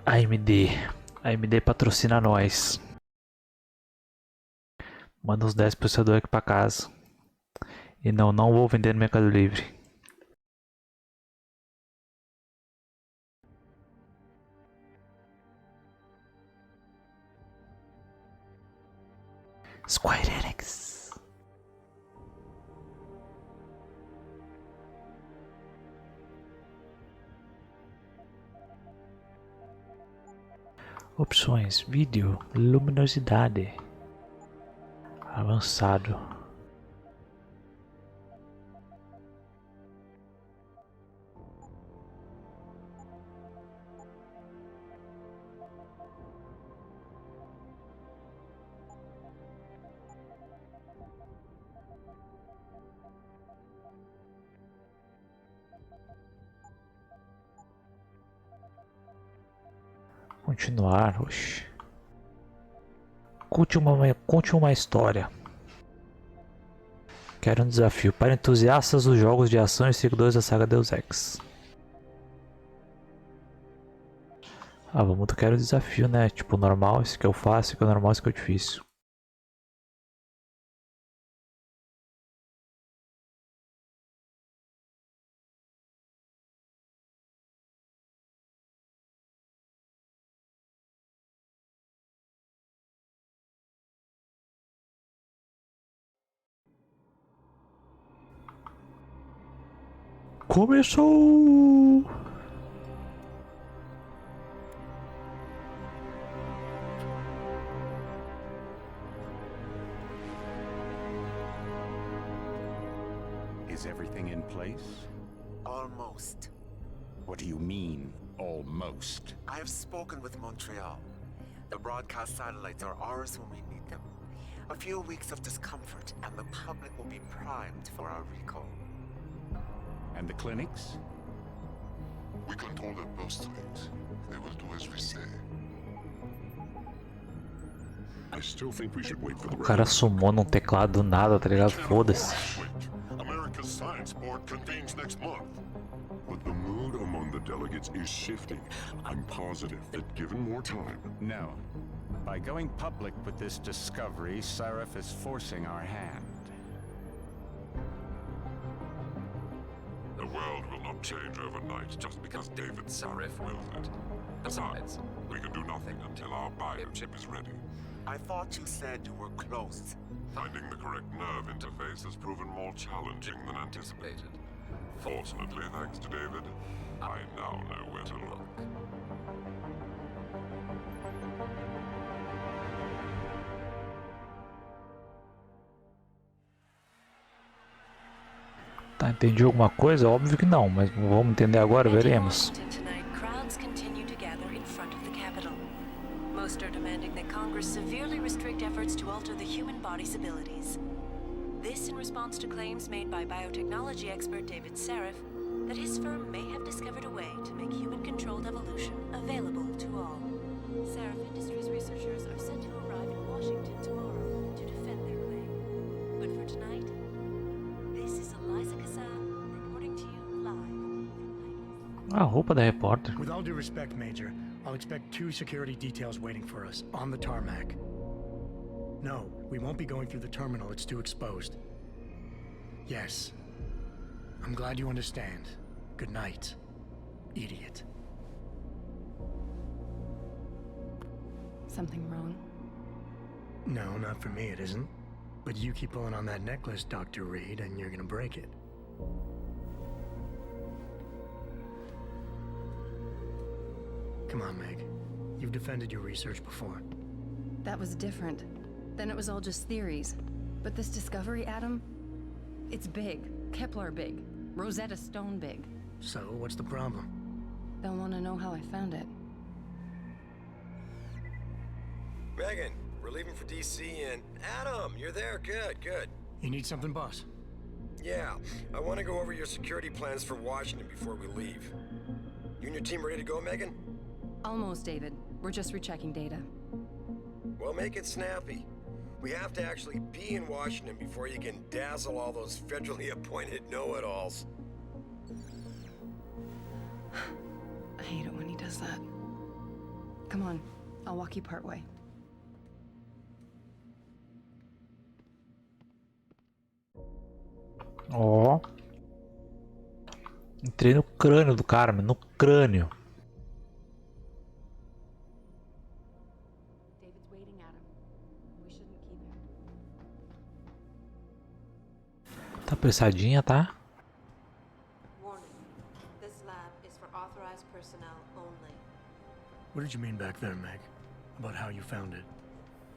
AMD. AMD patrocina nós. Manda uns 10 processadores aqui pra casa. E não vou vender no Mercado Livre. Square Enix. Opções: vídeo, luminosidade, avançado. Continuar, oxe. Conte uma história. Quero um desafio para entusiastas dos jogos de ação e seguidores da saga Deus Ex. Vamos do quero desafio, né? Tipo, normal, esse que eu faço, esse que é normal, esse que é difícil. Começou! Is everything in place? Almost. What do you mean, almost? I have spoken with Montreal. The broadcast satellites are ours when we need them. A few weeks of discomfort and the public will be primed for our recall. And the clinics? We control their birth rate. They will do as we say. I still think we should wait for the O cara sumou num teclado do nada, tá ligado? Foda-se. America's Science Board convenes next month. But the mood among the delegates is shifting. I'm positive that given more time... No. By going public with this discovery, Sarif is forcing our hand. The world will not change overnight just because David Sarif wills it. Besides, we can do nothing until our biochip is ready. I thought you said you were close. Finding the correct nerve interface has proven more challenging than anticipated. Fortunately, thanks to David, I now know where to look. Tá, entendi alguma coisa? Óbvio que não, mas vamos entender agora, veremos. Most are demanding that Congress severely restrict efforts to alter the human body's abilities. This in response to claims made by biotechnology expert David Sarif that his firm may have discovered a way to make human-controlled evolution available to all. Sarif Industries researchers are set to arrive in Washington tomorrow to defend their claim. But for tonight, this is Eliza Kassan reporting to you live. A roupa da repórter. With all due respect, Major, I'll expect 2 security details waiting for us on the tarmac. No, we won't be going through the terminal. It's too exposed. Yes. I'm glad you understand. Good night, idiot. Something wrong? No, not for me it isn't. But you keep pulling on that necklace, Dr. Reed, and you're gonna break it. Come on, Meg. You've defended your research before. That was different. Then it was all just theories. But this discovery, Adam, it's big. Kepler big. Rosetta Stone big. So, what's the problem? They'll want to know how I found it. Megan, we're leaving for DC and... Adam, you're there. Good, good. You need something, boss? Yeah, I want to go over your security plans for Washington before we leave. You and your team ready to go, Megan? Almost, David. We're just rechecking data. Well, make it snappy. We have to actually be in Washington before you can dazzle all those federally appointed know-it-alls. I hate it when he does that. Come on, I'll walk you part way. Ó. Entrei no crânio do cara, mano. No crânio. David's waiting, Adam. We shouldn't keep him. Tá apressadinha, tá? Warning. This lab is for authorized personnel only. What did you mean back there, Meg? About how you found it?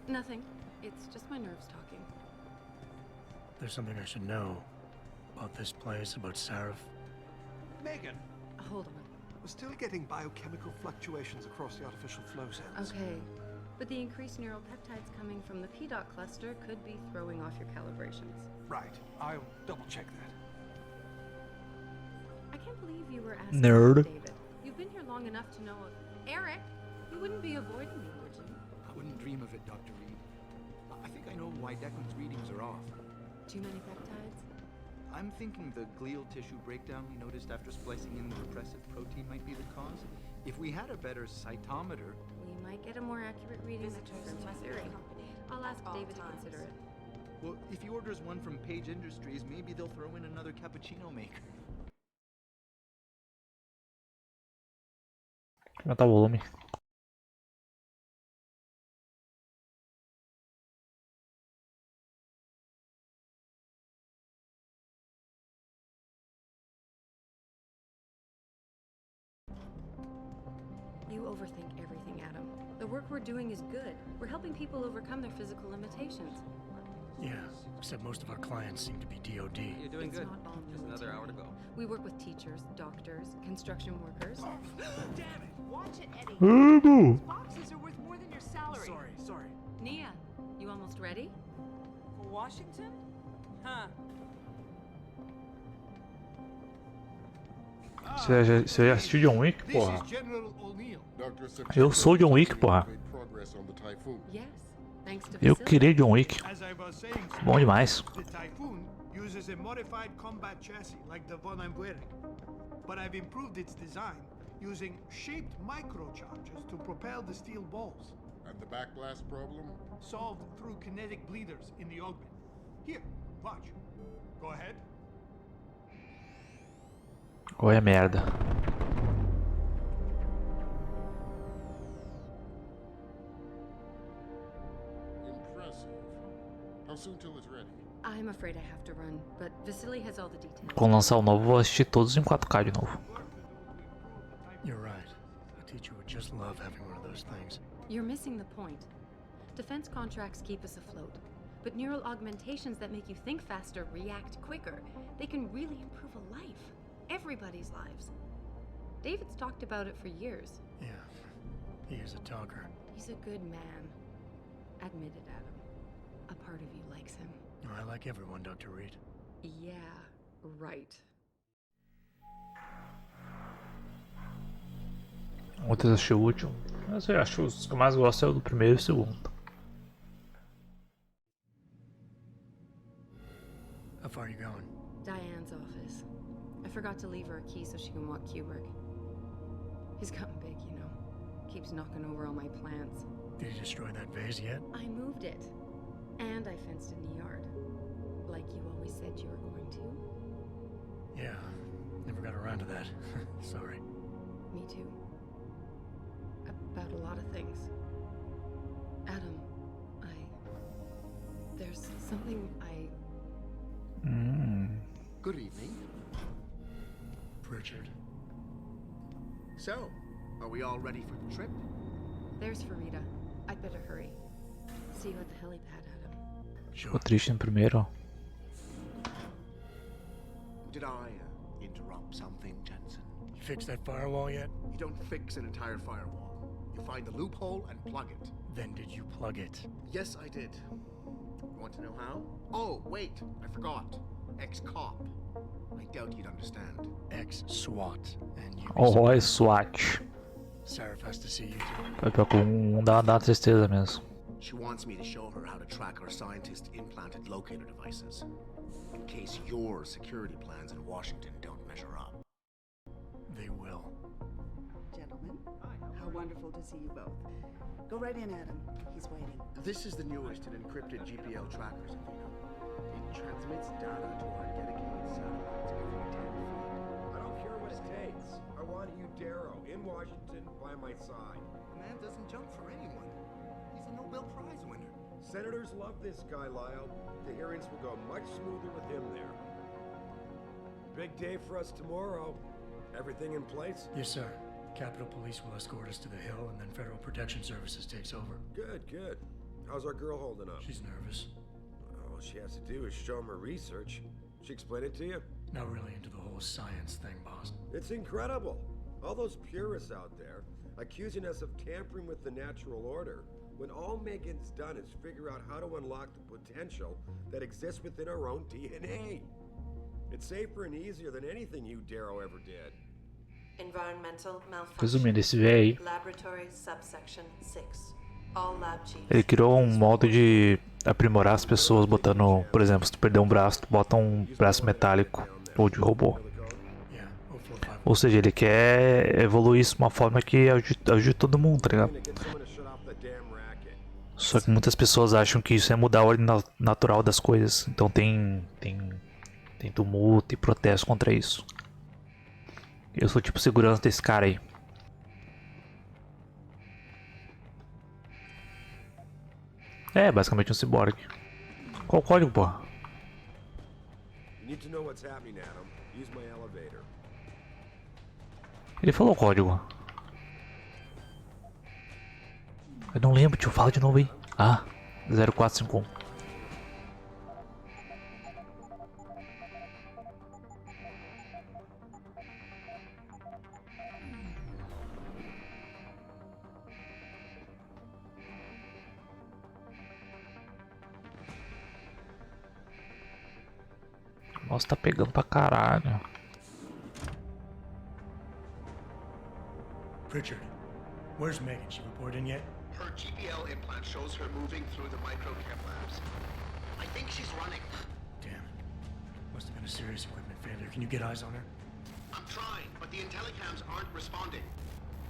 Nothing. It's just my nerves talking. There's something I should know about this place, about Sarif. Megan, Hold on. we're still getting biochemical fluctuations across the artificial flow cells. Okay. But the increased neural peptides coming from the PDOT cluster could be throwing off your calibrations. Right. I'll double check that. I can't believe you were asking Nerd. about David. You've been here long enough to know of Eric. You wouldn't be avoiding me, would you? I wouldn't dream of it, Dr. Reed. I think I know why Declan's readings are off. Too many peptides? I'm thinking the glial tissue breakdown we noticed after splicing in the repressive protein might be the cause. If we had a better cytometer... We might get a more accurate reading that confirms my theory. I'll ask David to consider it. Well, if he orders one from Page Industries, maybe they'll throw in another cappuccino maker. Aumentar o volume. You overthink everything, Adam. The work we're doing is good. We're helping people overcome their physical limitations. Yeah, except most of our clients seem to be DOD. You're doing It's good. not all Just another hour to military. go. We work with teachers, doctors, construction workers. Watch it, Eddie. Vamos! Boxes are worth more than your salary. Sorry. Nia, you almost ready? For Washington? Huh. Você já assistiu John Wick, porra? Eu sou John Wick, porra. Yes, thanks to Eu Vasily. queria John Wick. As I was saying, Bom demais. the Typhoon uses a modified combat chassis like the one I'm wearing. But I've improved its design using shaped microcharges to propel the steel balls. And the backblast problem? Solved through kinetic bleeders in the augment. Here, watch. Go ahead. Olha a merda. Impressive. How soon till it's ready? I'm afraid I have to run, but Vasily has all the details. Quando lançar o novo, vou assistir todos em 4K de novo. You're right. A teacher would just love having one of those things. You're missing the point. Defense contracts keep us afloat, but neural augmentations that make you think faster, react quicker, they can really improve a life. Everybody's lives. David's talked about it for years. Yeah, he is a talker. He's a good man. Admit it, Adam. A part of you likes him. I like everyone, Dr. Reed. Yeah, right. Outros eu achei o último. Mas eu acho que os que eu mais gosto é o do primeiro e o segundo. How far are you going? Diane's office. I forgot to leave her a key so she can walk Kubrick. He's gotten big, you know. Keeps knocking over all my plants. Did you destroy that vase yet? I moved it. And I fenced in the yard. Like you always said you were going to. Yeah, never got around to that. Sorry. Me too. About a lot of things. Adam, there's something Good evening. Pritchard. So, are we all ready for the trip? There's Farida. I'd better hurry. See you at the helipad, Adam. Ficou triste no primeiro, ó. Did I interrupt something, Jensen? You fixed that firewall yet? You don't fix an entire firewall. You find the loophole and plug it. Then did you plug it? Yes, I did. Want to know how? Oh, wait, I forgot. Ex-cop. I doubt you'd understand. Ex-SWAT. And you. Oh, é SWAT. Sarif has to see you too. Vai pior que dá uma tristeza mesmo. She wants me to show her how to track our scientist-implanted locator devices. In case your security plans in Washington don't measure up. They will. Gentlemen, gentlemen. How wonderful to see you both. Go right in, Adam. He's waiting. This is the newest in encrypted GPL trackers, if you know. It transmits data to our dedicated satellites every 10 feet. I don't care what it takes. I want Hugh Darrow in Washington by my side. The man doesn't jump for anyone. He's a Nobel Prize winner. Senators love this guy, Lyle. The hearings will go much smoother with him there. Big day for us tomorrow. Everything in place? Yes, sir. Capitol Police will escort us to the Hill, and then Federal Protection Services takes over. Good, good. How's our girl holding up? She's nervous. All she has to do is show him her research. She explain it to you? Not really into the whole science thing, boss. It's incredible. All those purists out there accusing us of tampering with the natural order, when all Megan's done is figure out how to unlock the potential that exists within our own DNA. It's safer and easier than anything you Darrow ever did. Environmental malfunction. Resumindo, esse velho aí, Laboratory subsection 6. All lab chiefs. ele criou um modo de aprimorar as pessoas botando, por exemplo, se tu perder um braço, tu bota um braço metálico ou de robô. Ou seja, ele quer evoluir isso de uma forma que ajude todo mundo, tá ligado? Só que muitas pessoas acham que isso é mudar a ordem natural das coisas. Então tem tumulto e protesto contra isso. Eu sou tipo segurança desse cara aí. É, basicamente um ciborgue. Qual o código, porra? Ele falou o código. Eu não lembro, tio. Fala de novo aí. Ah, 0451. Nossa, tá pegando pra caralho. Richard, where's Megan? She reported in yet? Her GPL implant shows her moving through the microchem labs. I think she's running. Damn. Must have been a serious equipment failure. Can you get eyes on her? I'm trying, but the intellicams aren't responding.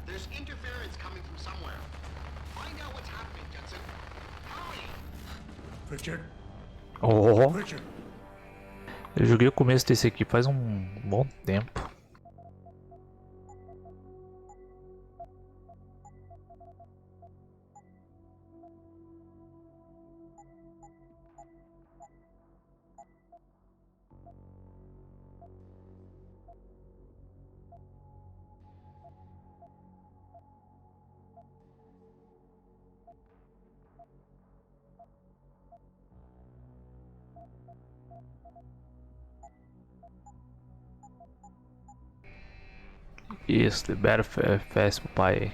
There's interference coming from somewhere. Find out what's happening, Jensen. Hurry! Richard? Oh. Richard! Eu joguei o começo desse aqui faz um bom tempo. Isso, libera o FPS pro pai aí.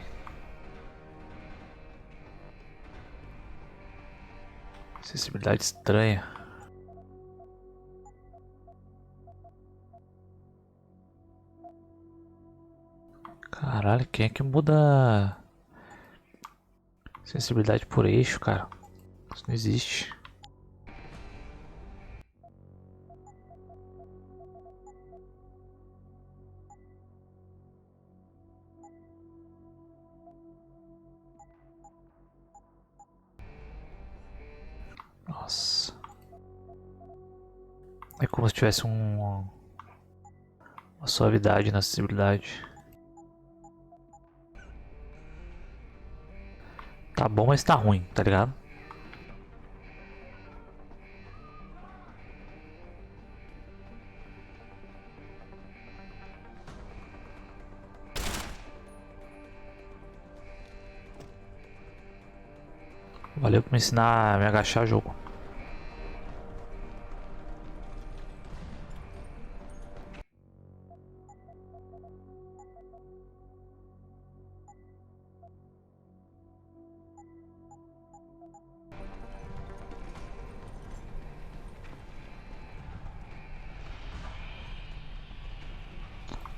Sensibilidade estranha. Caralho, quem é que muda sensibilidade por eixo, cara? Isso não existe. Nossa. É como se tivesse uma suavidade na sensibilidade. Tá bom, mas tá ruim, tá ligado? Valeu por me ensinar a me agachar, jogo.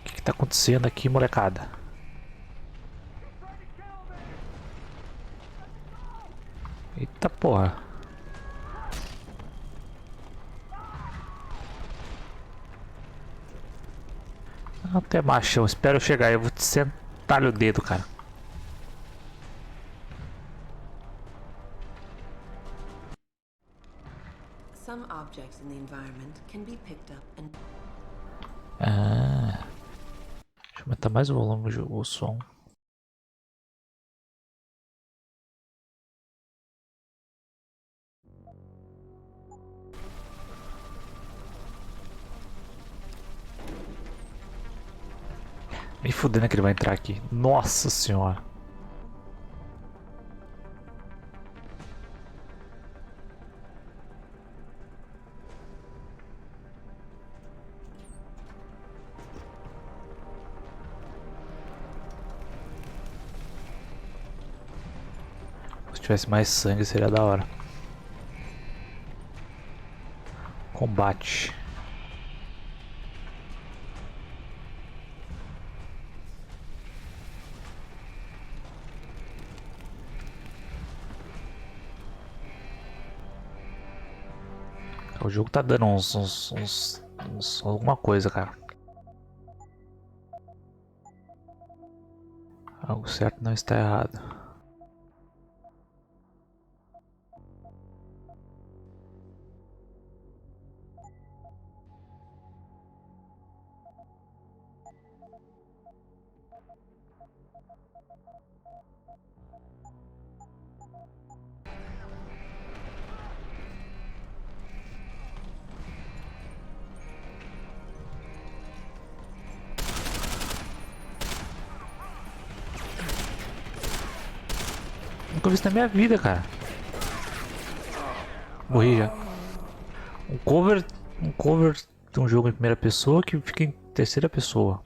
O que tá acontecendo aqui, molecada? Eita porra. Até machão, espero eu chegar aí, eu vou te sentar talha o dedo, cara. Some objects in the environment can be picked up and... Ah. Deixa eu aumentar mais o volume do som. Me fudendo que ele vai entrar aqui. Nossa senhora. Se tivesse mais sangue seria da hora. Combate. O jogo tá dando alguma coisa, cara. Algo certo não está errado. Nunca vi isso na minha vida, cara. Morri já. Um cover de um jogo em primeira pessoa que fica em terceira pessoa.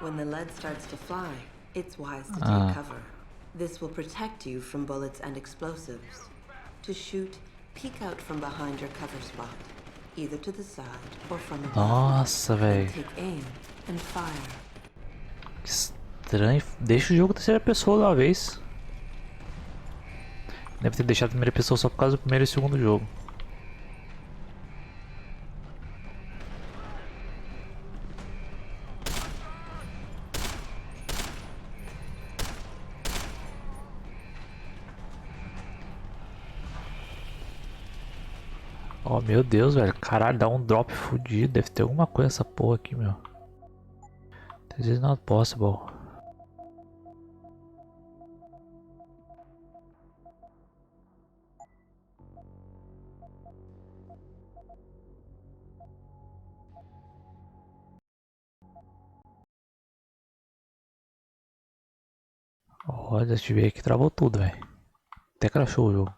When the lead starts to fly, it's wise to take cover. This will protect you from bullets and explosives. To shoot, peek out from behind your cover spot, either to the side or from above. Nossa, velho. Take aim and fire. Que estranho. Deixa o jogo terceira pessoa de uma vez. Deve ter deixado a primeira pessoa só por causa do primeiro e segundo jogo. Oh, meu Deus, velho. Caralho, dá um drop fudido. Deve ter alguma coisa nessa porra aqui, meu. This is not possible. Olha, deixa eu ver aqui, travou tudo, velho. Até crashou o jogo.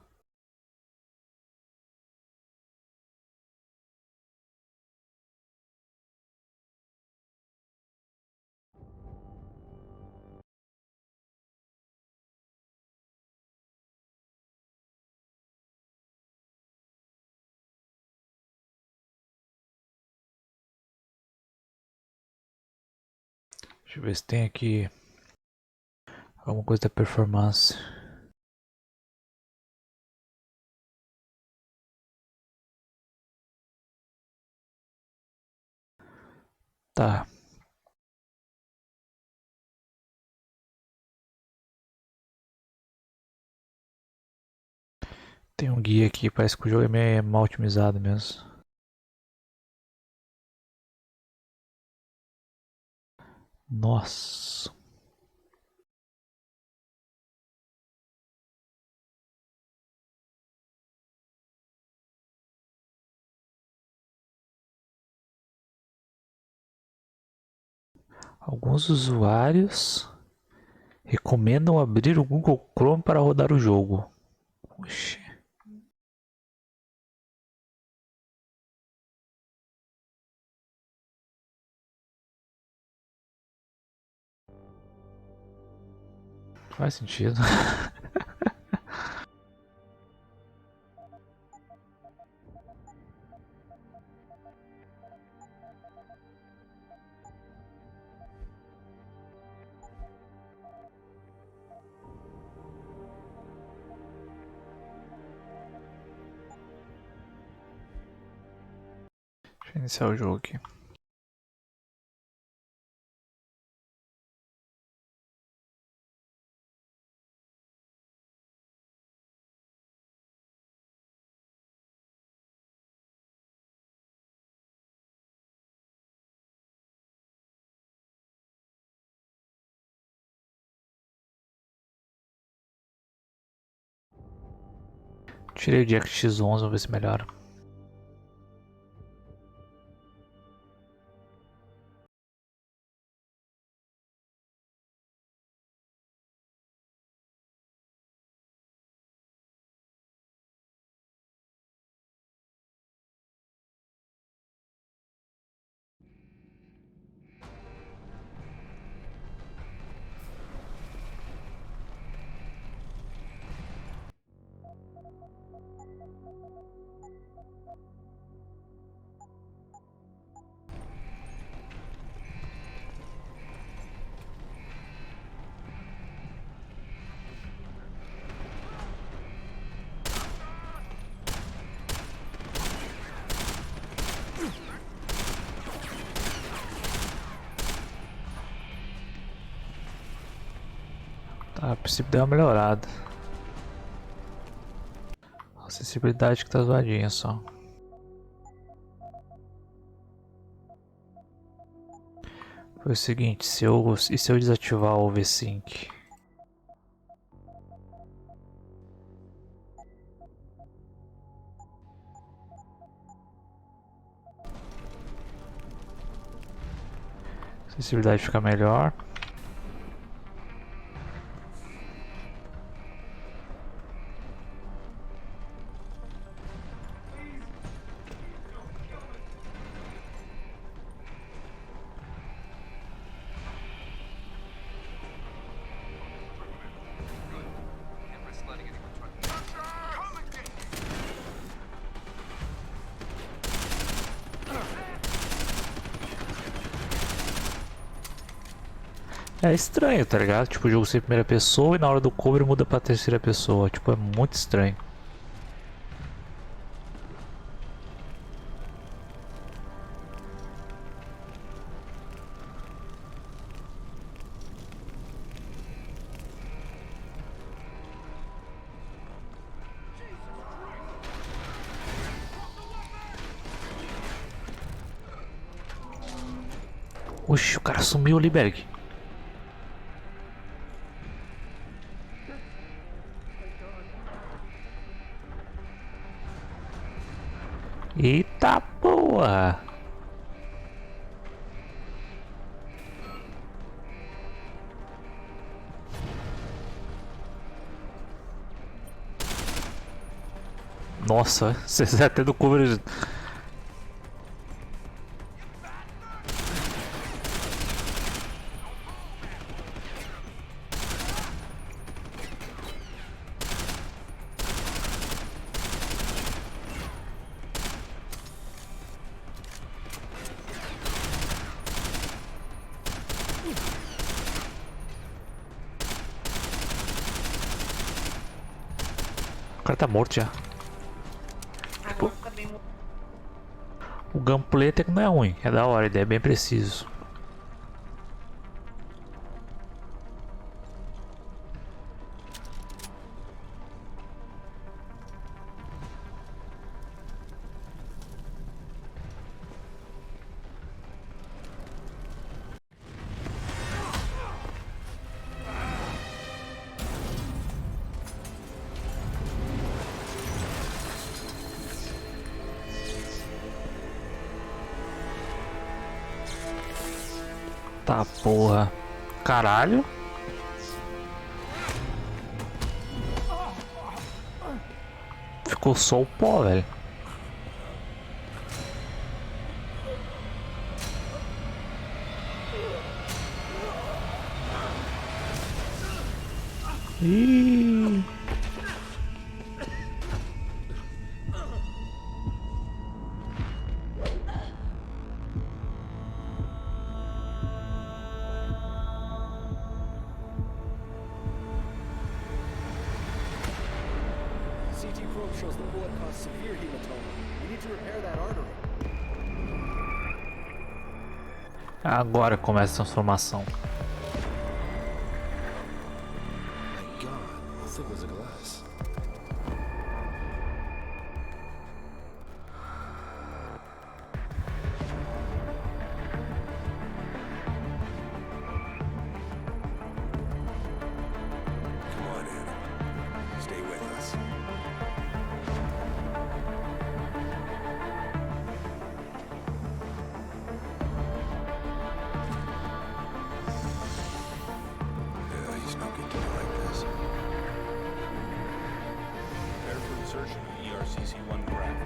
Deixa eu ver se tem aqui alguma coisa da performance. Tá. Tem um guia aqui, parece que o jogo é meio mal otimizado mesmo. Nossa. Alguns usuários recomendam abrir o Google Chrome para rodar o jogo. Oxi. Faz sentido. Deixa eu iniciar o jogo aqui. Tirei o Jack X11, vamos ver se melhora. Tá, a princípio deu uma melhorada. A sensibilidade que tá zoadinha só. Foi o seguinte, se eu desativar o V-Sync? A sensibilidade fica melhor. É estranho, tá ligado? Tipo, o jogo ser primeira pessoa e na hora do cover muda pra terceira pessoa. Tipo, é muito estranho. Oxi, o cara sumiu ali, Berg. Eita porra! Nossa, você até do cover. O cara tá morto já. Tipo, o gameplay até que não é ruim, é da hora, a ideia é bem preciso. Tá porra. Caralho. Ficou só o pó, velho. Ih. CT probe shows the bullet caused severe hematoma. We need to repair that artery. Agora começa a transformação. My God, how thick was the glass? Come on, Adam. Stay with us. He's no good to me like this. Prepare for insertion of ERCC-1 craft.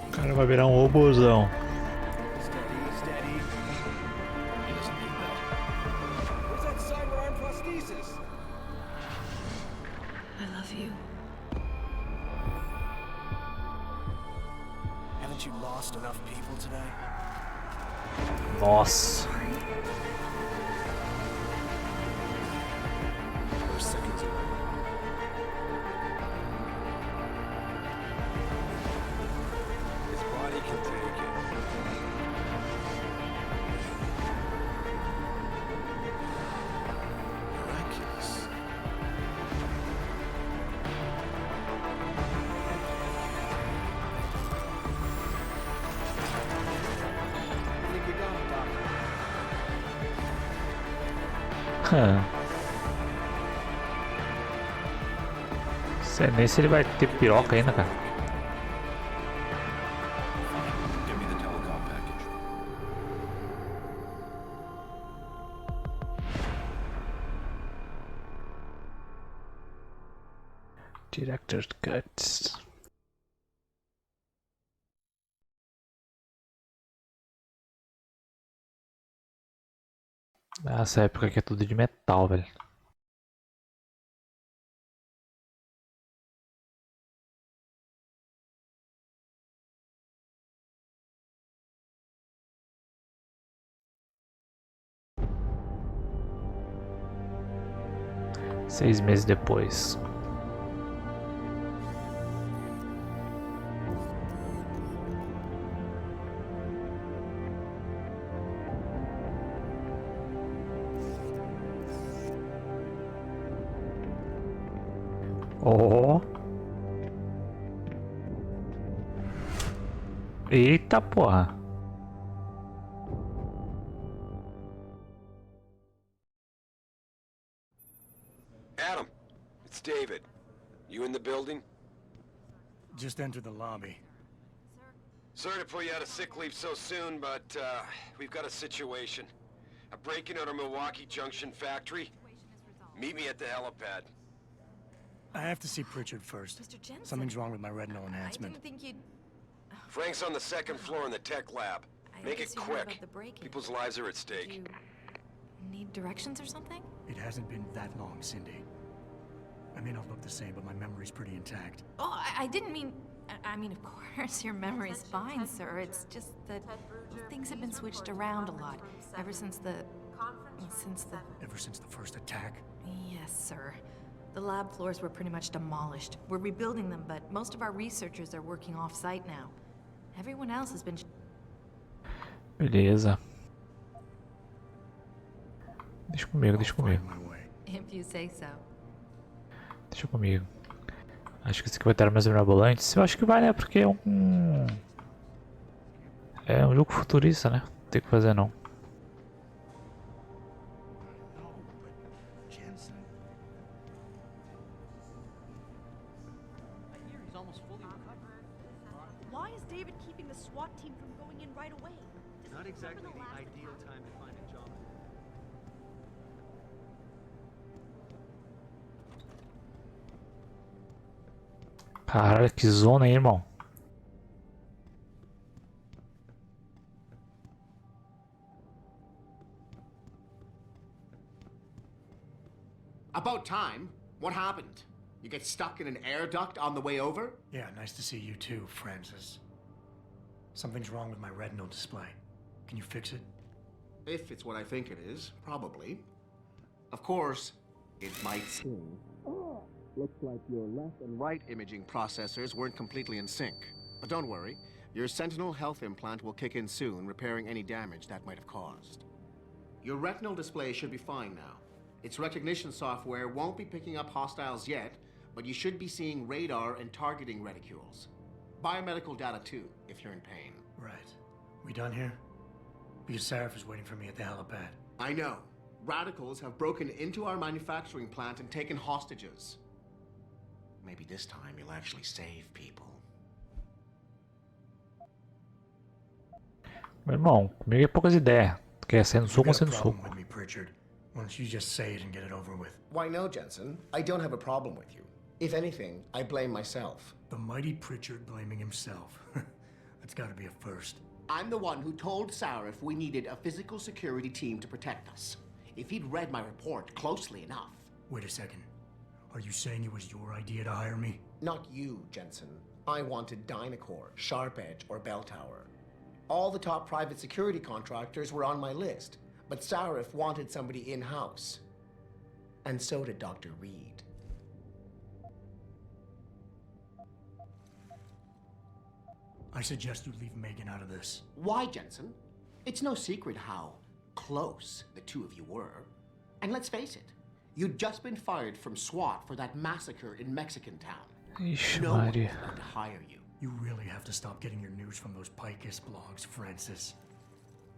O cara vai virar um robôzão. Steady, steady. He doesn't need that. Where's that cyber arm prosthesis? I love you. Haven't you lost enough people today? Nossa. We're seconds away. His body can take it. Miraculous. I think we got him, Doc. Sei nem se ele vai ter piroca ainda, cara. Give me the telecom package. Director's Cut. Nessa época aqui é tudo de metal, velho. Seis meses depois. Oh. Eita porra. Adam, it's David. You in the building? Just entered the lobby. Sorry to pull you out of sick leave so soon, but we've got a situation. A break-in at our Milwaukee Junction factory. Meet me at the helipad. I have to see Pritchard first. Mr. Jensen. Something's wrong with my retinal enhancement. I didn't think you'd... Frank's on the second floor in the tech lab. Make it guess you heard about quick. the break-in. People's lives are at Do stake. you need directions or something? It hasn't been that long, Cindy. I may not look the same, but my memory's pretty intact. Oh, I didn't mean... I mean, of course, your memory's fine, sir. It's just that things have been switched around a lot ever since the... Ever since the first attack? Yes, sir. The lab floors were pretty much demolished. We're rebuilding them, but most of our researchers are working off-site now. Everyone else has been... Beleza. Deixa comigo, deixa comigo. If you say so. Deixa comigo. Acho que esse aqui vai estar mais mirabolantes. Eu acho que vai, né? Porque é um... É um jogo futurista, né? Não tem o que fazer, não. Why is David keeping the SWAT team from going in right away? Not exactly the ideal time to find a job. Caralho, que zona, hein, irmão? About time. What happened? You get stuck in an air duct on the way over? Yeah, nice to see you too, Francis. Something's wrong with my retinal display. Can you fix it? If it's what I think it is, probably. Of course, it might seem. Looks like your left and right imaging processors weren't completely in sync. But don't worry, your Sentinel health implant will kick in soon, repairing any damage that might have caused. Your retinal display should be fine now. Its recognition software won't be picking up hostiles yet, but you should be seeing radar and targeting reticules. Biomedical data too, if you're in pain. Right. We done here? Because Sarif is waiting for me at the helipad. I know. Radicals have broken into our manufacturing plant and taken hostages. Maybe this time you'll actually save people. Meu irmão, comigo é poucas ideias. Quer sendo You soco ou got a sendo problem soco. with me, Pritchard. Why don't you just say it and get it over with? Why no, Jensen? I don't have a problem with you. If anything, I blame myself. The mighty Pritchard blaming himself. That's gotta be a first. I'm the one who told Sarif we needed a physical security team to protect us. If he'd read my report closely enough. Wait a second. Are you saying it was your idea to hire me? Not you, Jensen. I wanted Dynacore, Sharp Edge, or Bell Tower. All the top private security contractors were on my list, but Sarif wanted somebody in-house. And so did Dr. Reed. I suggest you leave Megan out of this. Why, Jensen? It's no secret how close the two of you were. And let's face it, you'd just been fired from SWAT for that massacre in Mexican town. Ixi, No one Maria. was going to hire you. You really have to stop getting your news from those Picus blogs, Francis.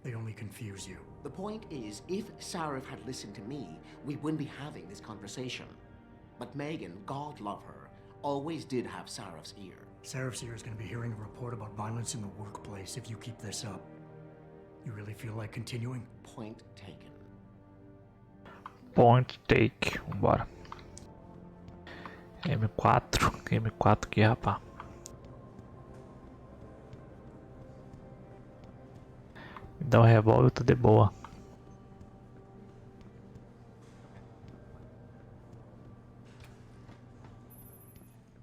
They only confuse you. The point is, if Sarif had listened to me, we wouldn't be having this conversation. But Megan, God love her, always did have Sarif's ear. Sarif's ear is going to be hearing a report about violence in the workplace if you keep this up. You really feel like continuing? Point taken. Point take. Vambora. M4 aqui, rapá. Me dá um revólver, eu tô de boa.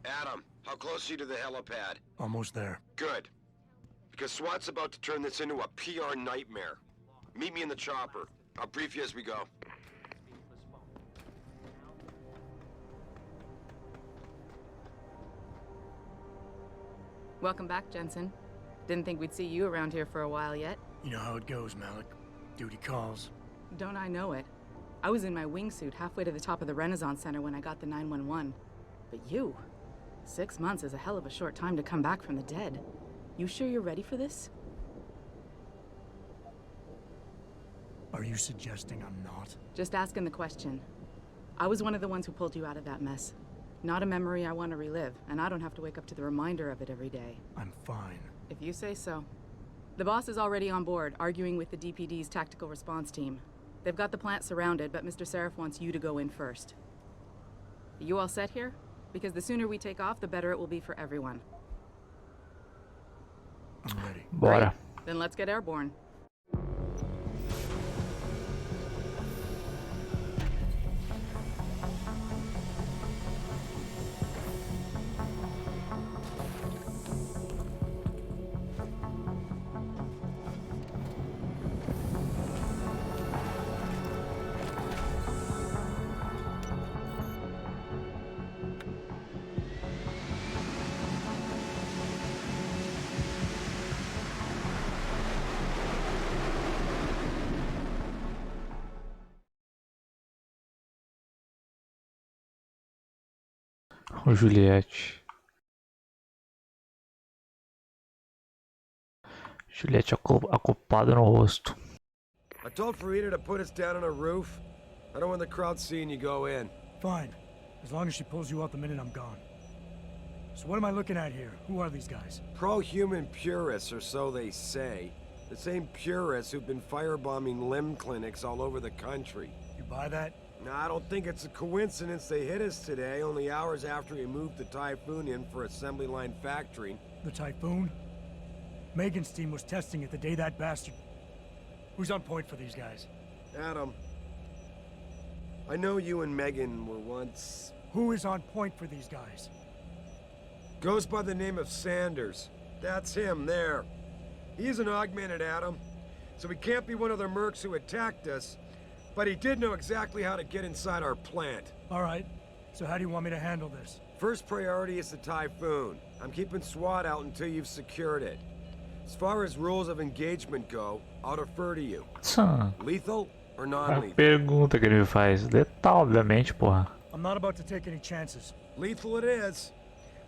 Adam, how close are you to the helipad? Almost there. Good. Because SWAT's about to turn this into a PR nightmare. Meet me in the chopper. I'll brief you as we go. Welcome back, Jensen. Didn't think we'd see you around here for a while yet. You know how it goes, Malik. Duty calls. Don't I know it? I was in my wingsuit halfway to the top of the Renaissance Center when I got the 911. But you? 6 months is a hell of a short time to come back from the dead. You sure you're ready for this? Are you suggesting I'm not? Just asking the question. I was one of the ones who pulled you out of that mess. Not a memory I want to relive, and I don't have to wake up to the reminder of it every day. I'm fine. If you say so. The boss is already on board, arguing with the DPD's tactical response team. They've got the plant surrounded, but Mr. Sarif wants you to go in first. Are you all set here? Because the sooner we take off, the better it will be for everyone. I'm ready. Bora. Great. Then let's get airborne. O Juliette. Juliette acoplada no rosto. I told Farida to put us down on a roof. I don't want the crowd seeing you go in. Fine. As long as she pulls you out the minute I'm gone. So what am I looking at here? Who are these guys? Pro-human purists, or so they say. The same purists who've been firebombing limb clinics all over the country. You buy that? No, I don't think it's a coincidence they hit us today, only hours after we moved the Typhoon in for assembly line factory. The Typhoon? Megan's team was testing it the day that bastard... Who's on point for these guys? Adam, I know you and Megan were once... Who is on point for these guys? Goes by the name of Sanders. That's him, there. He's an augmented Adam, so he can't be one of the mercs who attacked us, but he did know exactly how to get inside our plant. All right. So how do you want me to handle this? First priority is the Typhoon. I'm keeping SWAT out until you've secured it. As far as rules of engagement go, I'll defer to you. Lethal or A non-lethal? pergunta que ele me faz. Letal, obviamente, porra. I'm not about to take any chances. Lethal it is.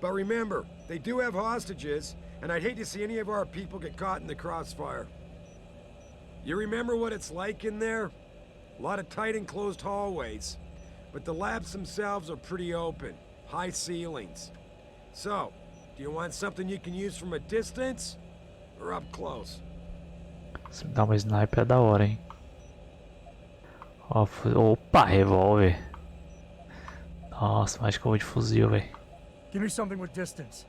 But remember, they do have hostages, and I'd hate to see any of our people get caught in the crossfire. You remember what it's like in there? A lot of tight enclosed hallways. But the labs themselves are pretty open. High ceilings. So, do you want something you can use from a distance? Or up close? Se me dá uma sniper é da hora, hein? Ó, opa, revólver. Nossa, mais que eu vou de fuzil, velho. Give me something with distance.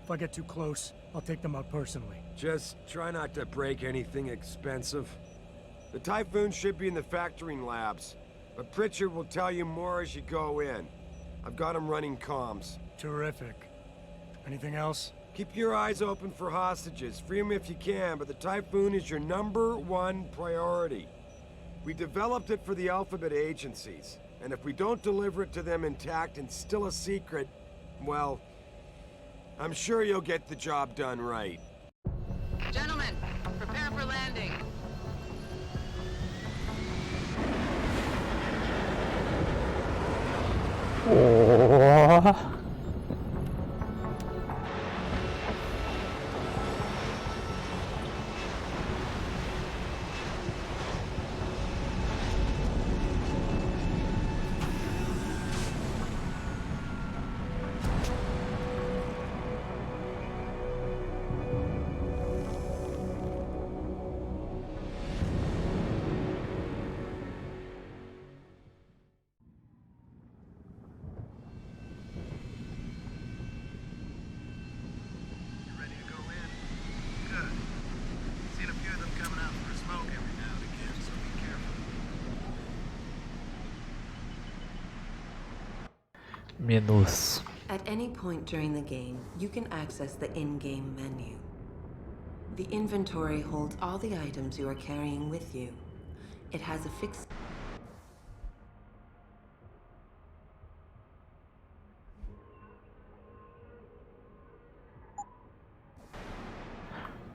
If I get too close, I'll take them out personally. Just try not to break anything expensive. The Typhoon should be in the factoring labs, but Pritchard will tell you more as you go in. I've got him running comms. Terrific. Anything else? Keep your eyes open for hostages. Free them if you can, but the Typhoon is your #1 priority. We developed it for the Alphabet agencies, and if we don't deliver it to them intact and still a secret, well, I'm sure you'll get the job done right. Gentlemen, prepare for landing. Oh. Menus. At any point during the game, you can access the in-game menu. The inventory holds all the items you are carrying with you. It has a fixed...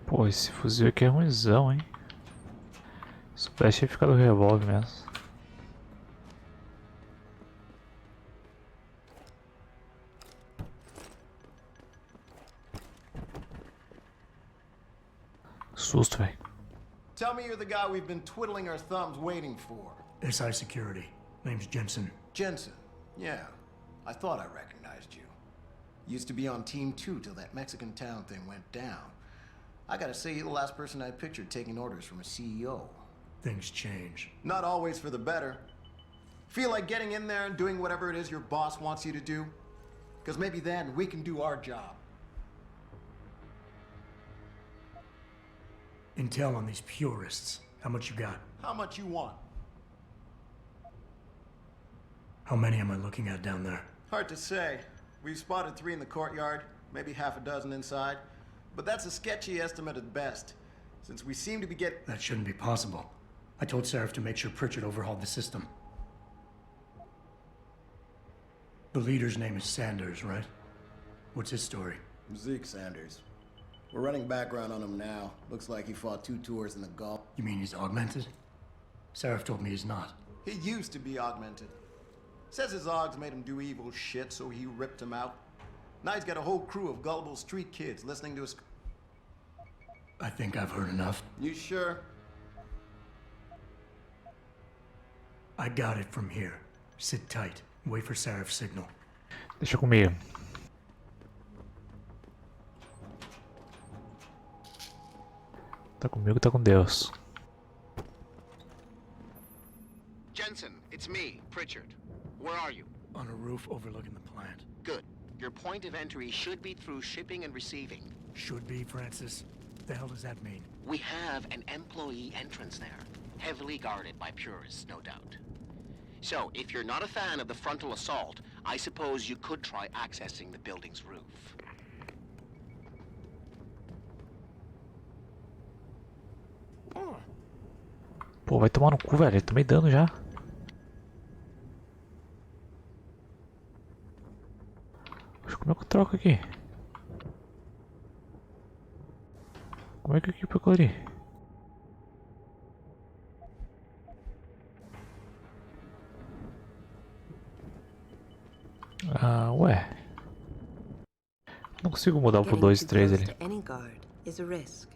Pô, esse fuzil aqui é ruimzão, hein? Se soubesse ia ficar do revólver mesmo. Susto, velho. Tell me you're the guy we've been twiddling our thumbs waiting for. SI Security. Name's Jensen. Jensen. Yeah. I thought I recognized you. Used to be on Team 2 till that Mexican town thing went down. I gotta say, you're the last person I pictured taking orders from a CEO. Things change. Not always for the better. Feel like getting in there and doing whatever it is your boss wants you to do? Because maybe then we can do our job. Intel on these purists. How much you got? How much you want? How many am I looking at down there? Hard to say. We've spotted 3 in the courtyard, maybe half a dozen inside. But that's a sketchy estimate at best, since we seem to be getting... That shouldn't be possible. I told Sarif to make sure Pritchard overhauled the system. The leader's name is Sanders, right? What's his story? Zeke Sanders. We're running background on him now. Looks like he fought 2 tours in the Gulf. You mean he's augmented? Sarif told me he's not. He used to be augmented. Says his Augs made him do evil shit, so he ripped him out. Now he's got a whole crew of gullible street kids listening to his... I think I've heard enough. You sure? I got it from here. Sit tight. Wait for Sarif's signal. Deixa comigo. Tá comigo, tá com Deus. Jensen, it's me, Pritchard. Where are you? On a roof overlooking the plant. Good. Your point of entry should be through shipping and receiving. Should be, Francis. What the hell does that mean? We have an employee entrance there, heavily guarded by purists, no doubt. So, if you're not a fan of the frontal assault, I suppose you could try accessing the building's roof. Pô, vai tomar no cu, velho. Tomei dano já. Como é que eu troco aqui? Como é que eu equipo aquilo ali? Ah, ué. Não consigo mudar pro 2 e 3 ali. Getting too close to any guard is a risk.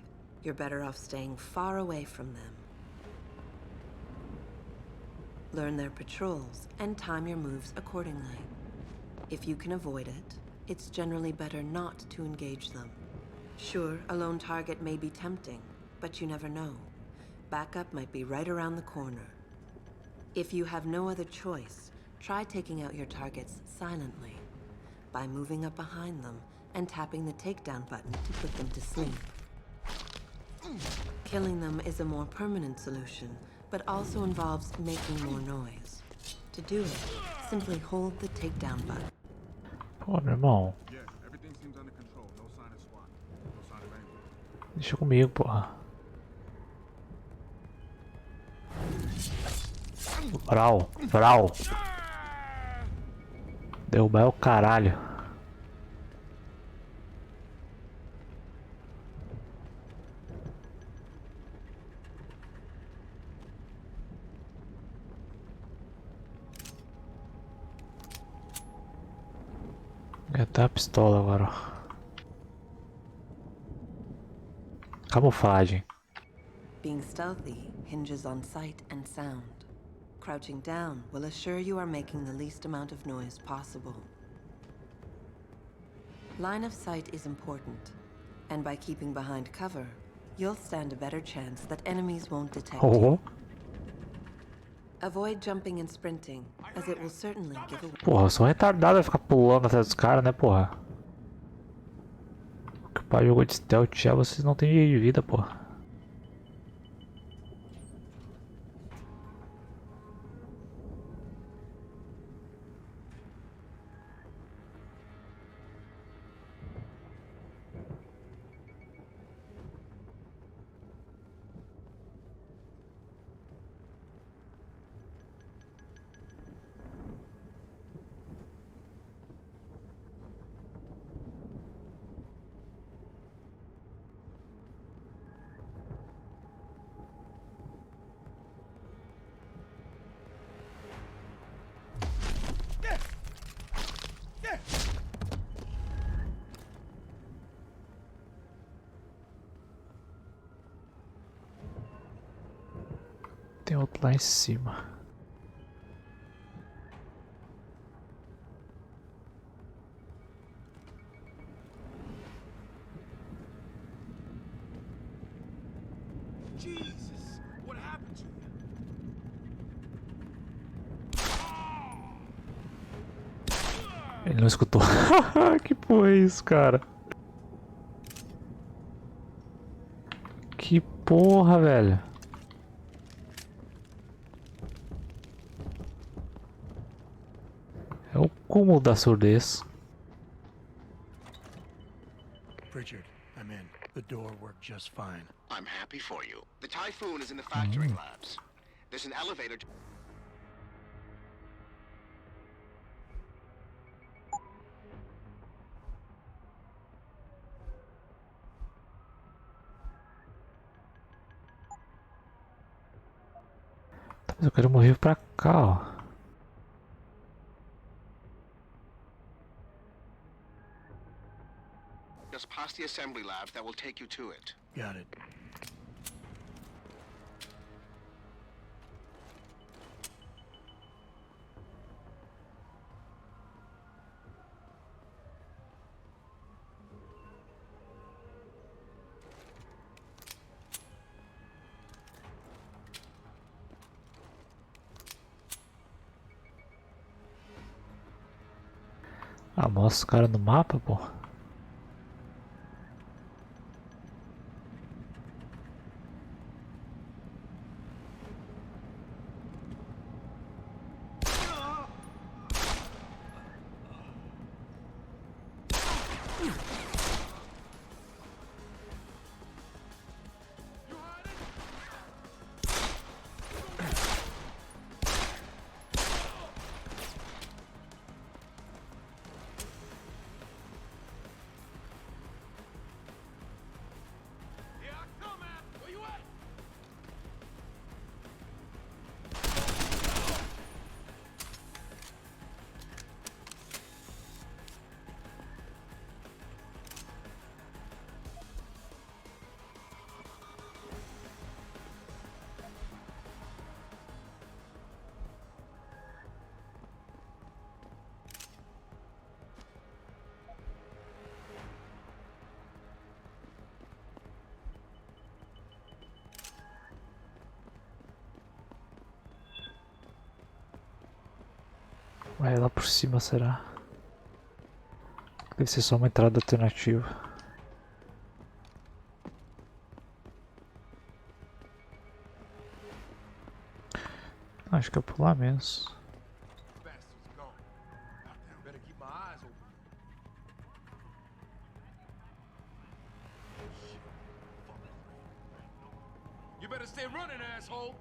You're better off staying far away from them. Learn their patrols and time your moves accordingly. If you can avoid it, it's generally better not to engage them. Sure, a lone target may be tempting, but you never know. Backup might be right around the corner. If you have no other choice, try taking out your targets silently by moving up behind them and tapping the takedown button to put them to sleep. Killing them is a more permanent solution, but also involves making more noise. To do it, simply hold the takedown button. Pô, meu irmão. Deixa comigo, porra. Vral, vral. Derrubar é o caralho. Até a pistola agora, ó. Camuflagem. Being stealthy hinges on sight and sound. Crouching down will assure you are making the least amount of noise possible. Line of sight is important, and by keeping behind cover, you'll stand a better chance that enemies won't detect you. Avoid jumping and sprinting, as it will certainly give away. Porra, eu sou retardado a ficar pulando atrás dos caras, né, porra? O que o pai jogou de stealth já, vocês não têm de vida, porra. Tem outro lá em cima. Jesus, what happened to you? Ele não escutou. Que porra é isso, cara? Que porra, velho. É o cúmulo da surdez. Richard, I'm in. The door worked just fine. I'm happy for you. The Typhoon is in the factoring labs. There's an elevator to... Mas eu quero morrer pra cá, ó. Just past the assembly labs that will take you to it. Got it. Ah, mostra os caras no mapa, pô. Vai lá por cima, será? Deve ser só uma entrada alternativa. Acho que é por lá mesmo. You better stay running, asshole.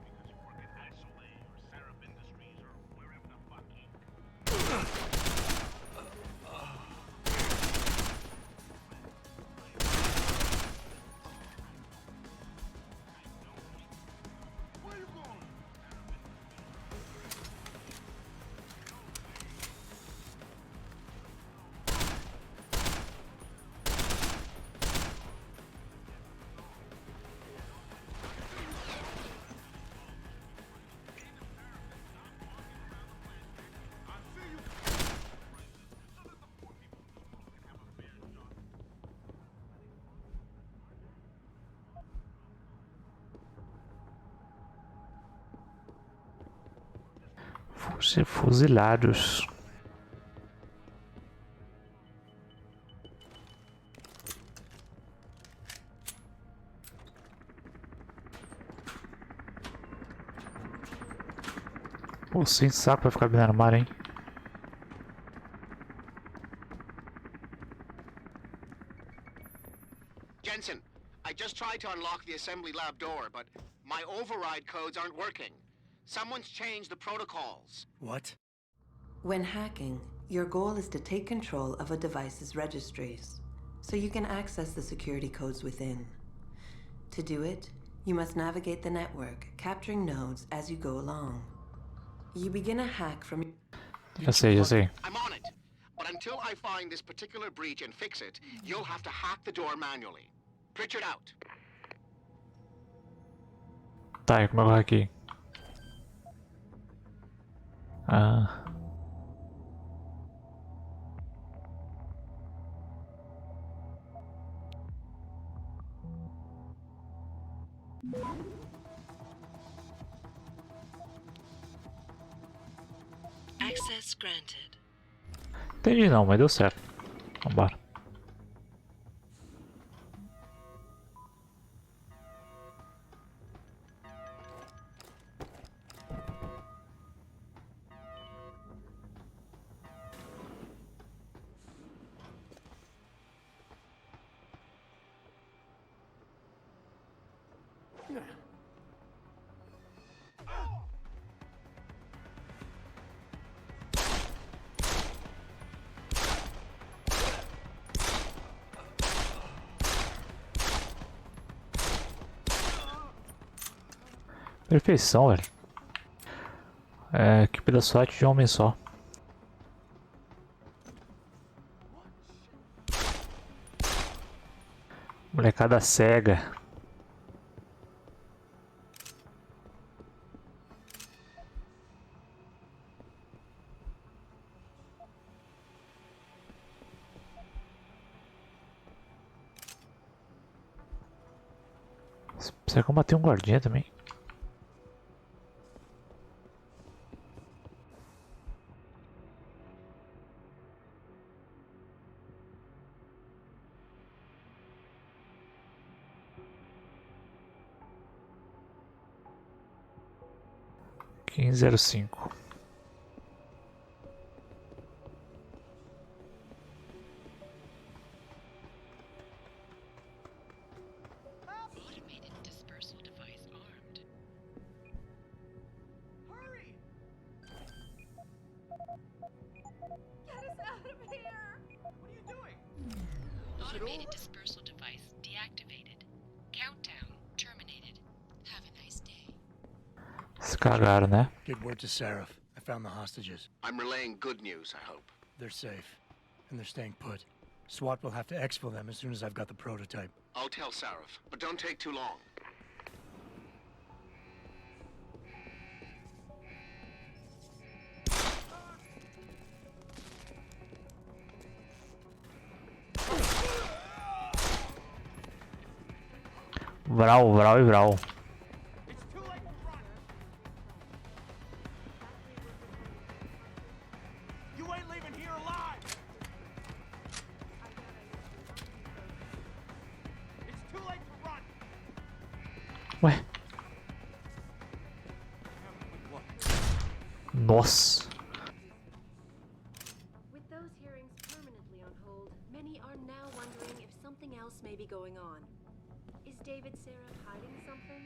Ser fuzilados. Pô, sem saco vai ficar bem no armário, hein? Jensen, I just tried to unlock the assembly lab door, but my override codes aren't working. Someone's changed the protocols. What? When hacking, your goal is to take control of a device's registries, so you can access the security codes within. To do it, you must navigate the network, capturing nodes as you go along. You begin a hack from... Já sei. I'm on it. But until I find this particular breach and fix it, you'll have to hack the door manually. Pritchard out. Tá, e como é que eu hackei? Ah. Access granted. Entendi não, mas deu certo. Vambora. Perfeição, velho. É, equipe da SWAT de um homem só. Molecada cega. Precisa combater um guardinha também. Zero cinco. Automated dispersal device armed. Hurry! Get us out of here! What are you doing? Automated dispersal device deactivated. Countdown terminated. Have a nice day. Se cagaram, né? Get word to Seraph. I found the hostages. I'm relaying good news, I hope. They're safe, and they're staying put. SWAT will have to exfil them as soon as I've got the prototype. I'll tell Sarif, but don't take too long. Vral, vral e vral. ain't leaving here alive. It's too late to run. Ué. Nossa. With those hearings permanently on hold, many are now wondering if something else may be going on. Is David Seraph hiding something?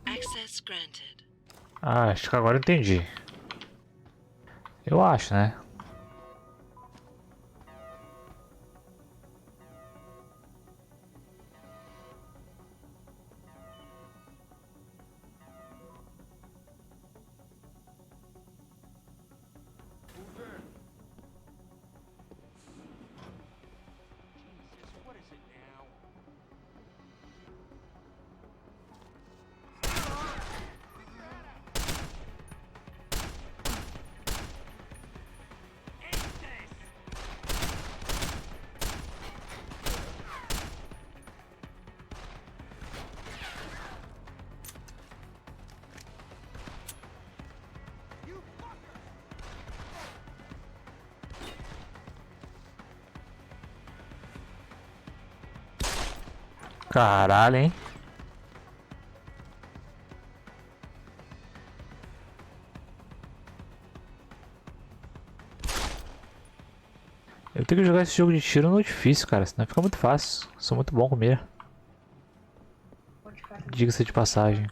Access granted. Ah, acho que agora eu entendi. Eu acho, né? Jesus, what is it now? Caralho, hein? Eu tenho que jogar esse jogo de tiro no difícil, cara, senão fica muito fácil. Sou muito bom com mira. Diga-se de passagem.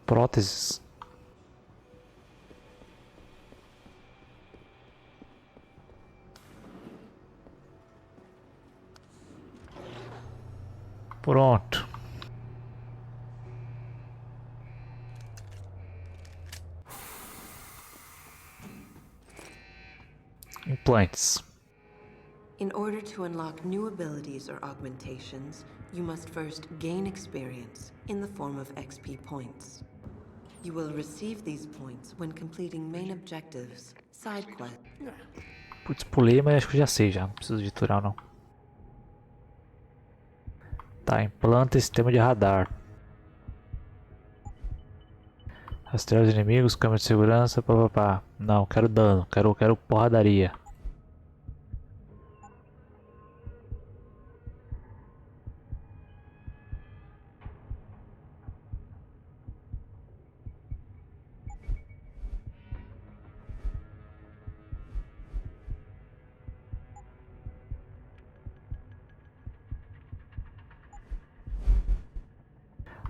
Próteses. Pronto. Implantes. In order to unlock new abilities or augmentations, you must first gain experience in the form of XP points. You will receive these points when completing main objectives, side quests. Putz, pulei, mas acho que já sei já. Não preciso de tutorial não. Tá, implanta sistema de radar. Rastrear os inimigos, câmera de segurança, papapá. Não, quero dano, quero porradaria.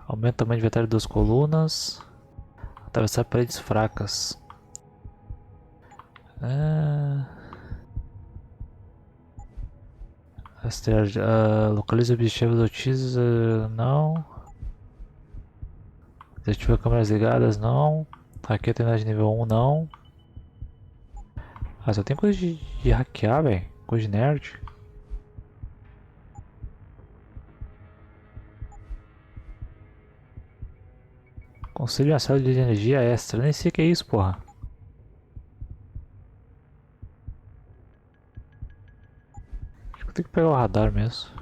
Aumenta o tamanho de inventário de 2 colunas. Atravessar paredes fracas. Rastrear, localiza objetivos autistas, não. Desativa câmeras ligadas, não. Hackeia a de nível 1, não. Ah, só tem coisa de hackear, velho. Coisa de nerd. Conselho de acesso de energia extra. Nem sei o que é isso, porra. Acho que eu tenho que pegar o radar mesmo.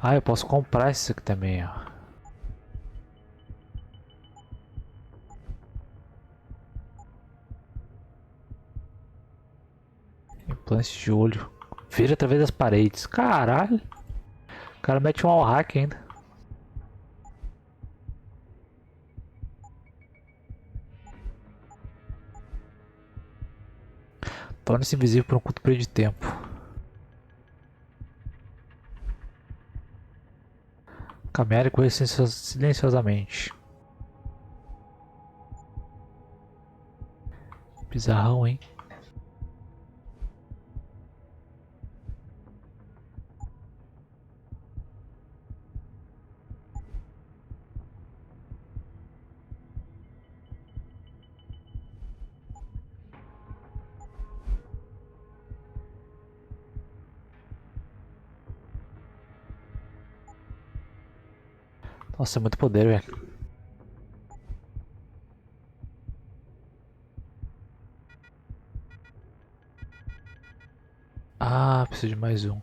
Ah, eu posso comprar esse aqui também, ó. Implantes de olho. Veja através das paredes. Caralho. O cara mete um all-hack ainda. Torna-se invisível por um curto período de tempo. Caminhar e correr silenciosamente. Bizarrão, hein? Nossa, é muito poder, velho. Ah, preciso de mais um.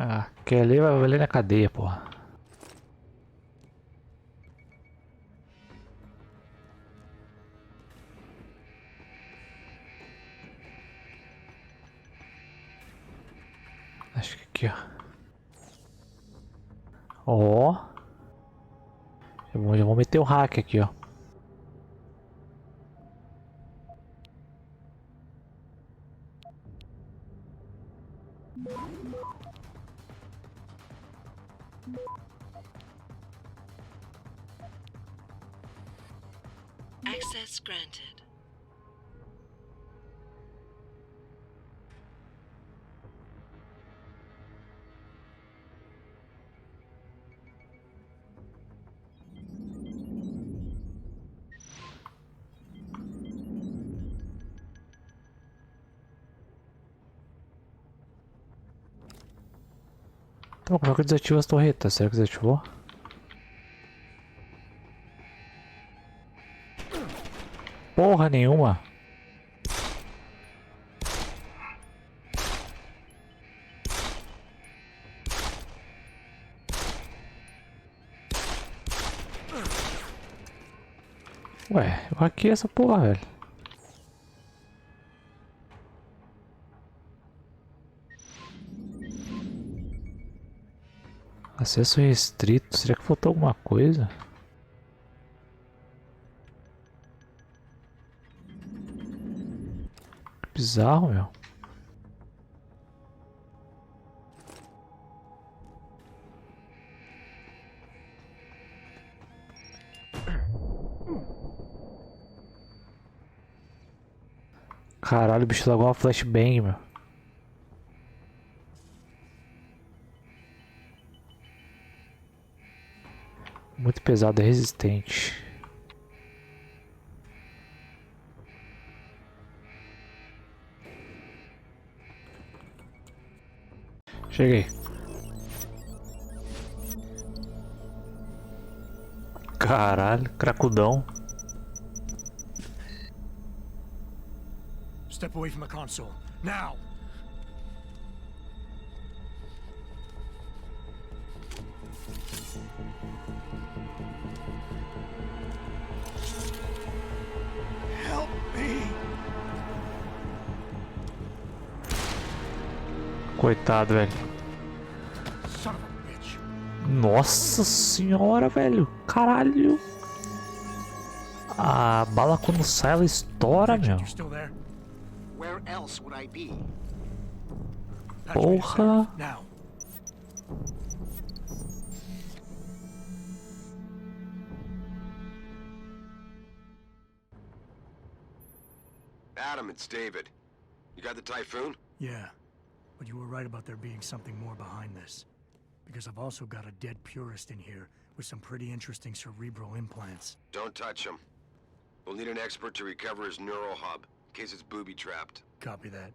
Ah, quer ler, vai ler na cadeia, porra. Acho que aqui, ó. Ó. Já vou meter o hack aqui, ó. Access granted. Então, como é que eu desativo as torretas? Será que desativou? Porra nenhuma. Ué, eu hackei essa porra, velho. Acesso restrito. Será que faltou alguma coisa? Que bizarro, meu. Caralho, o bicho largou uma flashbang, meu. Muito pesado, é resistente. Cheguei. Caralho, cracudão. Step away from the console. Now! Help me! Coitado, velho. Son of a bitch. Nossa senhora, velho. Caralho. A bala quando sai, ela estoura, meu. You still there? Where else would I be? Patch me to Porra. safe. Now. Adam, it's David. You got the Typhoon? Yeah, but you were right about there being something more behind this. because I've also got a dead purist in here with some pretty interesting cerebral implants. Don't touch him. We'll need an expert to recover his neural hub, in case it's booby-trapped. Copy that.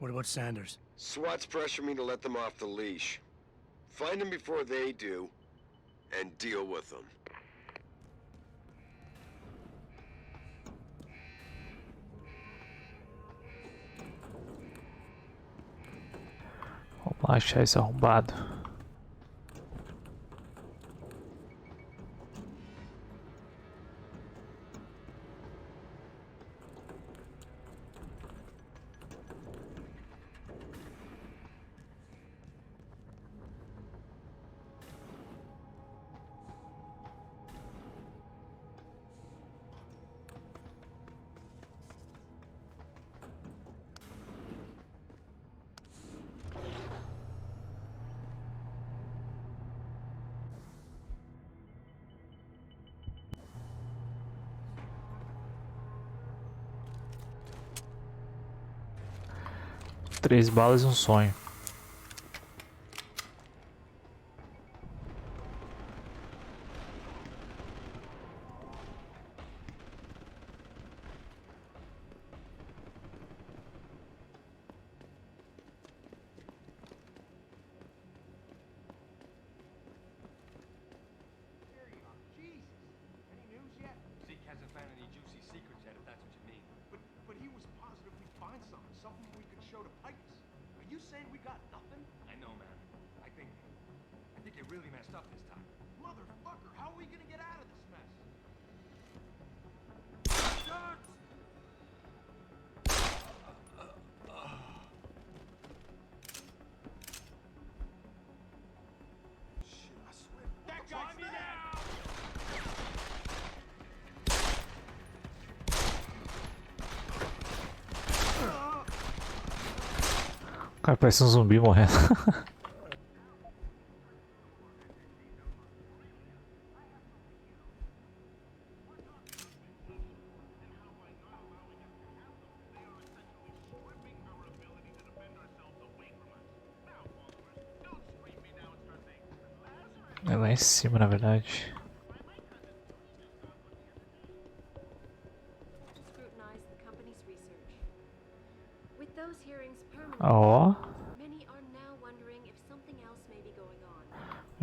What about Sanders? SWAT's pressure me to let them off the leash. Find them before they do, and deal with them. Vamos lá achar esse arrombado. Três balas e um sonho. Zeke hasn't found any juicy secrets yet, if that's what you mean. But he was positive we'd find something we could show to Pipes. Are you saying we got nothing? I know, man. I think you really messed up this time. Motherfucker, how are we gonna get out of this mess? Shots! Shit, I swear. That guy's me now! Cara, parece um zumbi morrendo. É lá em cima, na verdade. Scrutinize the company's research. With those hearings permanent, Ó, many are now wondering if something else may be going on.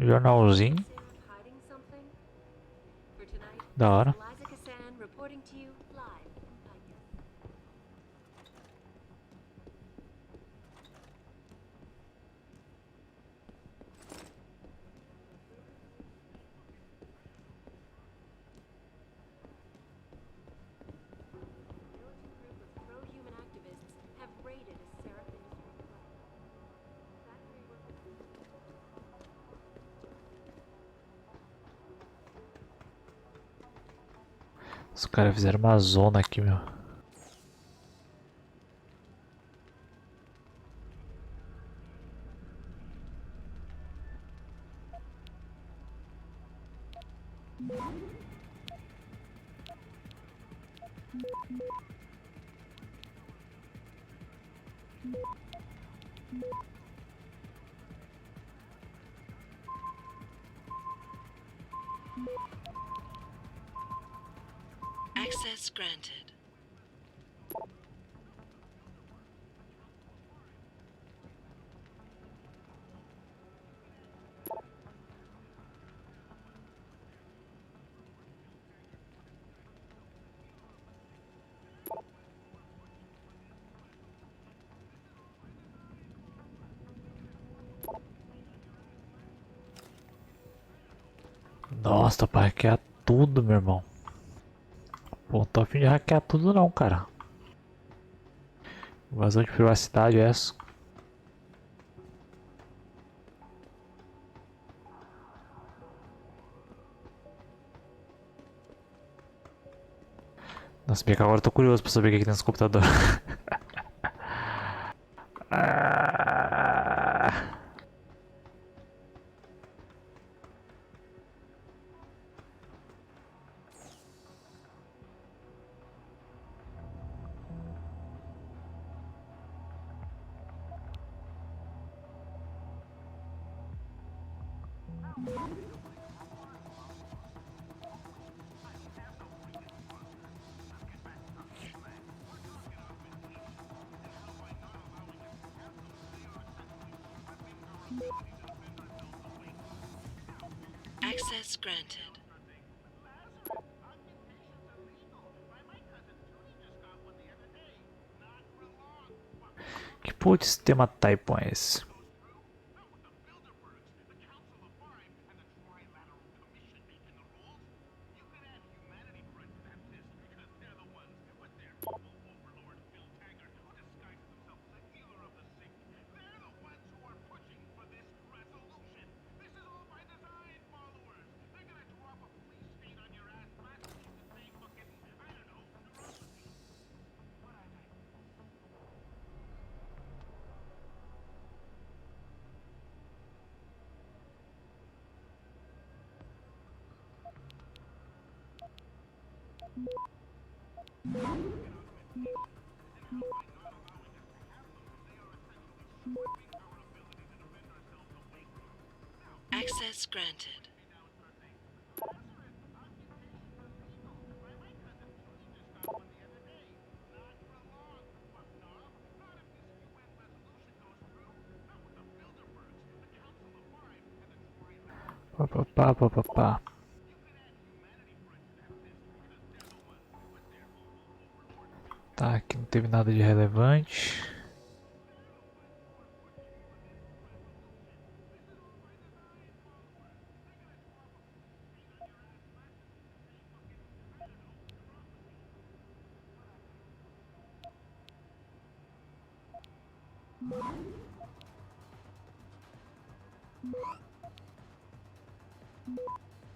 jornalzinho. Hiding something? For tonight, Da hora. Eliza Cassan reporting to you live from Pipes. Militant group of pro-human activists have raided a Seraph Industries plant. Factory workers. Os caras fizeram uma zona aqui, meu. Access granted. Nossa, tá pra hackear tudo, meu irmão. Pô, não tô a fim de hackear tudo não, cara. Invasão de privacidade é essa. Nossa, bem que agora eu tô curioso pra saber o que tem nesse computador. Ah. Access granted. Que porra de sistema Typhon é esse? Access granted. Pá. Tá, aqui não teve nada de relevante.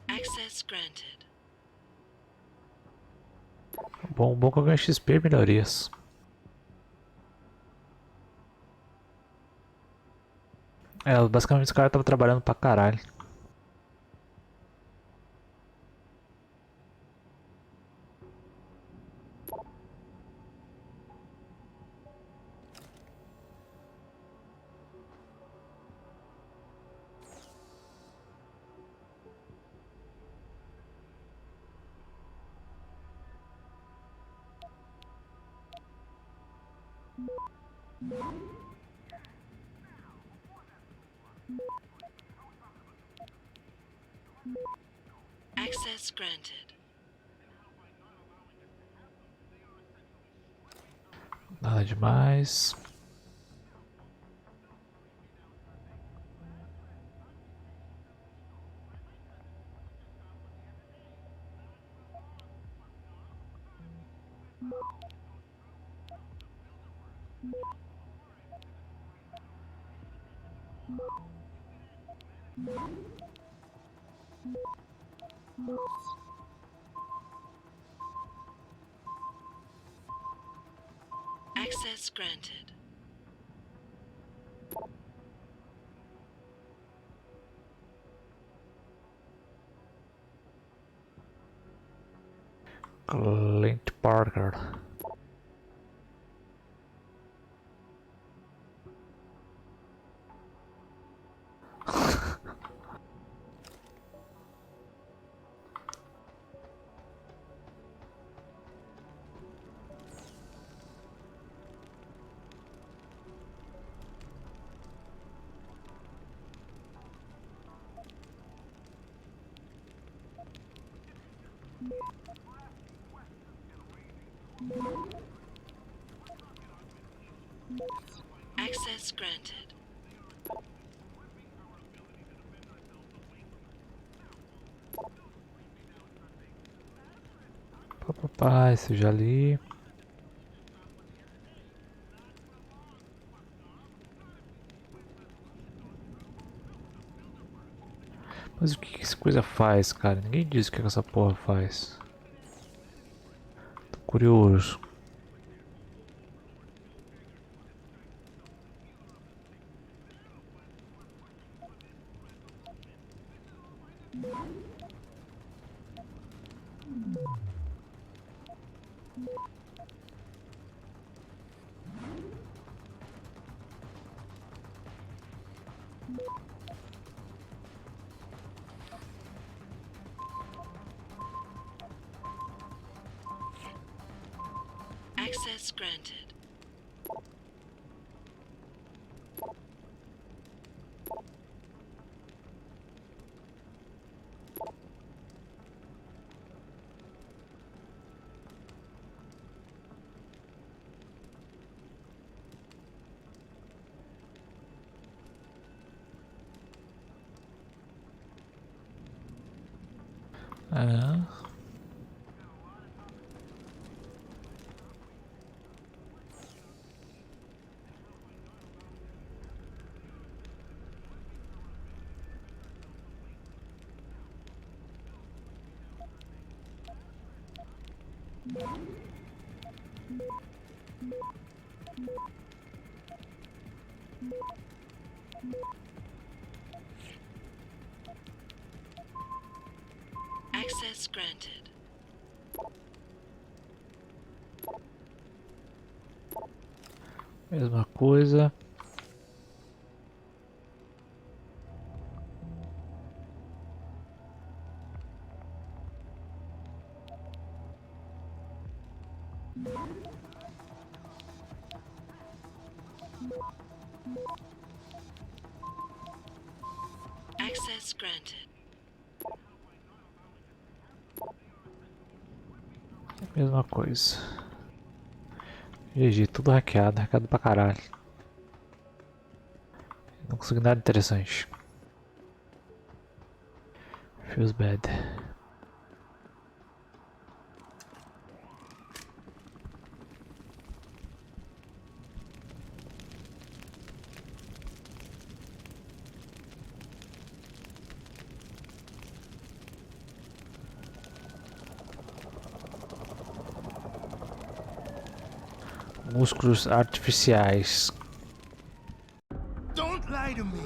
Access granted. Bom que eu ganho XP e melhorias. Basicamente os caras estavam trabalhando pra caralho. Access granted. Nada demais. Access granted. Clint Parker. Access granted. Esse eu já li. Mas o que essa coisa faz, cara? Ninguém diz o que essa porra faz. Tô curioso. Access granted. É. Access granted. Mesma coisa. Access granted. Mesma coisa. GG, tudo hackeado, hackeado pra caralho. Não consegui nada interessante. Feels bad. Músculos artificiais. Don't lie to me.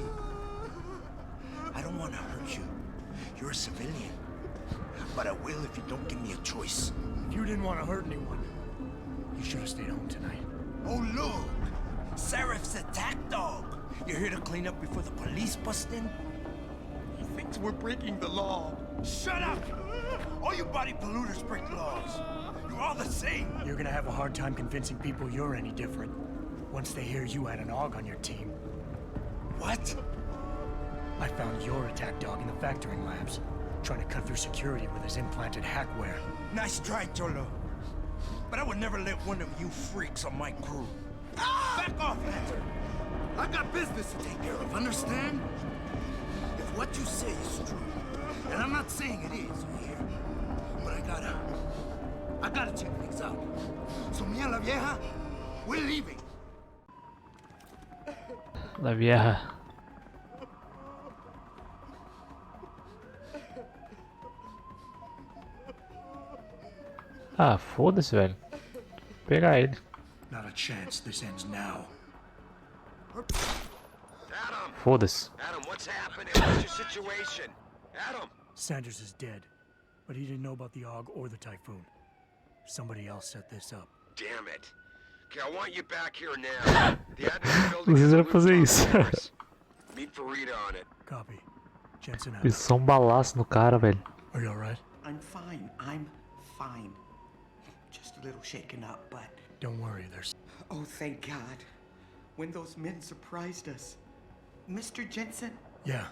I don't want to hurt you. You're a civilian. But I will if you don't give me a choice. If you didn't want to hurt anyone, you should have stayed home tonight. Oh, look! Seraph's attack dog. You're here to clean up before the police bust in? He thinks we're breaking the law. Shut up! All you body polluters break laws. You're all the same. You're gonna have a hard time convincing people you're any different once they hear you had an AUG on your team. What? I found your attack dog in the factoring labs, trying to cut through security with his implanted hackware. Nice try, Cholo. But I would never let one of you freaks on my crew. Back off, Hunter. I've got business to take care of, understand? If what you say is true, and I'm not saying it is here, but I gotta check things out. So me and La Vieja, we're leaving. La Vieja. Ah, foda-se, velho. Vou pegar ele. Not a chance this ends now. Foda-se. Adam, what's happening? What's your situation? Adam! Sanders is dead, but he didn't know about the AUG or the Typhoon. Somebody else set this up. Damn it. Okay, I want you back here now. The admin building Não is precisa a fazer rooftop isso. terrace. Meet Farida on it. Copy. Jensen out. Isso só um balaço no cara, velho. Are you alright? I'm fine. I'm fine. Just a little shaken up, but... Don't worry, there's... Oh, thank God. When those men surprised us. Mr. Jensen? Yeah,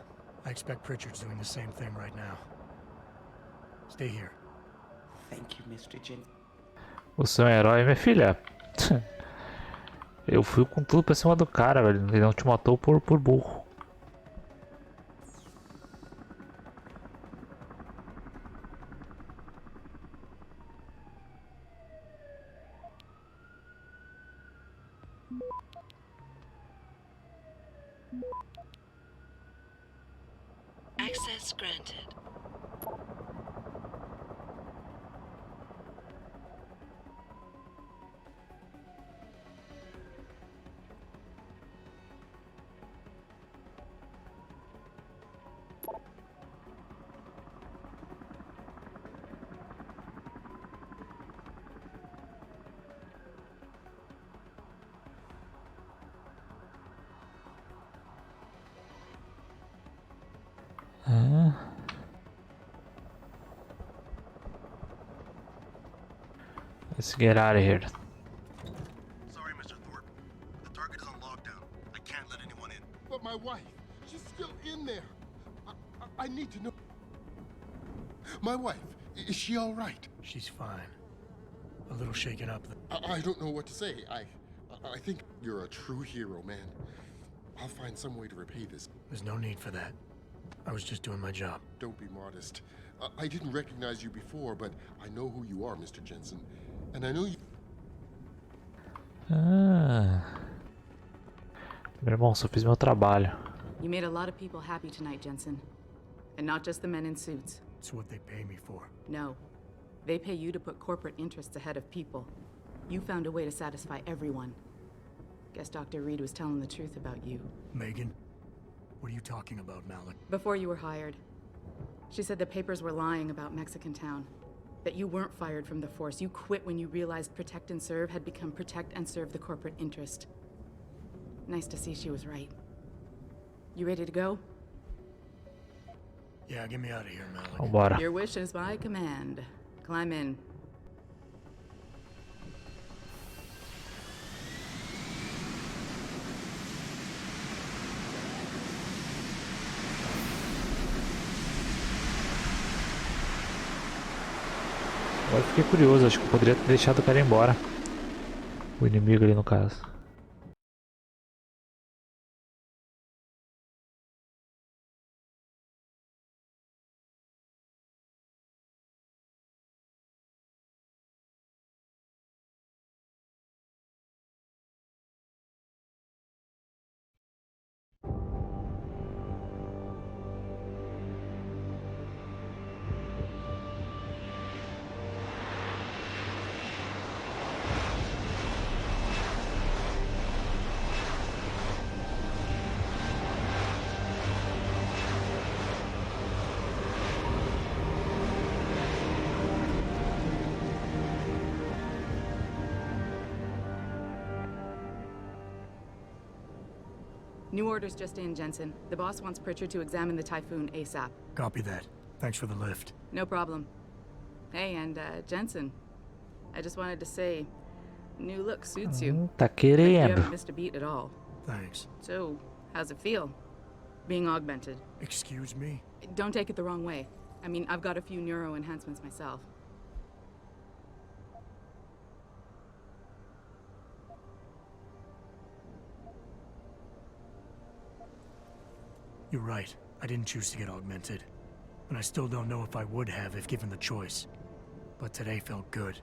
I expect Pritchard's doing the same thing right now. Stay here. Thank you, Mr. Jensen. Você é um herói, minha filha. Eu fui com tudo pra cima do cara, velho. Ele não te matou por burro. Access granted. Let's get out of here. Sorry, Mr. Thorpe. The target is on lockdown. I can't let anyone in. But my wife, she's still in there. I need to know. My wife, is she all right? She's fine. A little shaken up. I don't know what to say. I think you're a true hero, man. I'll find some way to repay this. There's no need for that. I was just doing my job. Don't be modest. I didn't recognize you before, but I know who you are, Mr. Jensen. And I know you... Meu irmão, só fiz meu trabalho. You made a lot of people happy tonight, Jensen. And not just the men in suits. It's what they pay me for. No. They pay you to put corporate interests ahead of people. You found a way to satisfy everyone. Guess Dr. Reed was telling the truth about you. Megan? What are you talking about, Malik? Before you were hired, she said the papers were lying about Mexican Town. That you weren't fired from the force. You quit when you realized Protect and Serve had become Protect and Serve the corporate interest. Nice to see she was right. You ready to go? Yeah, get me out of here, Malik. Vambora. Your wish is my command. Climb in. Agora eu fiquei curioso, acho que eu poderia ter deixado o cara embora. O inimigo ali no caso. New orders just in, Jensen. The boss wants Pritchard to examine the Typhoon ASAP. Copy that. Thanks for the lift. No problem. Hey, and Jensen, I just wanted to say, new look suits you. Tá Like you querendo. haven't missed a beat at all. Thanks. So, how's it feel? Being augmented. Excuse me? Don't take it the wrong way. I mean, I've got a few neuro enhancements myself. You're right. I didn't choose to get augmented. And I still don't know if I would have if given the choice. But today felt good.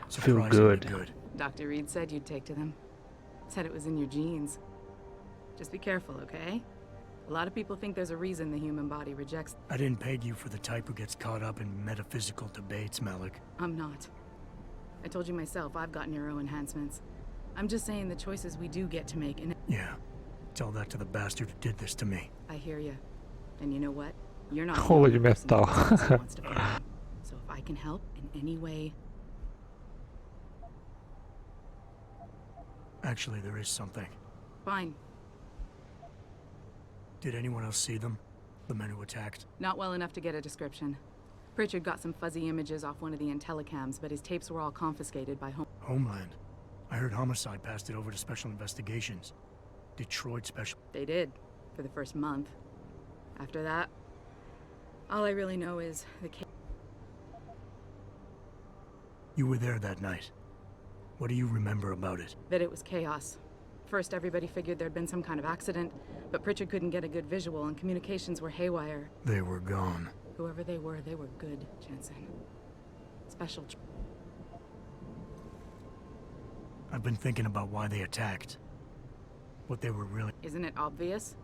Feel Surprisingly good. Dr. Reed said you'd take to them. Said it was in your genes. Just be careful, okay? A lot of people think there's a reason the human body rejects. I didn't peg you for the type who gets caught up in metaphysical debates, Malik. I'm not. I told you myself, I've got neuro enhancements. I'm just saying the choices we do get to make, and Yeah. Tell that to the bastard who did this to me. I hear you. And you know what? You're not the Holy only person metal. who wants to find them. So if I can help in any way... Actually, there is something. Fine. Did anyone else see them? The men who attacked? Not well enough to get a description. Pritchard got some fuzzy images off one of the Intellicams, but his tapes were all confiscated by Homeland. I heard Homicide passed it over to Special Investigations. Detroit Special... They did, for the first month. After that, all I really know is the case... You were there that night. What do you remember about it? That it was chaos. First, everybody figured there'd been some kind of accident, but Pritchard couldn't get a good visual and communications were haywire. They were gone. Whoever they were good, Jensen. Special... I've been thinking about why they attacked. What they were really... Isn't it obvious?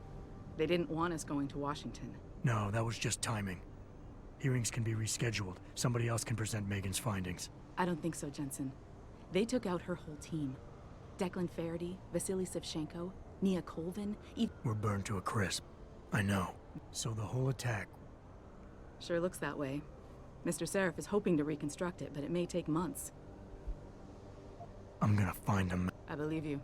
They didn't want us going to Washington. No, that was just timing. Hearings can be rescheduled. Somebody else can present Megan's findings. I don't think so, Jensen. They took out her whole team. Declan Faraday, Vasily Savchenko, Nia Colvin, We're burned to a crisp. I know. So the whole attack... Sure looks that way. Mr. Seraph is hoping to reconstruct it, but it may take months. I'm gonna find them. I believe you.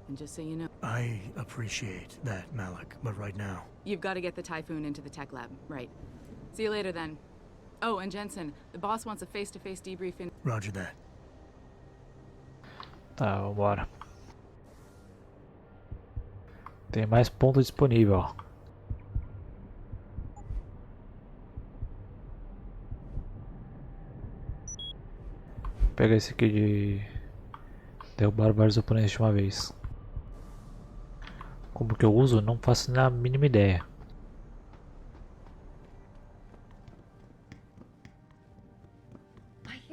And just so you know... I appreciate that, Malik, but right now... You've got to get the Typhoon into the tech lab, right. See you later, then. Oh, and Jensen, the boss wants a face-to-face debrief in... Roger that. Tá, vambora. Tem mais ponto disponível, ó. Vou pegar esse aqui de derrubar vários oponentes de uma vez. Como que eu uso? Não faço nem a mínima ideia.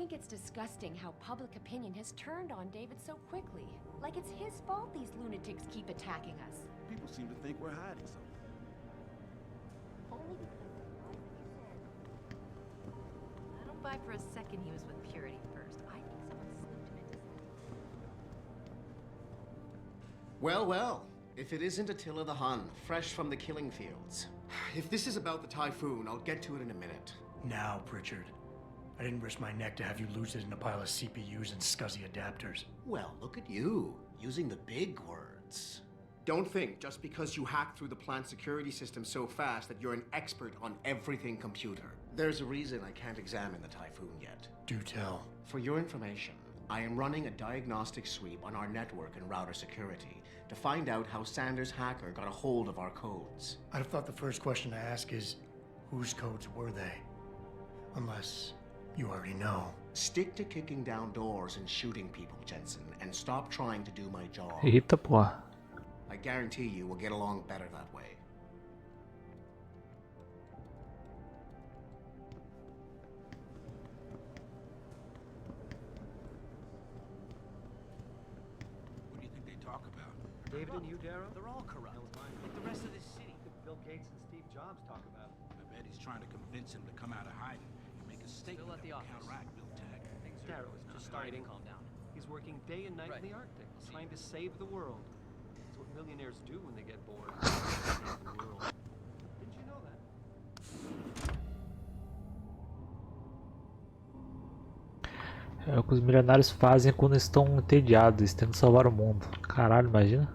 think it's disgusting how public opinion has turned on David so quickly. Like it's his fault these lunatics keep attacking us. People seem to think we're hiding something. Only because of the lies that you said. I don't buy for a second he was with Purity first. I think someone slipped him into Well, well. If it isn't Attila the Hun, fresh from the killing fields. If this is about the Typhoon, I'll get to it in a minute. Now, Pritchard. I didn't risk my neck to have you lose it in a pile of CPUs and scuzzy adapters. Well, look at you, using the big words. Don't think just because you hacked through the plant security system so fast that you're an expert on everything computer. There's a reason I can't examine the Typhoon yet. Do tell. For your information, I am running a diagnostic sweep on our network and router security to find out how Sanders' hacker got a hold of our codes. I'd have thought the first question to ask is, whose codes were they? Unless you already know. Stick to kicking down doors and shooting people, Jensen, and stop trying to do my job. Eita porra. I guarantee you we'll get along better that way. What do you think they talk about? David and you, Darrow, they're all corrupt. Like the rest of this city. Bill Gates and Steve Jobs talk about. I bet he's trying to convince him to come out of hiding and make a statement Still at the that will office. counteract Bill Tag. Darrow is just starting. Calm down. He's working day and night in the Arctic, trying to save the world. That's what millionaires do when they get bored. Save the world. Didn't you know that? É o que os milionários fazem quando estão entediados, tendo que salvar o mundo. Caralho, imagina.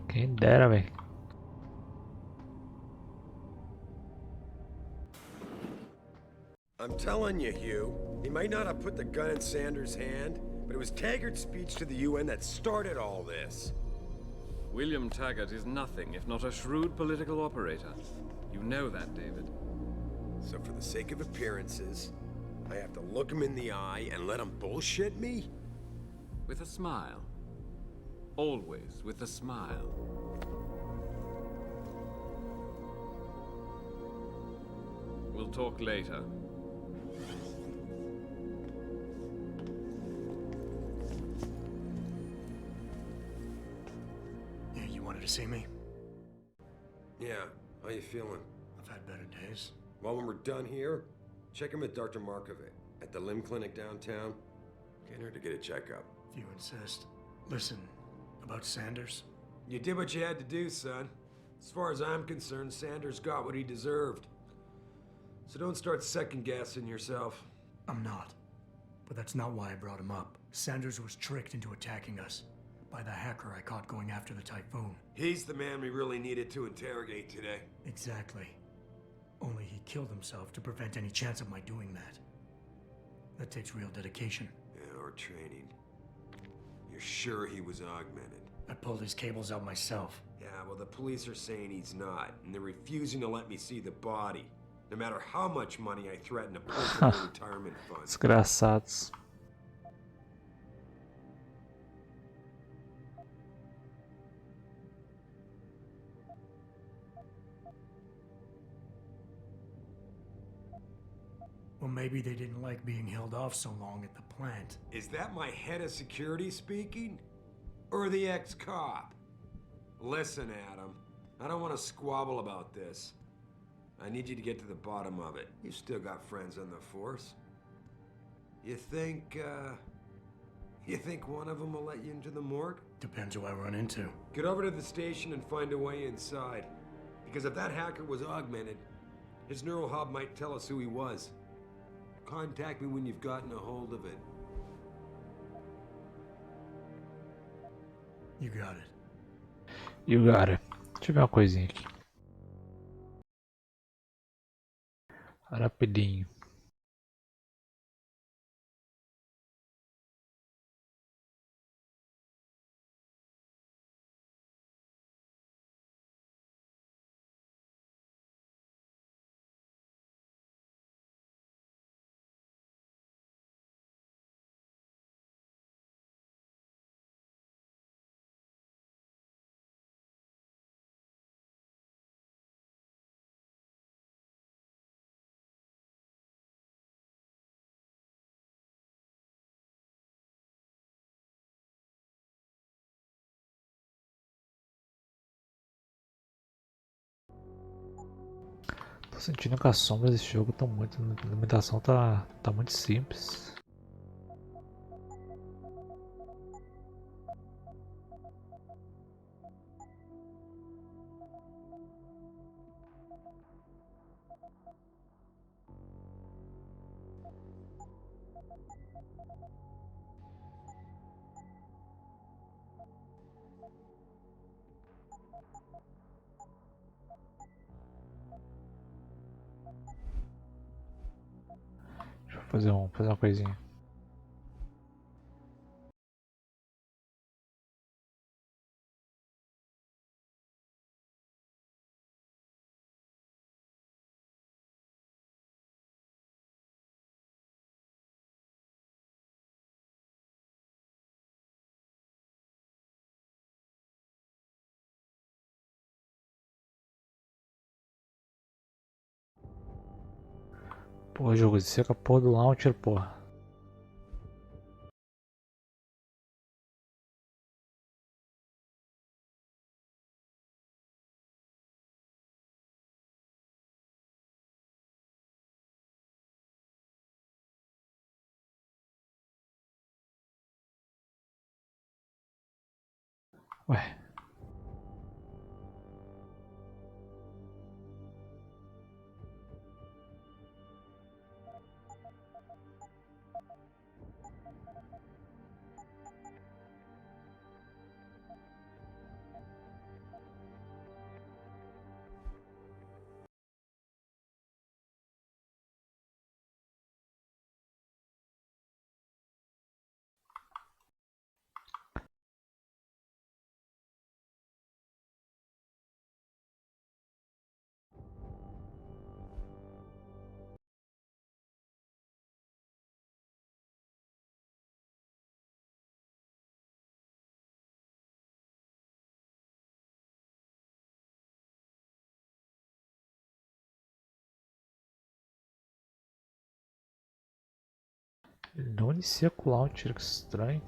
Quem dera, velho. I'm telling you, Hugh, he might not have put the gun in Sanders' hand, but it was Taggart's speech to the UN that started all this. William Taggart is nothing if not a shrewd political operator. You know that, David. So for the sake of appearances, I have to look him in the eye and let him bullshit me? With a smile. Always with a smile. We'll talk later. Yeah, you wanted to see me? Yeah, how you feeling? I've had better days. Well, when we're done here, check him with Dr. Markovic at the limb clinic downtown. Can't hurt to get a checkup. If you insist. Listen, about Sanders? You did what you had to do, son. As far as I'm concerned, Sanders got what he deserved. So don't start second-guessing yourself. I'm not. But that's not why I brought him up. Sanders was tricked into attacking us by the hacker I caught going after the Typhoon. He's the man we really needed to interrogate today. Exactly. Only he killed himself to prevent any chance of my doing that. That takes real dedication. Yeah, or training. You're sure he was augmented? I pulled his cables out myself. Yeah, well, the police are saying he's not, and they're refusing to let me see the body. No matter how much money I threaten to pull from the retirement fund. Desgraçados. Well, maybe they didn't like being held off so long at the plant. Is that my head of security speaking? Or the ex-cop? Listen, Adam, I don't want to squabble about this. I need you to get to the bottom of it. You've still got friends on the force. You think one of them will let you into the morgue? Depends who I run into. Get over to the station and find a way inside. Because if that hacker was augmented, his neural hub might tell us who he was. Contact me when you've gotten a hold of it. You got it. You got it. Deixa eu ver uma coisinha aqui. Rapidinho. Tô sentindo que as sombras desse jogo estão muito. A limitação tá muito simples. Deixa eu fazer uma coisinha. Pô, jogo, seca a porra do launcher, porra. Ué. Ele não inicia com o launcher, que estranho.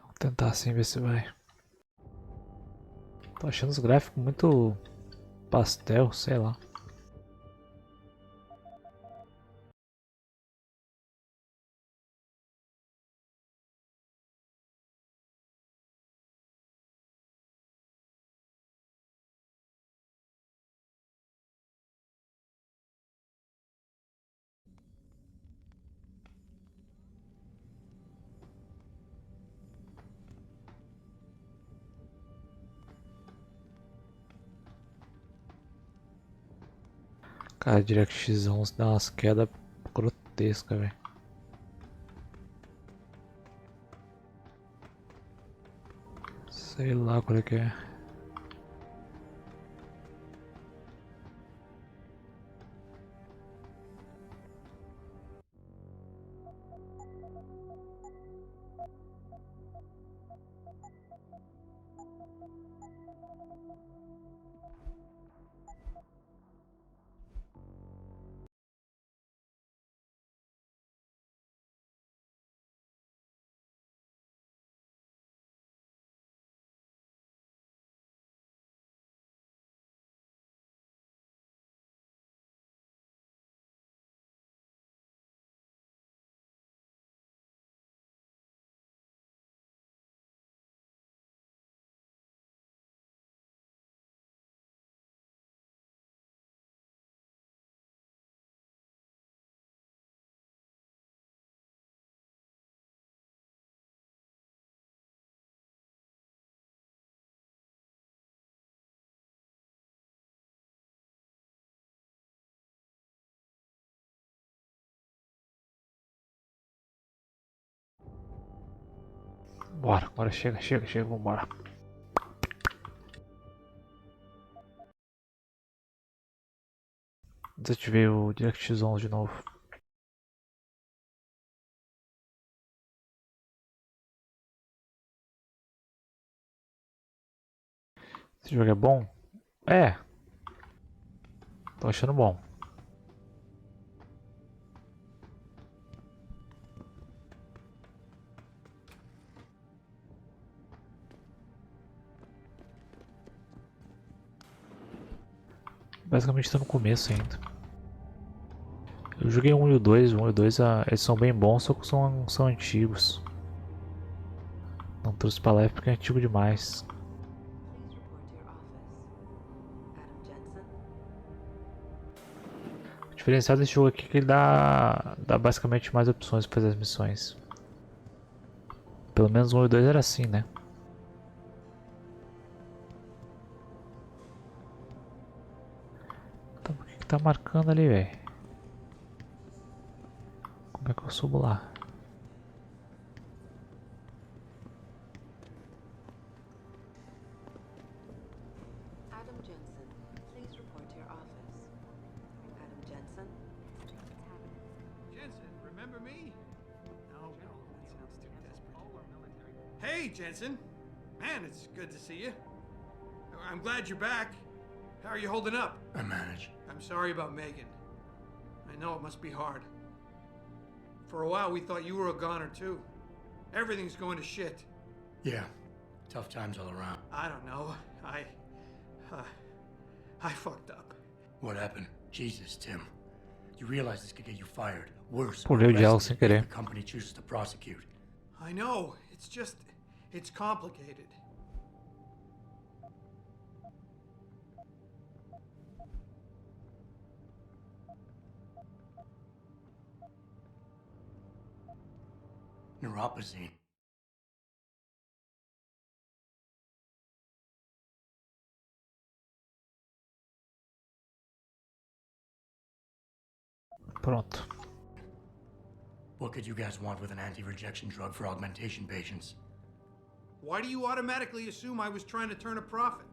Vou tentar assim ver se vai. Tô achando os gráficos muito pastel, sei lá. Cara, DirectX 11 dá umas quedas grotescas, velho. Sei lá qual é que é. Bora, agora chega, vambora. Desativei o DirectX 11 de novo. Esse jogo é bom? É. Tô achando bom. Basicamente tá no começo ainda. Eu joguei o 1 e o 2, o 1 e o 2 eles são bem bons, só que são antigos. Não trouxe pra live porque é antigo demais. O diferencial desse jogo aqui é que ele dá basicamente mais opções para fazer as missões. Pelo menos o 1 e o 2 era assim, né? Então por que tá marcando ali, velho? Como é que eu subo lá? Adam Jensen, please report to your office. Adam Jensen? Jensen, remember me? No, that sounds too desperate. Hey, Jensen! Man, it's good to see you. I'm glad you're back. How are you holding up? I manage. I'm sorry about Megan. I know it must be hard. For a while, we thought you were a goner, too. Everything's going to shit. Yeah, tough times all around. I don't know. I fucked up. What happened? Jesus, Tim. You realize this could get you fired. Worse, Pulei o diálogo sem if querer. the company chooses to prosecute. I know. It's just... it's complicated. Neuropathy. Pronto. What could you guys want with an anti-rejection drug for augmentation patients? Why do you automatically assume I was trying to turn a profit?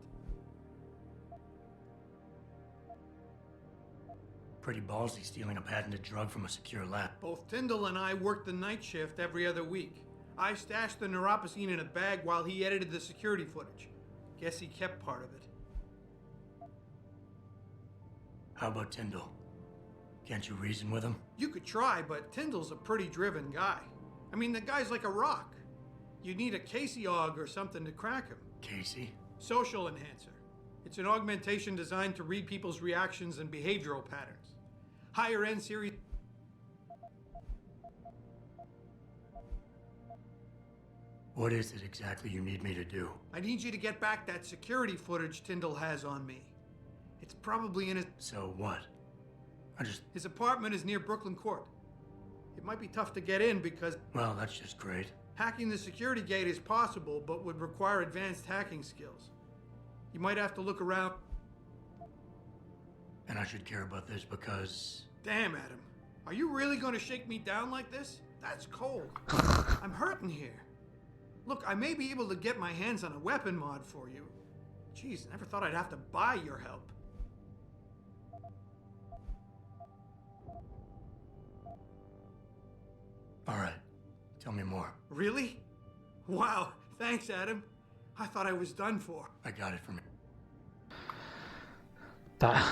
Pretty ballsy stealing a patented drug from a secure lab. Both Tyndall and I worked the night shift every other week. I stashed the neuropacine in a bag while he edited the security footage. Guess he kept part of it. How about Tyndall? Can't you reason with him? You could try, but Tyndall's a pretty driven guy. I mean, the guy's like a rock. You'd need a Casey aug or something to crack him. Casey? Social enhancer. It's an augmentation designed to read people's reactions and behavioral patterns. Higher end series. What is it exactly you need me to do? I need you to get back that security footage Tyndall has on me. It's probably in his... So what? His apartment is near Brooklyn Court. It might be tough to get in because... Well, that's just great. Hacking the security gate is possible, but would require advanced hacking skills. You might have to look around. And I should care about this because... Damn, Adam. Are you really going to shake me down like this? That's cold. I'm hurting here. Look, I may be able to get my hands on a weapon mod for you. Jeez, never thought I'd have to buy your help. All right. Tell me more. Really? Wow. Thanks, Adam. I thought I was done for. I got it from you. Tá.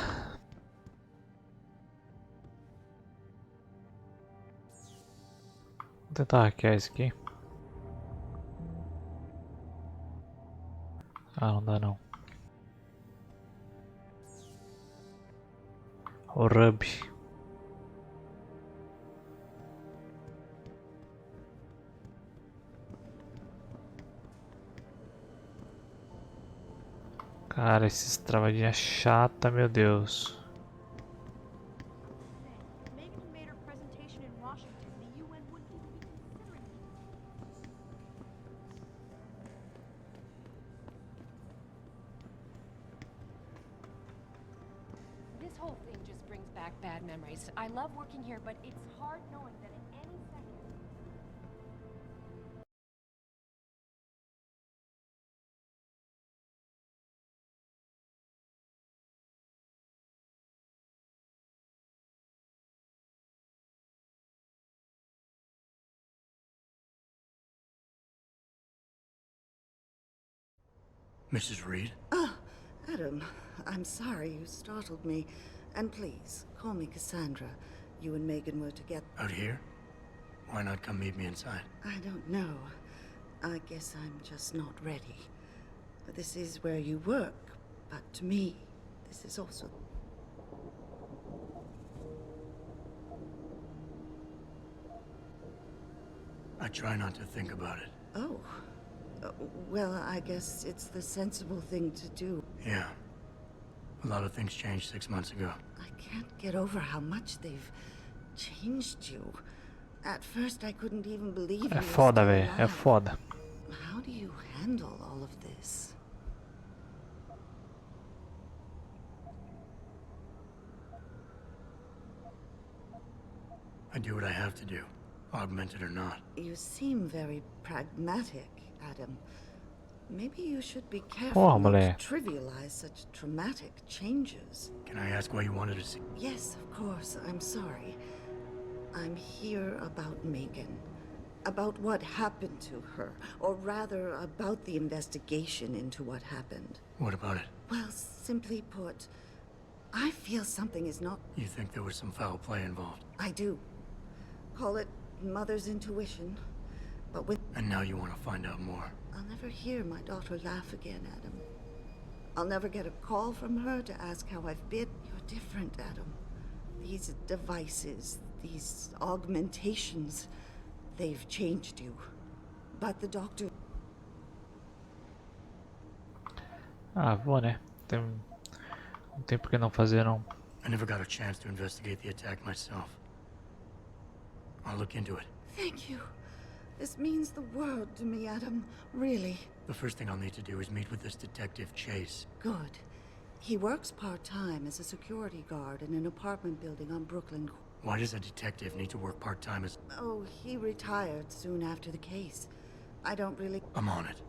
Vou tentar hackear esse aqui. Ah, não dá não. O Rub. Cara, esses travadinha chata, meu Deus. This whole thing just brings back bad memories. I love working here, but it's hard knowing that Mrs. Reed? Ah, Adam, I'm sorry you startled me. And please, call me Cassandra. You and Megan were together. Out here? Why not come meet me inside? I don't know. I guess I'm just not ready. This is where you work, but to me, this is also... I try not to think about it. Oh. Well, I guess it's the sensible thing to do. Yeah. A lot of things changed 6 months ago. I can't get over how much they've changed you. At first, I couldn't even believe you É were foda, still velho. É alive. foda. How do you handle all of this? I do what I have to do, augmented or not. You seem very pragmatic, Adam. Maybe you should be careful Porra, not moleque. to trivialize such traumatic changes. Can I ask why you wanted to see? Yes, of course. I'm sorry. I'm here about Megan. About what happened to her. Or rather, about the investigation into what happened. What about it? Well, simply put, I feel something is not... You think there was some foul play involved? I do. Call it mother's intuition. But with... And now you want to find out more. I'll never hear my daughter laugh again, Adam. I'll never get a call from her to ask how I've been. You're different, Adam. These devices, these augmentations, they've changed you. But the doctor... Ah, vou, né? Não tem por que não fazer, não. I never got a chance to investigate the attack myself. I'll look into it. Thank you. This means the world to me, Adam. Really. The first thing I'll need to do is meet with this detective, Chase. Good. He works part-time as a security guard in an apartment building on Brooklyn. Why does a detective need to work part-time as... Oh, he retired soon after the case. I don't really... I'm on it.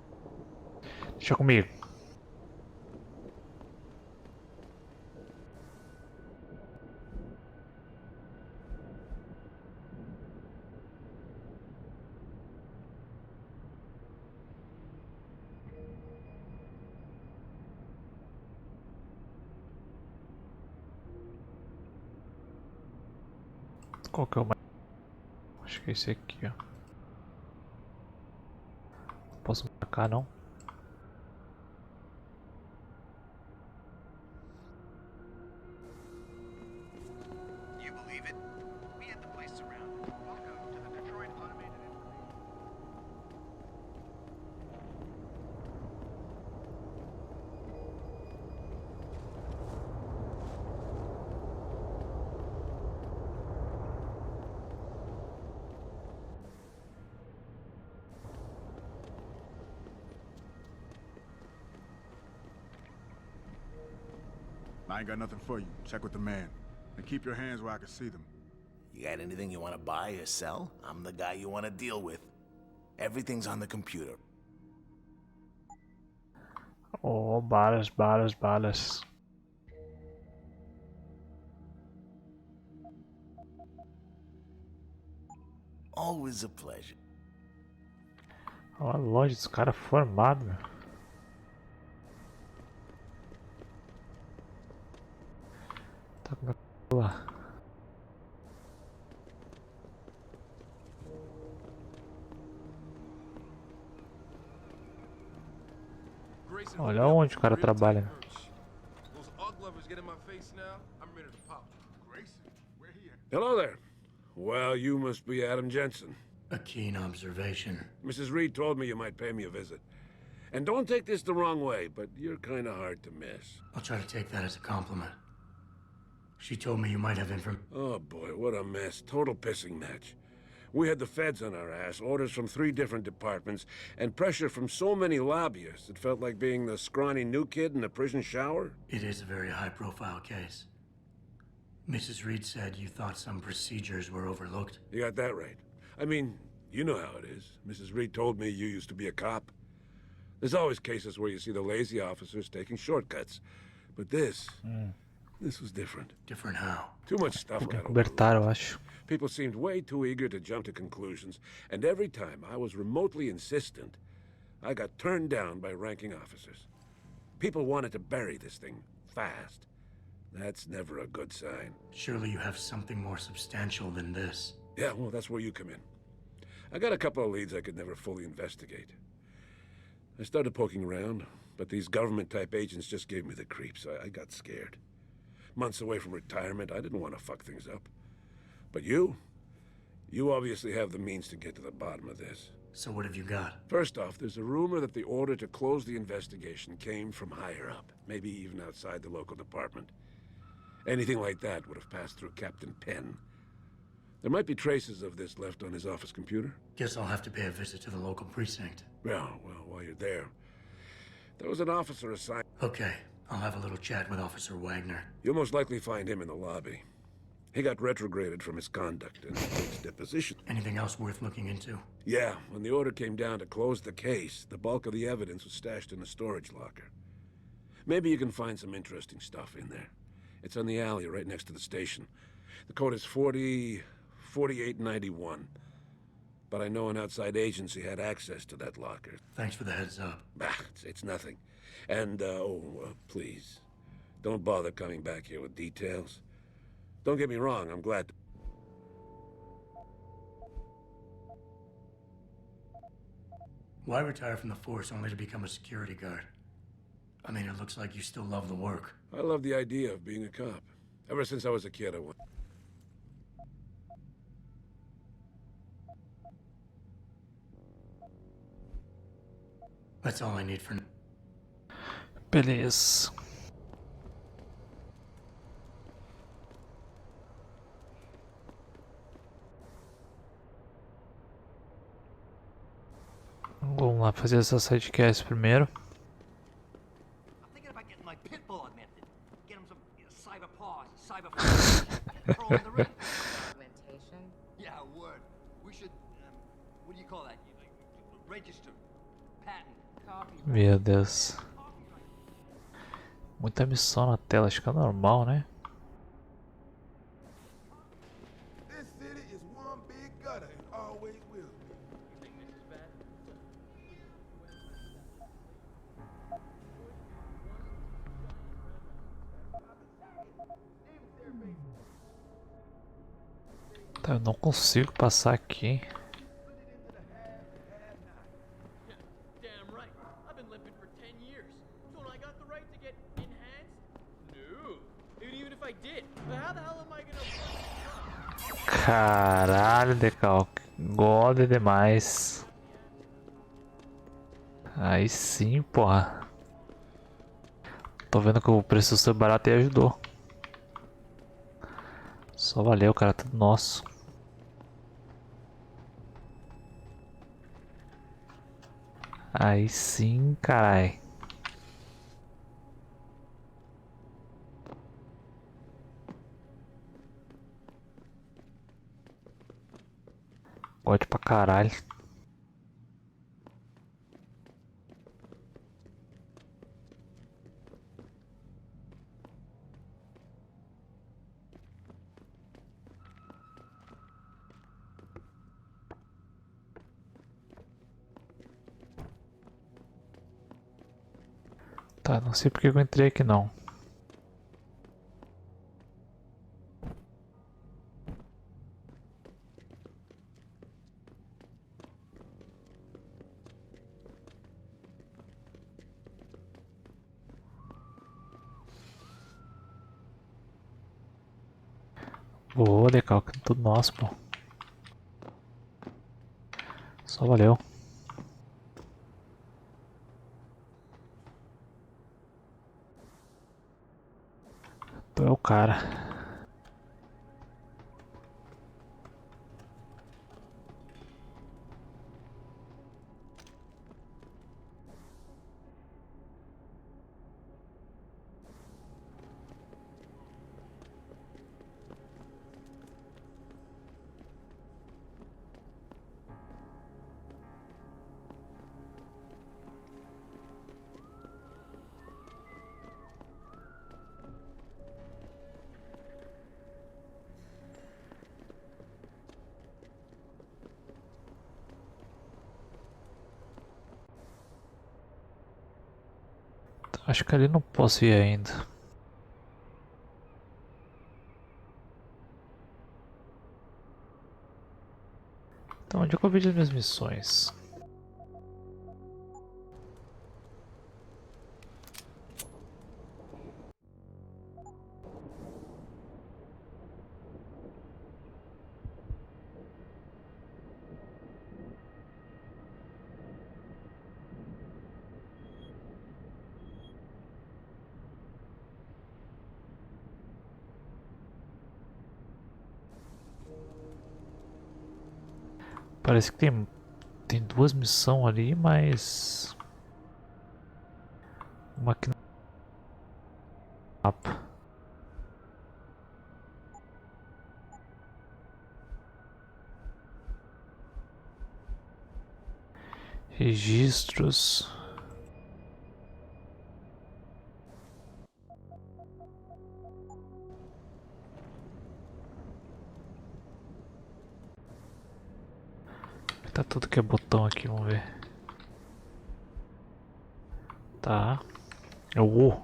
Deixa comigo. Qual que é o mais... Acho que é esse aqui, ó. Posso marcar, não? You believe it? We had the place surrounded. Welcome to the Detroit Automated I ain't got nothing for you. Check with the man. And keep your hands where I can see them. You got anything you want to buy or sell? I'm the guy you want to deal with. Everything's on the computer. Oh, balas, balas, balas. Always a pleasure. Olha a loja dos caras formados, meu. Tá com a lá. Olha onde o cara trabalha. Hello there. Well, you must be Adam Jensen. A keen observation. Mrs. Reed told me you might pay me a visit. And don't take this the wrong way, but you're kind of hard to miss. I'll try to take that as a compliment. She told me you might have information. Oh boy, what a mess. Total pissing match. We had the feds on our ass, orders from 3 different departments, and pressure from so many lobbyists it felt like being the scrawny new kid in the prison shower. It is a very high-profile case. Mrs. Reed said you thought some procedures were overlooked. You got that right. I mean, you know how it is. Mrs. Reed told me you used to be a cop. There's always cases where you see the lazy officers taking shortcuts. But this was different. Different how? Too much stuff got Cobertaram, eu acho. People seemed way too eager to jump to conclusions, and every time I was remotely insistent, I got turned down by ranking officers. People wanted to bury this thing fast. That's never a good sign. Surely you have something more substantial than this. Yeah, well, that's where you come in. I got a couple of leads I could never fully investigate. I started poking around, but these government-type agents just gave me the creeps. I got scared. Months away from retirement, I didn't want to fuck things up. But you obviously have the means to get to the bottom of this. So what have you got? First off, there's a rumor that the order to close the investigation came from higher up, maybe even outside the local department. Anything like that would have passed through Captain Penn. There might be traces of this left on his office computer. Guess I'll have to pay a visit to the local precinct. Well, while you're there, there was an officer assigned. Okay, I'll have a little chat with Officer Wagner. You'll most likely find him in the lobby. He got retrograded from his conduct and takes deposition. Anything else worth looking into? Yeah, when the order came down to close the case, the bulk of the evidence was stashed in the storage locker. Maybe you can find some interesting stuff in there. It's on the alley right next to the station. The code is 4891. But I know an outside agency had access to that locker. Thanks for the heads up. Bah, it's nothing. And, please, don't bother coming back here with details. Don't get me wrong, I'm glad to... Why retire from the force only to become a security guard? I mean, it looks like you still love the work. I love the idea of being a cop. Ever since I was a kid, I wanted... That's all I need for now. Beleza. Vamos lá fazer essa sidequest primeiro. I'm thinking about getting my pit bull augmented. Get him some cyber paws, cyber control in the ring. Augmentation? Yeah, word. We should, what do you call that? Register. Patent. Copy. Meu Deus. Muita missão na tela, acho que é normal, né? This city is one big gutter and always will be. You think this is bad? Tá, eu não consigo passar aqui. Damn right. I've been limping for 10 years. Don't I got the right to get enhanced? No. And even if I did, how the hell am I gonna... Caralho, decalque. God demais. Aí sim, porra. Tô vendo que o preço ser barato e ajudou. Só valeu, cara, tudo nosso. Aí sim, carai. Pode pra caralho. Tá, não sei porque eu entrei aqui não. Boa, decalque, tudo nosso, pô. Só valeu. Tu é o cara. Acho que ali não posso ir ainda. Então, onde é que eu vejo as minhas missões? Parece que tem duas missões ali, mas uma aqui no mapa. Registros. Tá tudo que é botão aqui, vamos ver. Tá. É o O.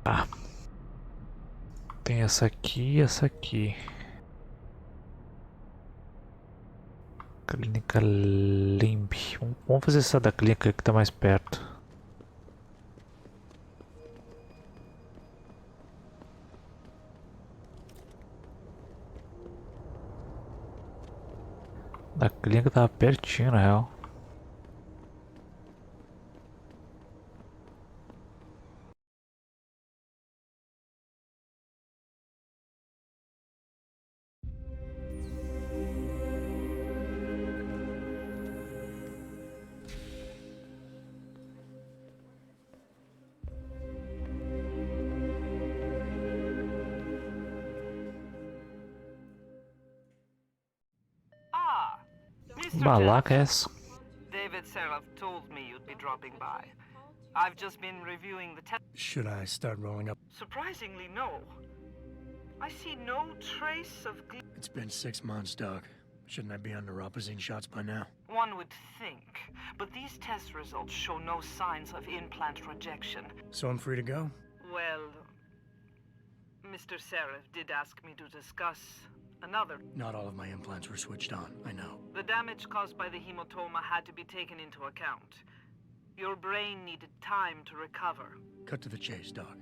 Tá. Tem essa aqui e essa aqui. Clínica Limb. Vamos fazer essa da clínica que tá mais perto. Da clínica tava pertinho, na real. Malaca é essa? David Seraph told me you'd be dropping by. I've just been reviewing the test. Should I start rolling up? Surprisingly, no. I see no trace of It's been 6 months, Doc. Shouldn't I be on neuropozyne shots by now? One would think, but these test results show no signs of implant rejection. So I'm free to go? Well, Mr. Seraph did ask me to discuss another. Not all of my implants were switched on, I know. The damage caused by the hematoma had to be taken into account. Your brain needed time to recover. Cut to the chase, Doc.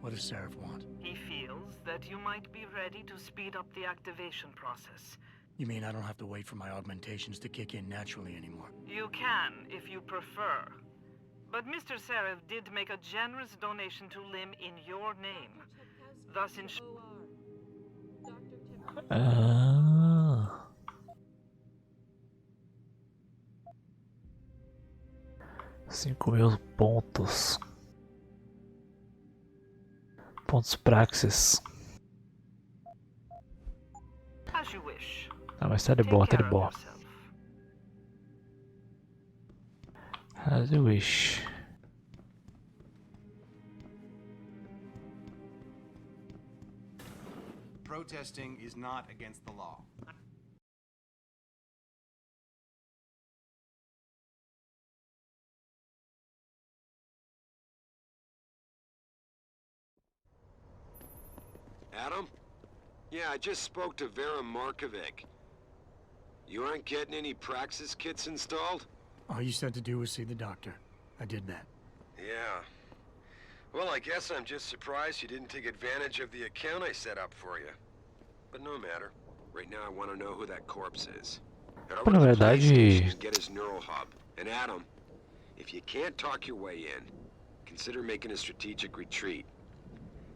What does Seraph want? He feels that you might be ready to speed up the activation process. You mean I don't have to wait for my augmentations to kick in naturally anymore? You can, if you prefer. But Mr. Seraph did make a generous donation to Lim in your name. Thus Ah. 5.000 pontos. Pontos praxis. As you wish. Ah, mas tá de boa, tá de boa. As you wish. Protesting is not against the law. Adam? Yeah, I just spoke to Vera Markovic. You aren't getting any Praxis kits installed? All you said to do was see the doctor. I did that. Yeah. Well, I guess I'm just surprised you didn't take advantage of the account I set up for you. But no matter. Right now I want to know who that corpse is. Head over to the police station and get his neural hub. And Adam, if you can't talk your way in, consider making a strategic retreat.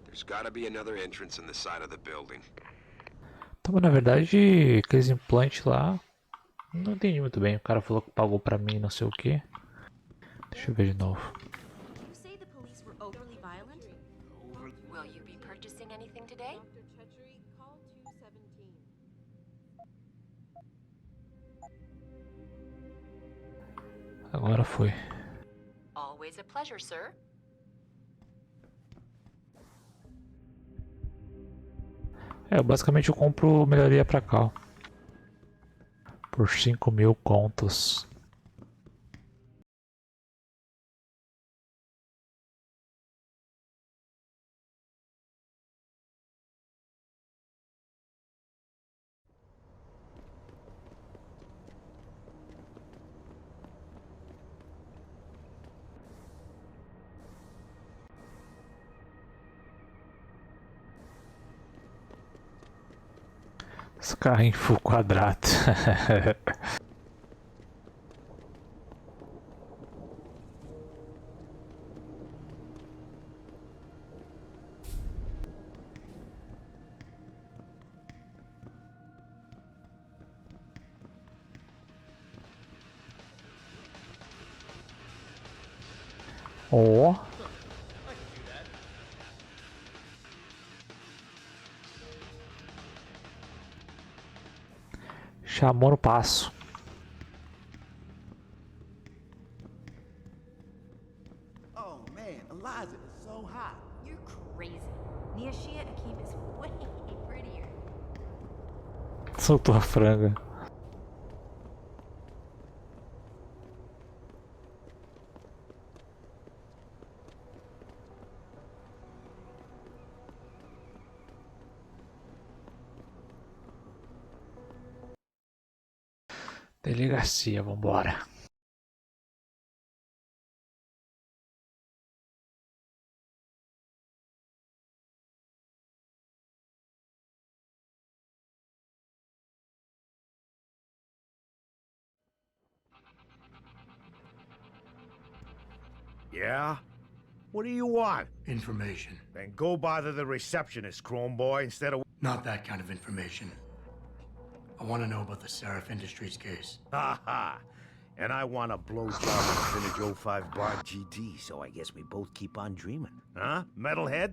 There's gotta be another entrance in the side of the building. Então, na verdade, aqueles implantes lá, não entendi muito bem. O cara falou que pagou pra mim, não sei o que. Deixa eu ver de novo. You say the police were overly violent? Will you be purchasing anything today? Agora foi. Always a pleasure, sir. Basicamente eu compro melhoria pra cá, ó. Por 5.000 contos. Esse carro em full quadrado. Ó. Chamou no passo. Oh man, Eliza is so hot. You're crazy. Niashia Akeem is way prettier. Soltou a franga. Delegacia, vambora. Yeah? What do you want? Information. Then go bother the receptionist, Chrome Boy, instead of... Not that kind of information. I want to know about the Seraph Industries case. Ha ha! And I want a blowjob in a Vintage 05 Bar GT, so I guess we both keep on dreaming. Huh, metalhead?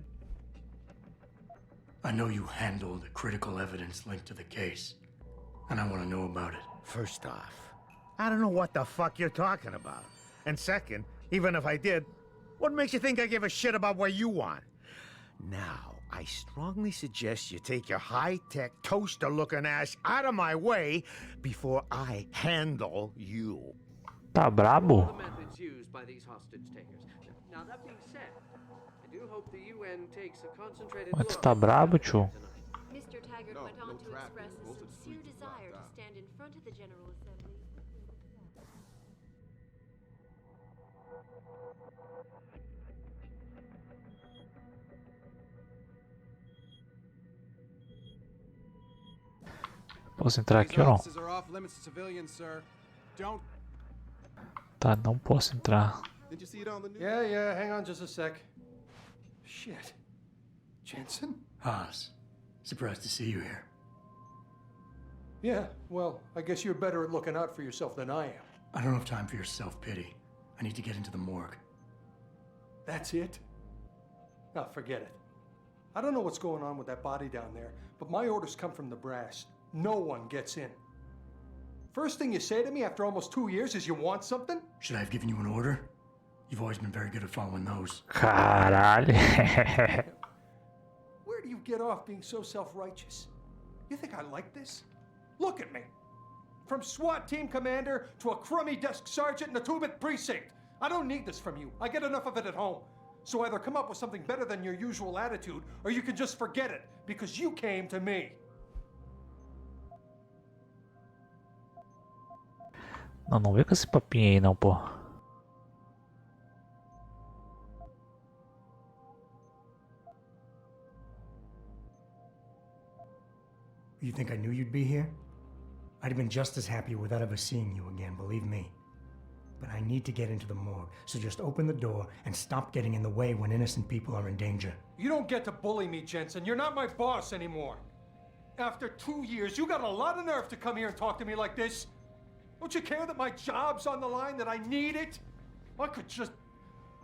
I know you handled the critical evidence linked to the case, and I want to know about it. First off, I don't know what the fuck you're talking about. And second, even if I did, what makes you think I give a shit about what you want? Now, I strongly suggest you take your high-tech, toaster-looking ass out of my way before I handle you. Tá brabo? The methods used by these hostage takers. Now that being said, I do hope the UN takes a concentrated Mas tu look. tá brabo, tio? Mr. Taggart went on to express a sincere desire to stand in front of the General Assembly. Posso entrar aqui ou não? Tá, não posso entrar. Yeah, hang on just a sec. Shit. Jensen? Haas, surprised to see you here. Yeah, well, I guess you're better at looking out for yourself than I am. I don't have time for your self-pity. I need to get into the morgue. That's it? Now, forget it. I don't know what's going on with that body down there, but my orders come from the brass. No one gets in. First thing you say to me after almost 2 years is you want something? Should I have given you an order? You've always been very good at following those. Caralho. Where do you get off being so self-righteous? You think I like this? Look at me. From SWAT team commander to a crummy desk sergeant in the 2-bit precinct. I don't need this from you. I get enough of it at home. So either come up with something better than your usual attitude, or you can just forget it, because you came to me. Não vem com esse papinho aí não, pô. You think I knew you'd be here? I'd have been just as happy without ever seeing you again, believe me. But I need to get into the morgue, so just open the door and stop getting in the way when innocent people are in danger. You don't get to bully me, Jensen. You're not my boss anymore. After 2 years, you got a lot of nerve to come here and talk to me like this. Don't you care that my job's on the line, that I need it? I could just...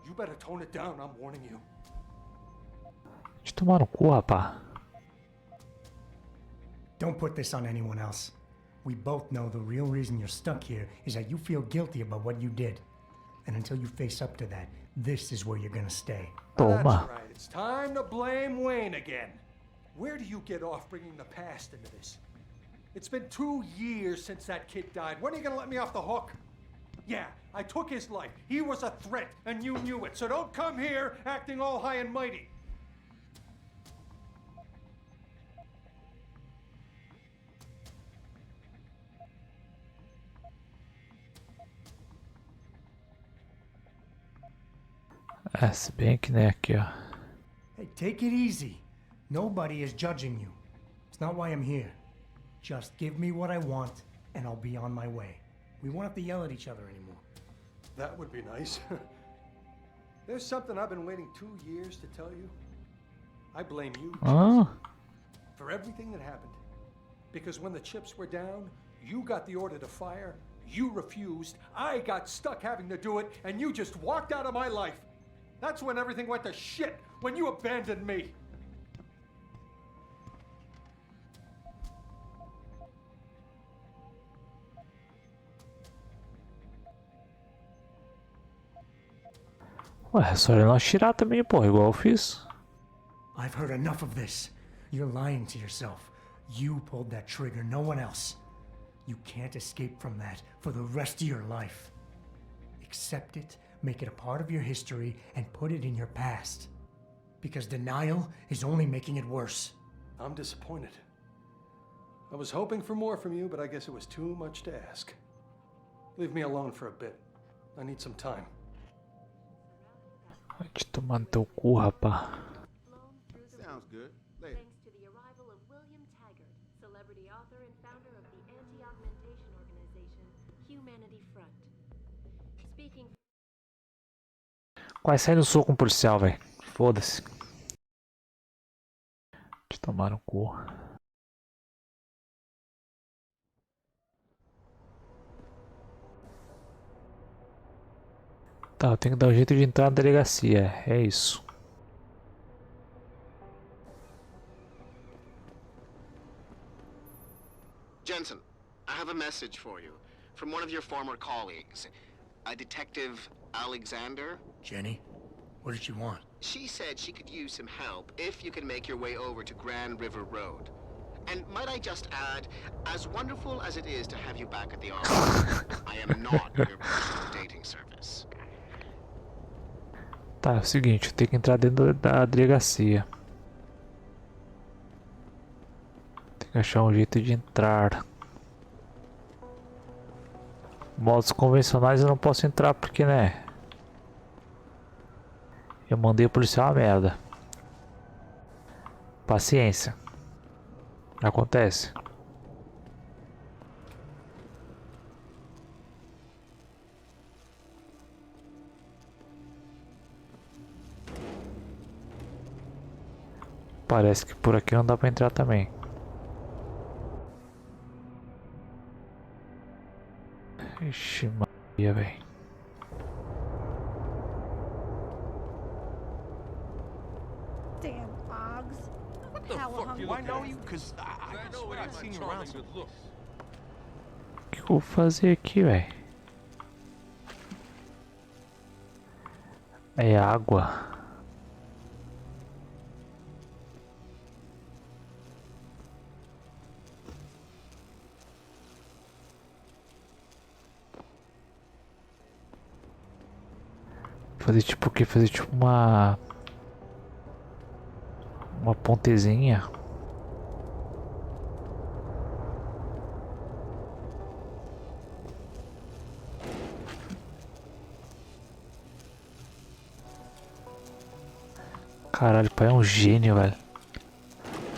You better tone it down, I'm warning you. Te tomar no cu, rapá. Don't put this on anyone else. We both know the real reason you're stuck here is that you feel guilty about what you did. And until you face up to that, this is where you're gonna stay. Toma. That's right. It's time to blame Wayne again. Where do you get off bringing the past into this? It's been 2 years since that kid died. When are you gonna let me off the hook? Yeah, I took his life. He was a threat, and you knew it. So don't come here acting all high and mighty. É, se bem que né, aqui, ó. Hey, take it easy. Nobody is judging you. It's not why I'm here. Just give me what I want, and I'll be on my way. We won't have to yell at each other anymore. That would be nice. There's something I've been waiting 2 years to tell you. I blame you, Ah. for everything that happened. Because when the chips were down, you got the order to fire, you refused, I got stuck having to do it, and you just walked out of my life. That's when everything went to shit, when you abandoned me. Ué, é só ele não atirar também, porra, igual eu fiz. I've heard enough of this. You're lying to yourself. You pulled that trigger, no one else. You can't escape from that for the rest of your life. Accept it, make it a part of your history, and put it in your past. Because denial is only making it worse. I'm disappointed. I was hoping for more from you, but I guess it was too much to ask. Leave me alone for a bit. I need some time. Vai te tomar no teu cu, rapá. Sounds good. Later. Thanks to the arrival of William Taggart, celebrity author and founder of the anti-augmentation organization Humanity Front. Speaking. Quase sai no soco com um policial, velho. Foda-se. Te tomar no cu. Tá, eu tenho que dar um jeito de entrar na delegacia. É isso. Jensen, I have a message for you from one of your former colleagues, a Detective Alexander. Jenny, what did she want? She said she could use some help if you can make your way over to Grand River Road. And might I just add, as wonderful as it is to have you back at the office, I am not your personal dating service. Tá, é o seguinte, eu tenho que entrar dentro da delegacia. Tem que achar um jeito de entrar. Modos convencionais eu não posso entrar porque, né? Eu mandei o policial uma merda. Paciência. Acontece. Parece que por aqui não dá pra entrar também. Ixi, Maria, velho. Damn Oggs. What the fuck you Why looking know at? you? Because I know swear what I've seen you charming around. good looks. O que eu vou fazer aqui, velho? É água. Fazer tipo o que? Fazer tipo uma pontezinha. Caralho, pai é um gênio, velho.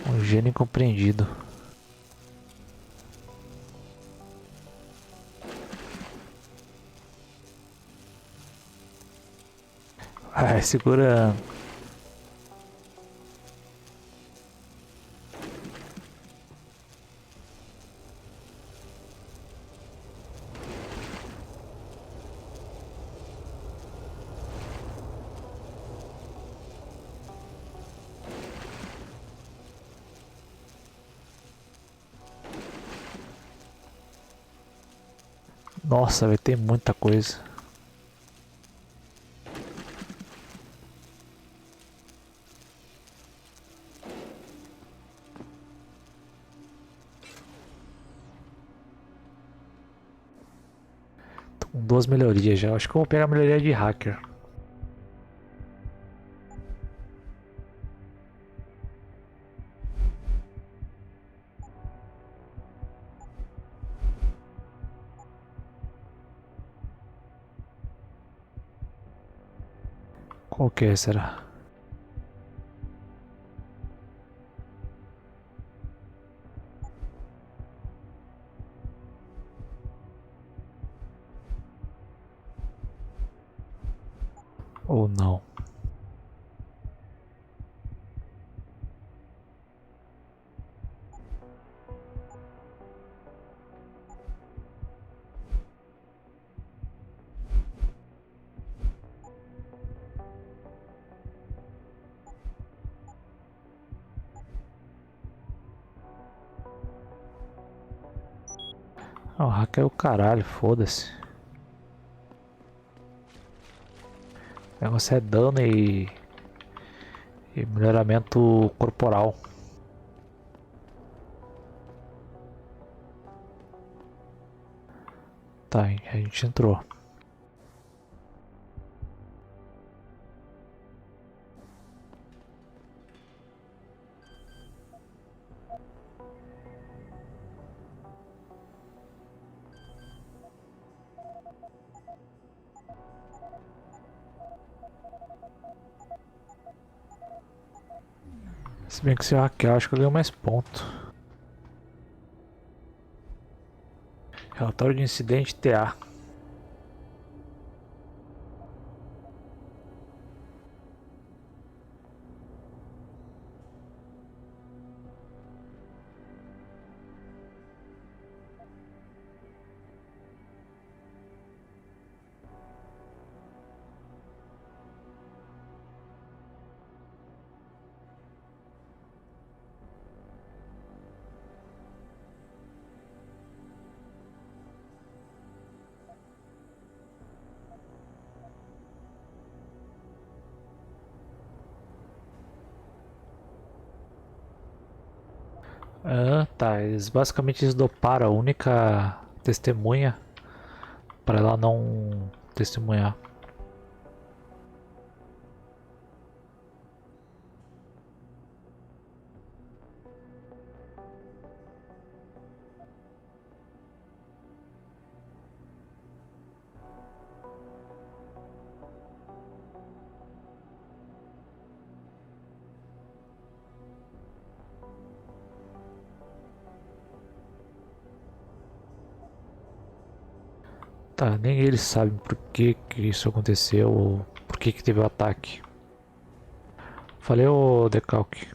Um gênio incompreendido. Ai, segura. Nossa, vai ter muita coisa. 2 melhorias já. Acho que eu vou pegar a melhoria de hacker. Qual que é, será? Ou não? O hacker é o caralho, foda-se. O negócio é dano e melhoramento corporal. Tá, a gente entrou. Se bem que se eu hackear, acho que eu ganho mais ponto. Relatório de incidente TA. Ah, tá. Eles basicamente esdoparam a única testemunha para ela não testemunhar. Tá, nem eles sabem por que isso aconteceu ou por que teve o ataque. Falei, ô Decalque.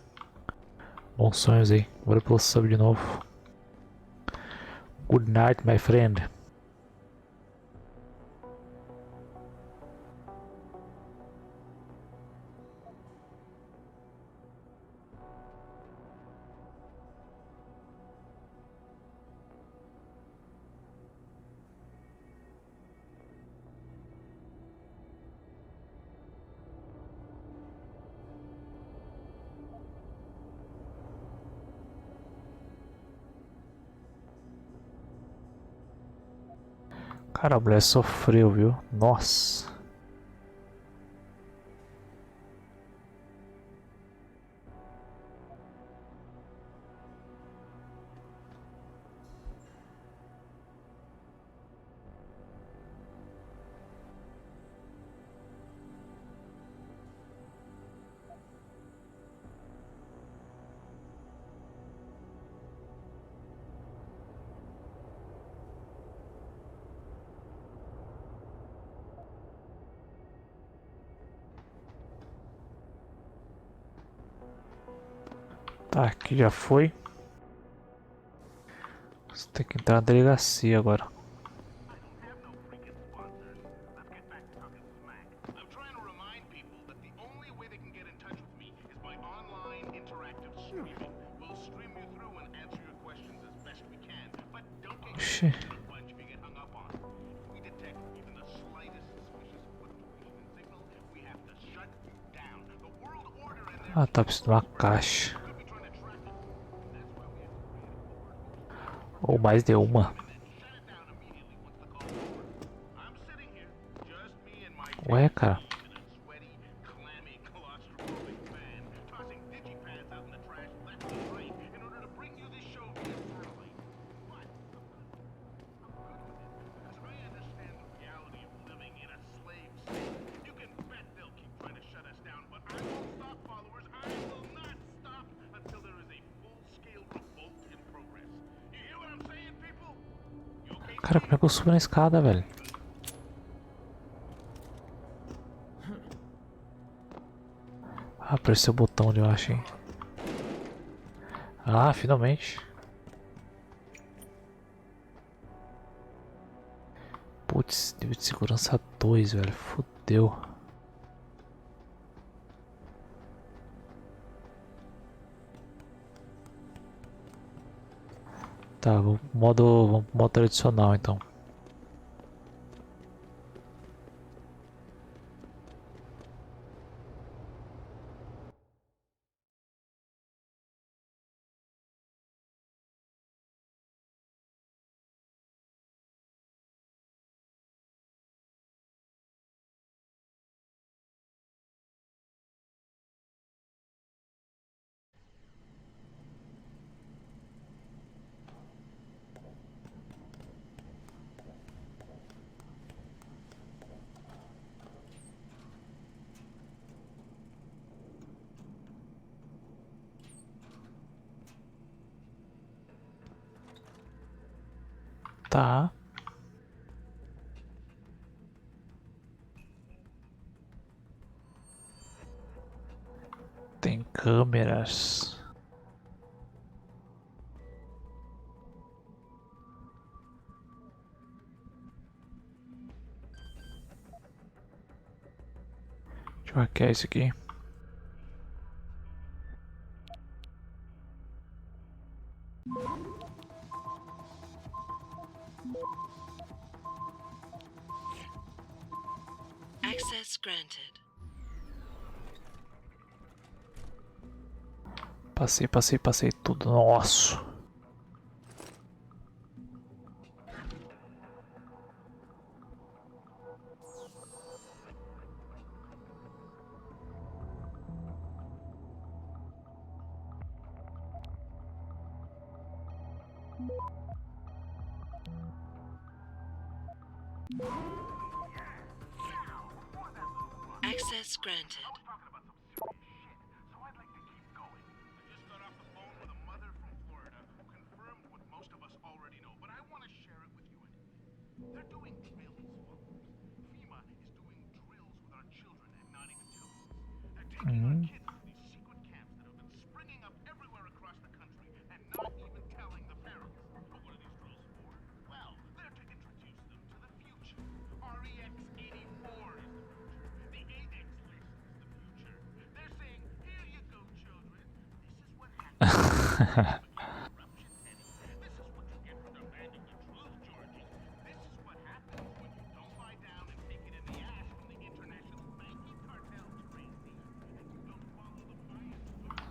Bons sonhos aí. Valeu pelo sub de novo. Good night, my friend. Cara, a mulher sofreu, viu? Nossa. Tá, aqui já foi. Você tem que entrar na delegacia agora. Oxi. Ah, tá precisando de uma caixa. Ou mais de uma. Ué, cara. Cara, como é que eu subo na escada, velho? Ah, apareceu o botão ali, eu acho, hein? Ah, finalmente. Putz, nível de segurança 2, velho. Fudeu. Tá, vamos pro modo tradicional então. Tá. Tem câmeras. Deixa eu hackear isso aqui. Access granted. Passei tudo. Nossa. Access granted.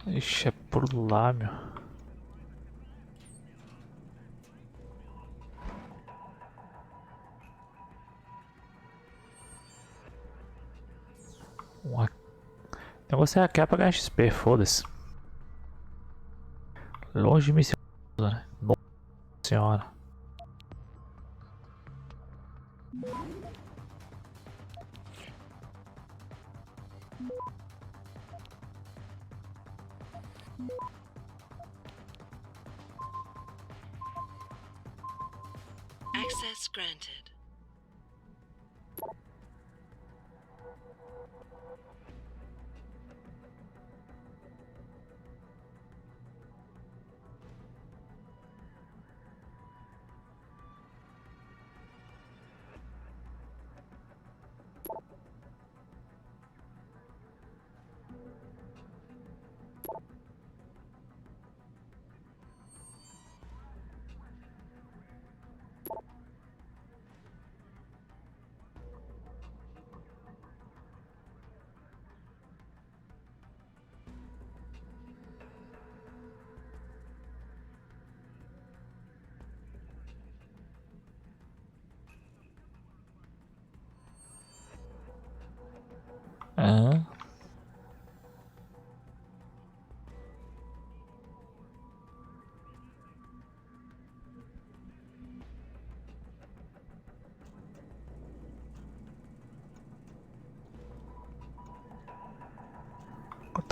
Ixi, é por lá, meu. O negócio é hackear pra ganhar XP, foda-se. Longe de mim, né? Nossa senhora. Access granted.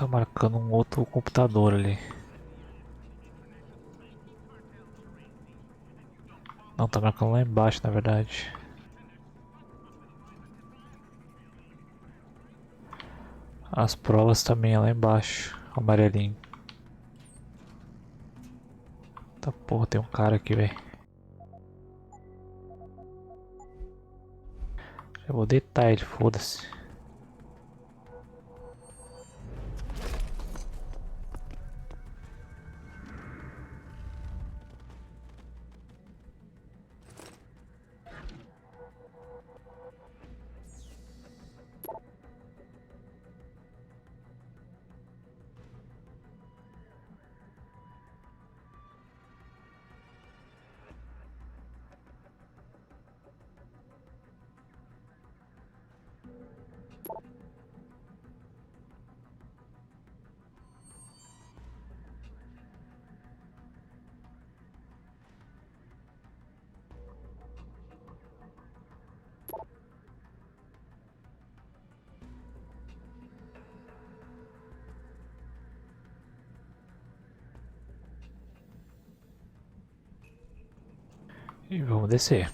Tá marcando um outro computador ali. Não, tá marcando lá embaixo, na verdade. As provas também é lá embaixo, amarelinho. Tá porra, tem um cara aqui, velho. Eu vou deitar ele, foda-se. E vamos descer.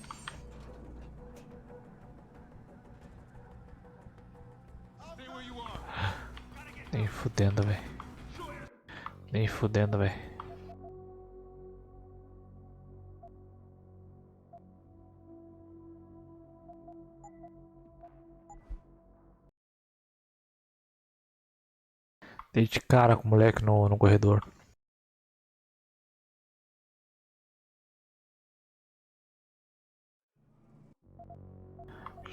Nem fudendo, velho. Nem fudendo, velho. Dei de cara com o moleque no corredor.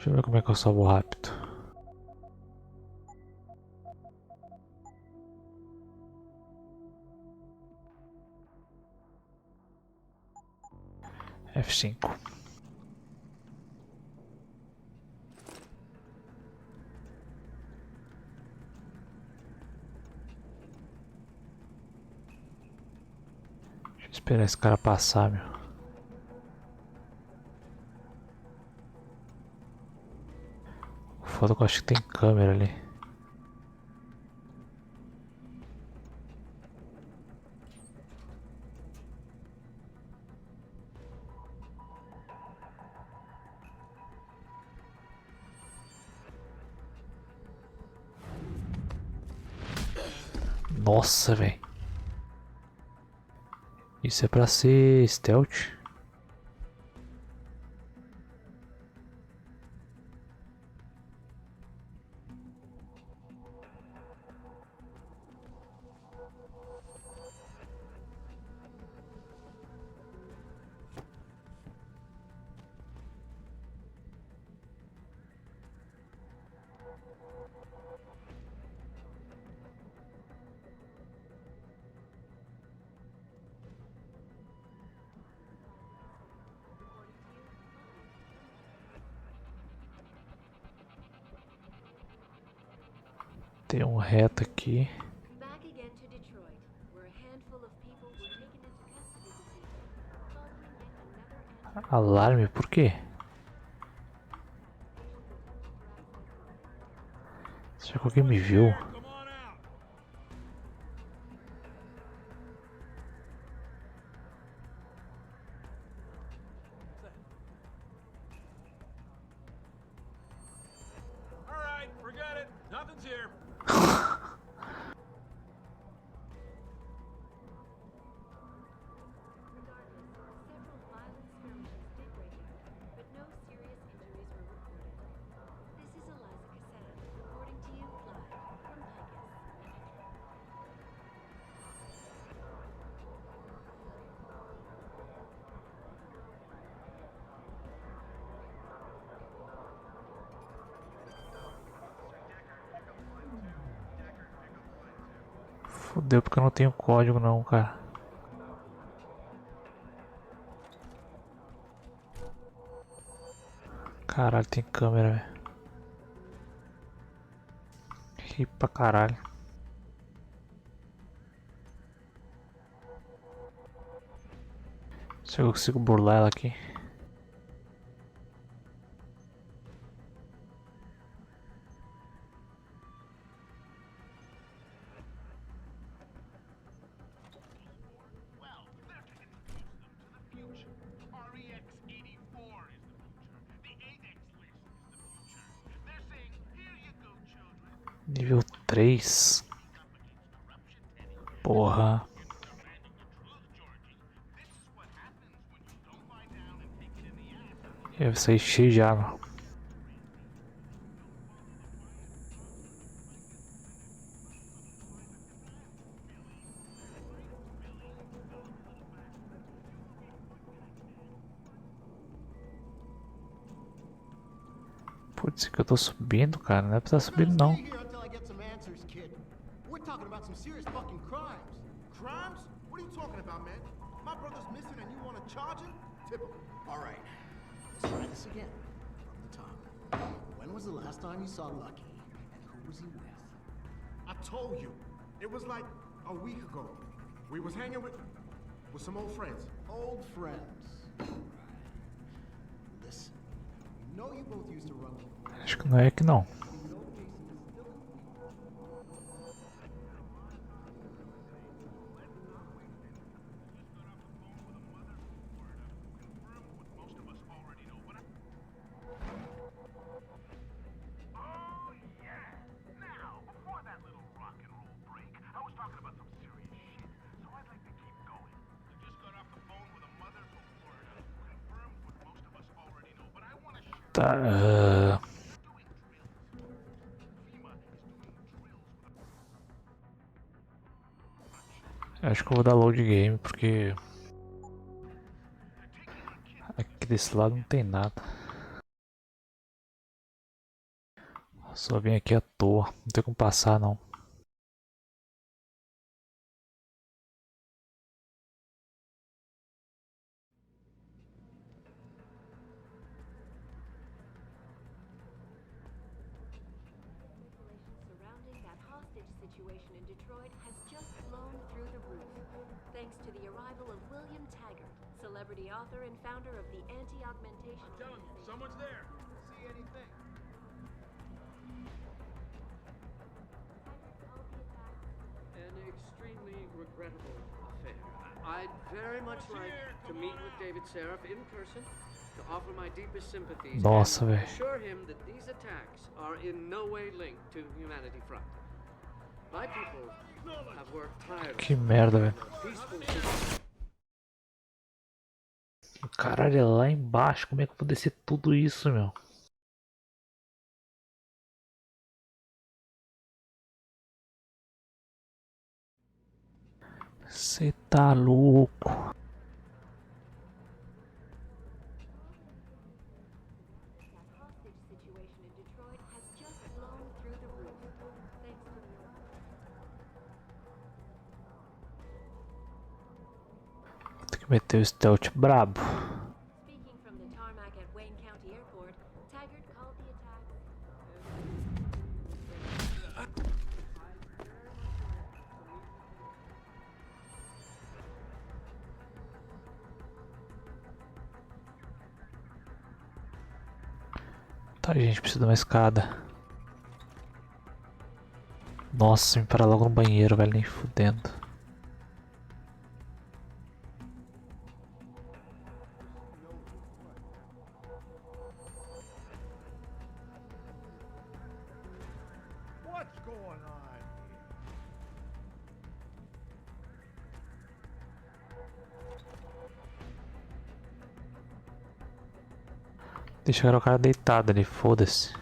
Deixa eu ver como é que eu salvo rápido. F5. Deixa eu esperar esse cara passar, meu. Foda que eu acho que tem câmera ali. Nossa, velho. Isso é pra ser stealth? Tem um reto aqui. Back again to Detroit, where a handful of people were taken into custody this evening, following yet another Alarme, por quê? Será que alguém me viu? Alright, forget it. Nothing's here. several violent skirmishes did break out, but no serious injuries were reported. This is Eliza Cassan, reporting to you live from Picus. Fudeu porque eu não tenho código não, cara. Caralho, tem câmera, velho. Ri pra caralho. Se eu consigo burlar ela aqui. 3. Porra. Eu saí cheio de água. Putz, que eu tô subindo, cara. Não é pra estar subindo, não. We're talking about some serious fucking crimes. Crimes? What are you talking about, man? My brother's missing and you want to charge him? Typical. All right, let's try this again. From the top. When was the last time you saw Lucky, and who was he with? I told you. It was like a week ago. We was hanging with some old friends. Old friends. Listen, you know you both used to run. Acho que não é que não. Tá. Acho que eu vou dar load game porque aqui desse lado não tem nada. Só vim aqui à toa, não tem como passar não. Surrounding that hostage situation in Detroit has just flown through the roof, thanks to the arrival of William Taggart, celebrity author and founder of the anti-augmentation. I'm telling you, someone's there. See anything? An extremely regrettable affair. I'd very much like to meet with David Seraph in person to offer my deepest sympathies Nossa, and velho. assure him that these attacks are in no way linked to Humanity Front. My people have worked tirelessly. Que merda, velho. Caralho, é lá embaixo. Como é que eu vou descer tudo isso, meu? Você tá louco? Tem que meter o stealth brabo. Speaking from the tarmac at Wayne County Airport, Taggart called the attack. Tá, gente, precisa de uma escada. Nossa, me parar logo no banheiro, velho, nem fudendo. What's going on here? Deixaram o cara deitado ali, foda-se.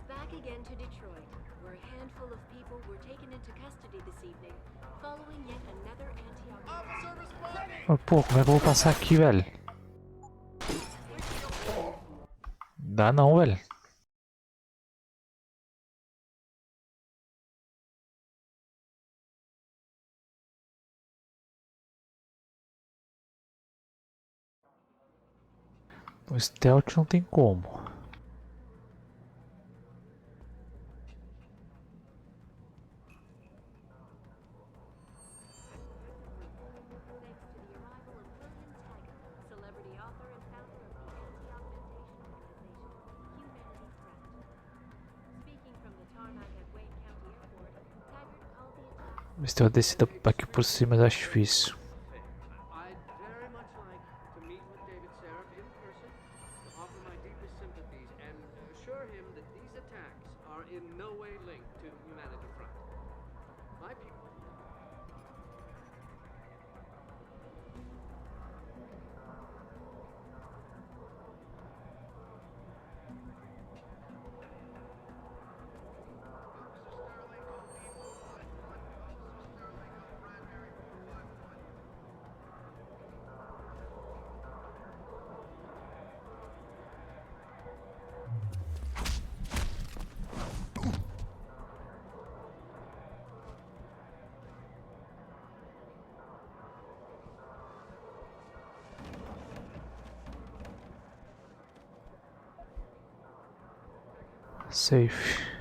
Back again to Detroit, where a handful of people were taken into custody this evening, following yet another Mas, pô, como é que eu vou passar aqui, velho? Dá não, velho. O stealth não tem como. celebrity author and founder of the anti-augmentation. Mas tem uma descida aqui por cima, mas eu acho difícil. I'd very much like to meet with David Seraph in person to offer my deepest sympathies and assure him that these attacks are in no way linked to Humanity Front. My people. Safe.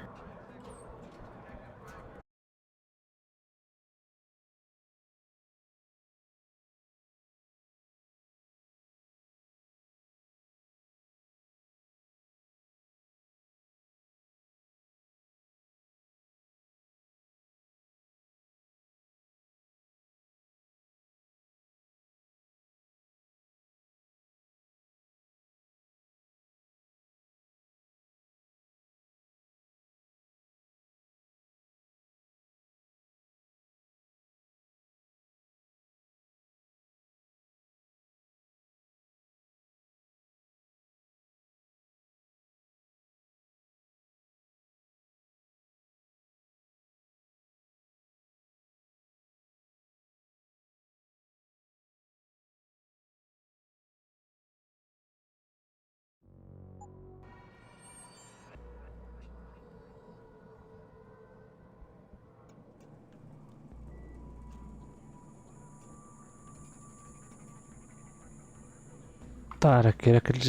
Tá,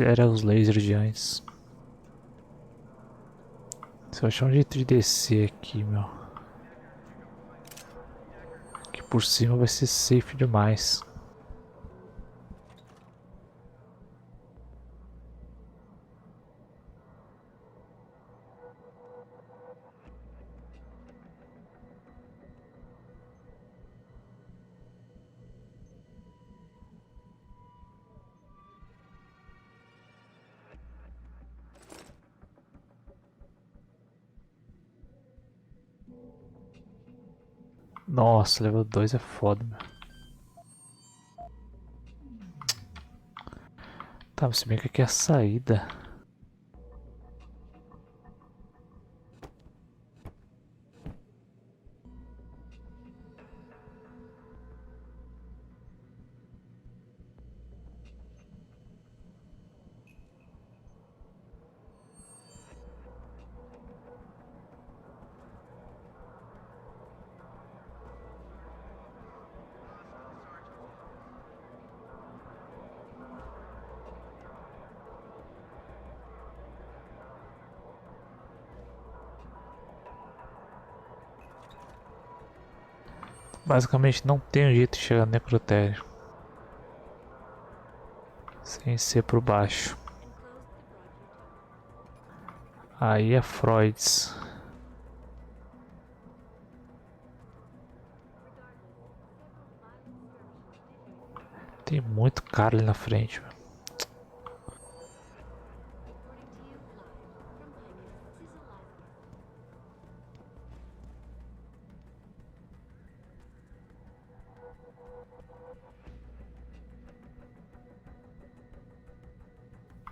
era os lasers de antes. Se eu achar um jeito de descer aqui, meu. Aqui por cima vai ser safe demais. Nossa, level 2 é foda, meu. Tá, mas se bem que aqui é a saída. Basicamente não tem jeito de chegar no necrotério sem ser por baixo. Aí é Freud's. Tem muito cara ali na frente, velho.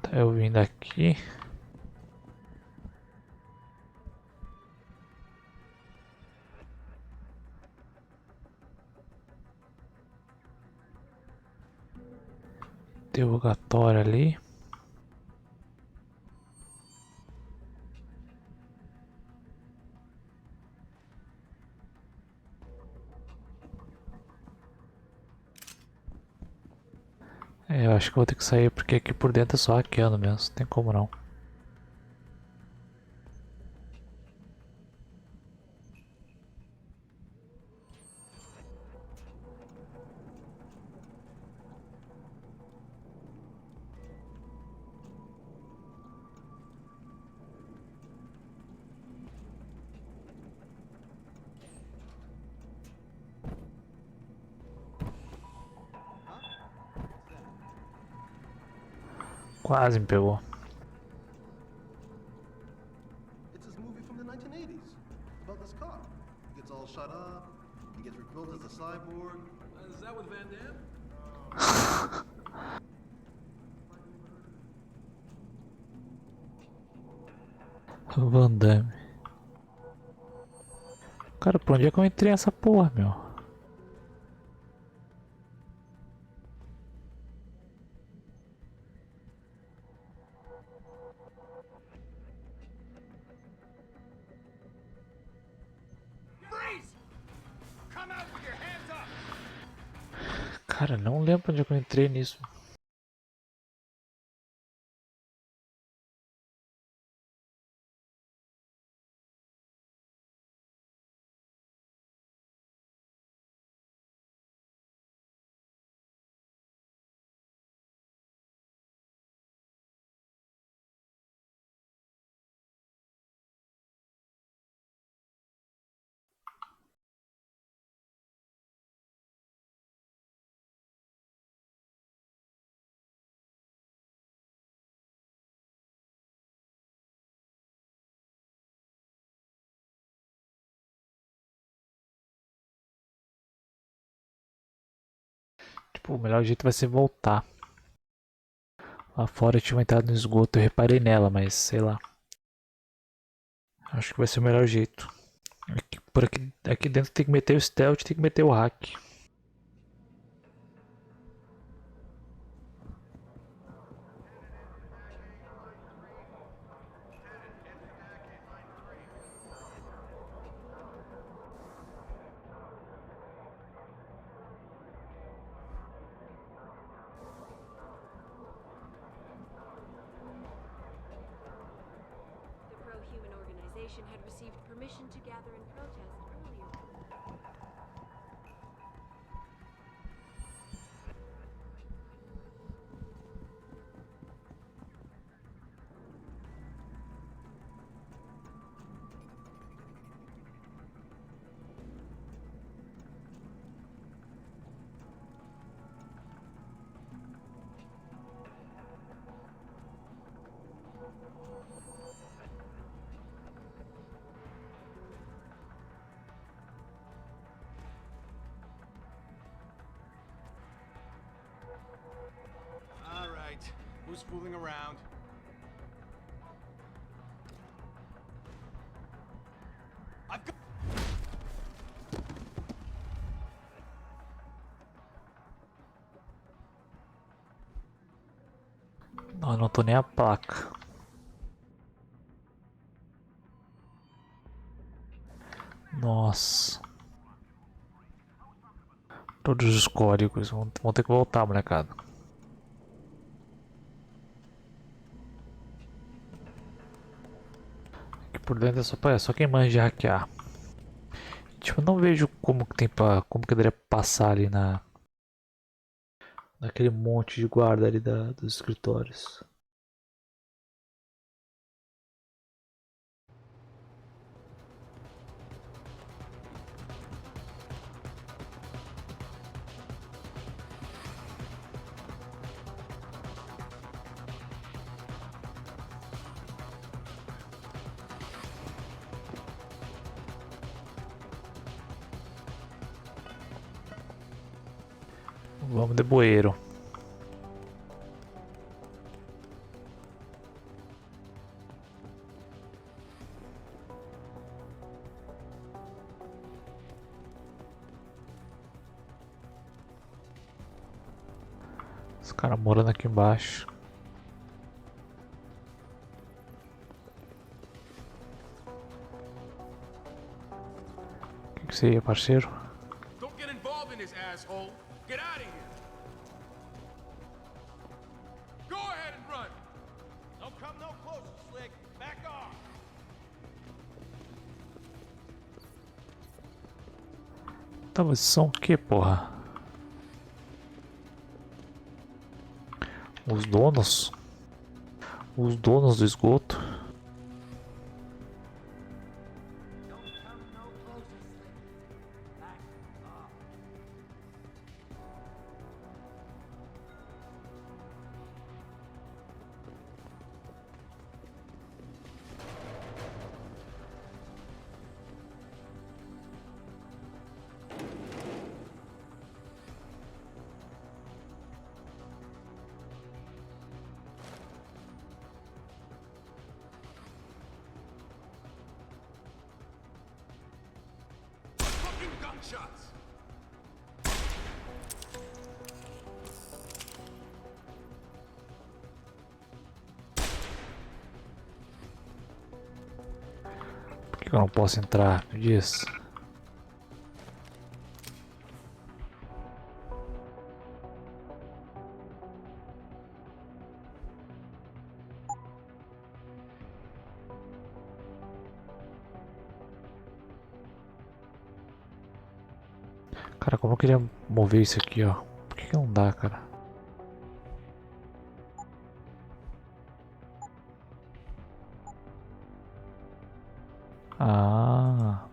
Tá eu vindo aqui. Interrogatório ali. É, eu acho que vou ter que sair porque aqui por dentro é só hackeando mesmo, não tem como não. Quase me pegou. It's this movie from the 1980s about this cop. He gets all shut up. He gets rebuilt as a cyborg. Is that with Van Damme? Van Damme. Cara, por onde é que eu entrei nessa porra, meu? Cara, não lembro onde é que eu entrei nisso. Tipo, o melhor jeito vai ser voltar. Lá fora tinha uma entrada no esgoto, eu reparei nela, mas sei lá. Acho que vai ser o melhor jeito. Aqui dentro tem que meter o stealth, tem que meter o hack. The pro-human organization had received permission to gather and protest earlier. All right. Who's fooling around? I've got... Não, não tô nem a placa. Nossa. Todos os códigos. Vão ter que voltar, molecada. Aqui por dentro é só quem manja de hackear. Tipo, eu não vejo como que tem como que deveria passar ali naquele monte de guarda ali dos escritórios. Vamos de bueiro. Os caras morando aqui embaixo. O que você ia, parceiro? Don't get involved in this, asshole. Get out of here. Go ahead and run. Don't come no closer, Slick. Back off. Tá, mas são o que, porra? Os donos? Os donos do esgoto? Fucking gunshots! Por que eu não posso entrar? Me diz. Cara, como eu queria mover isso aqui, ó. Por que não dá, cara? Ah.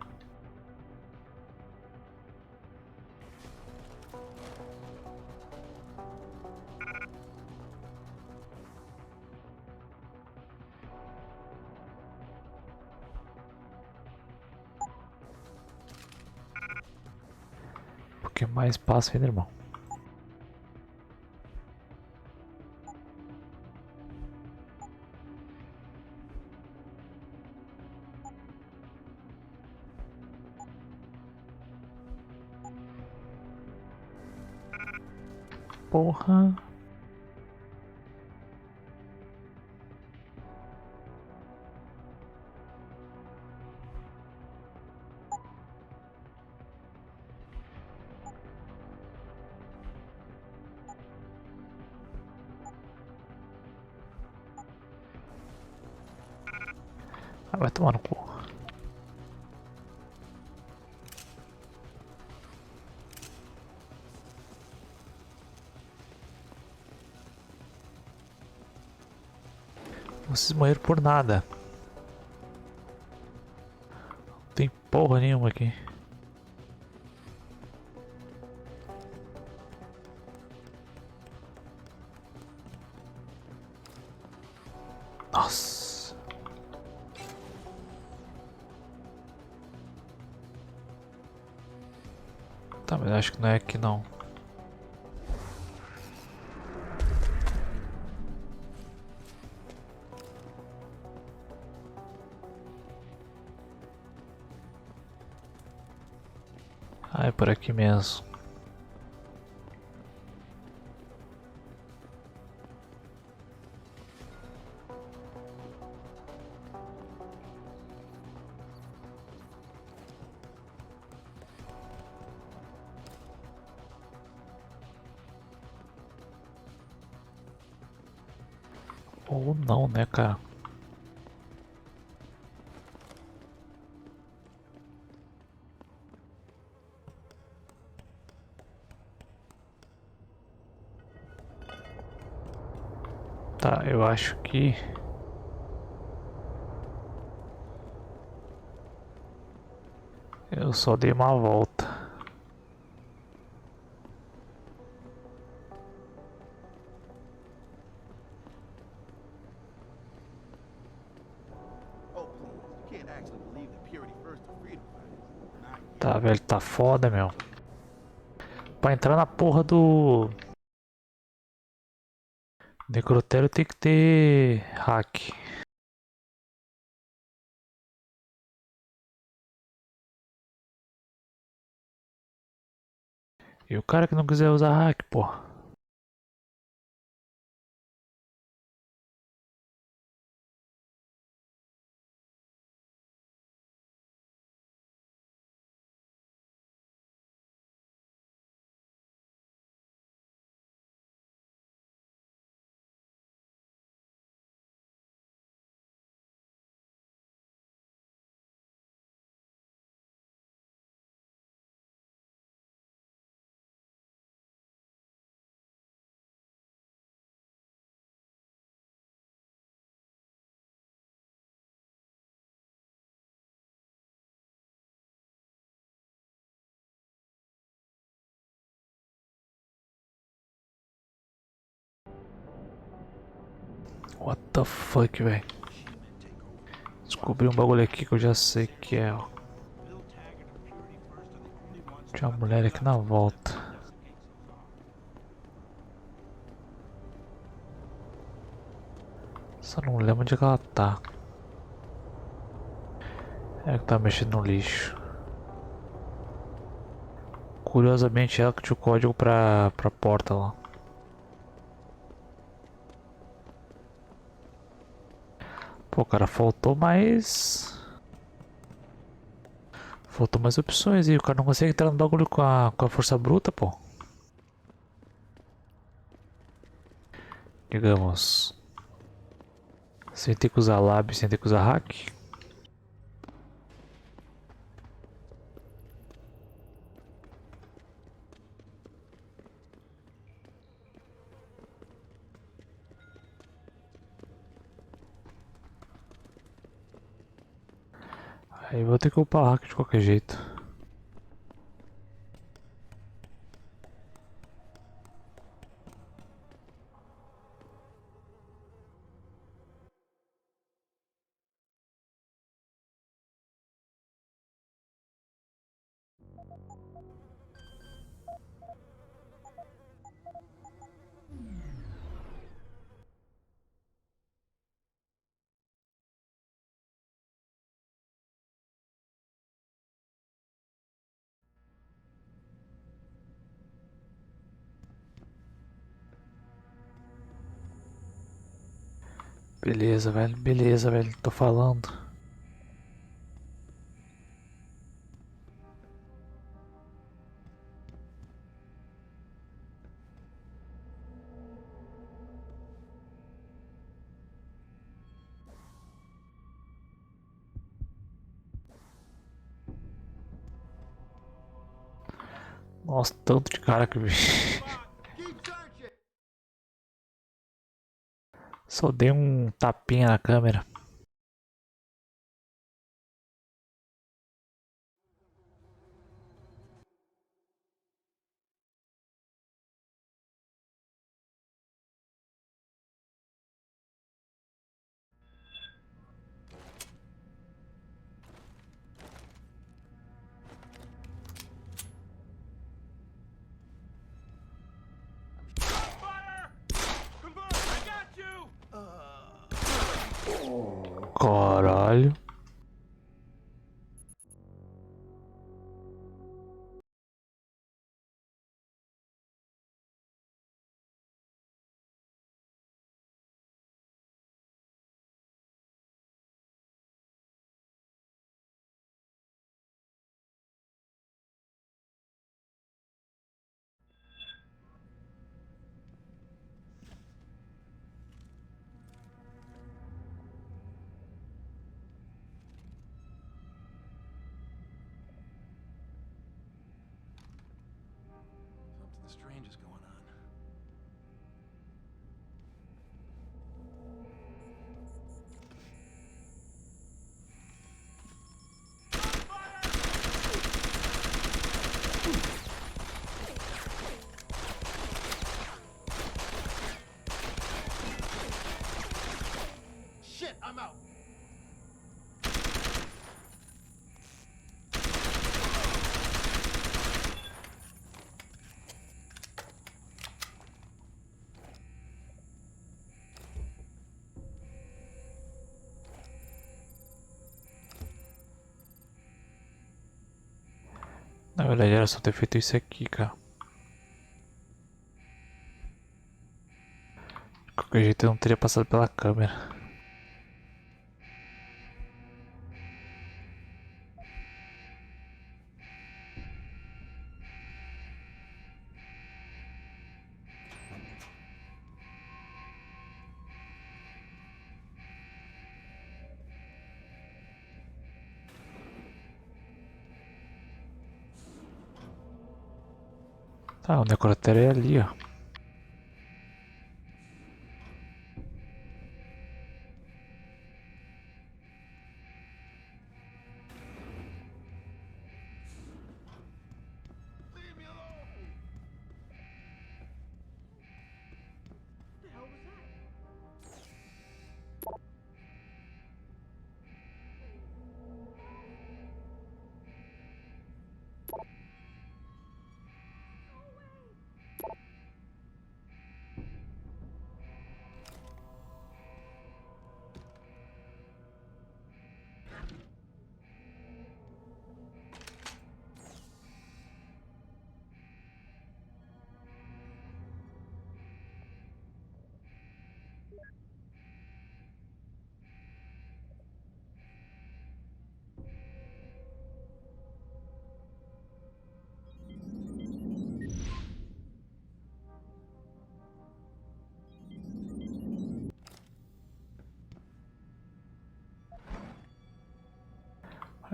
Porque mais espaço ainda, irmão. Porra. Ah, vai tomar no cu. Vocês morreram por nada. Não tem porra nenhuma aqui. Nossa. Tá, mas acho que não é aqui não. Ah, é por aqui mesmo. Ou não, né, cara? Tá, eu acho que... eu só dei uma volta. Tá, velho, tá foda, meu. Pra entrar na porra do necrotério tem que ter hack. E o cara que não quiser usar hack, porra. What the fuck, velho. Descobri um bagulho aqui que eu já sei que é, ó. Tinha uma mulher aqui na volta. Só não lembro onde é que ela tá. É que tá mexendo no lixo. Curiosamente ela que tinha o código pra porta lá. Pô, cara, faltou mais opções e o cara não consegue entrar no bagulho com a força bruta, pô. Digamos, sem ter que usar lab, sem ter que usar hack. Aí vou ter que upar o hack de qualquer jeito. Beleza, velho, tô falando. Nossa, tanto de cara que vi. Só dei um tapinha na câmera. Caralho. Something strange is going on. Shit, I'm out. Na verdade era só ter feito isso aqui, cara. De qualquer jeito eu não teria passado pela câmera. Tá, o necrotério é ali, ó.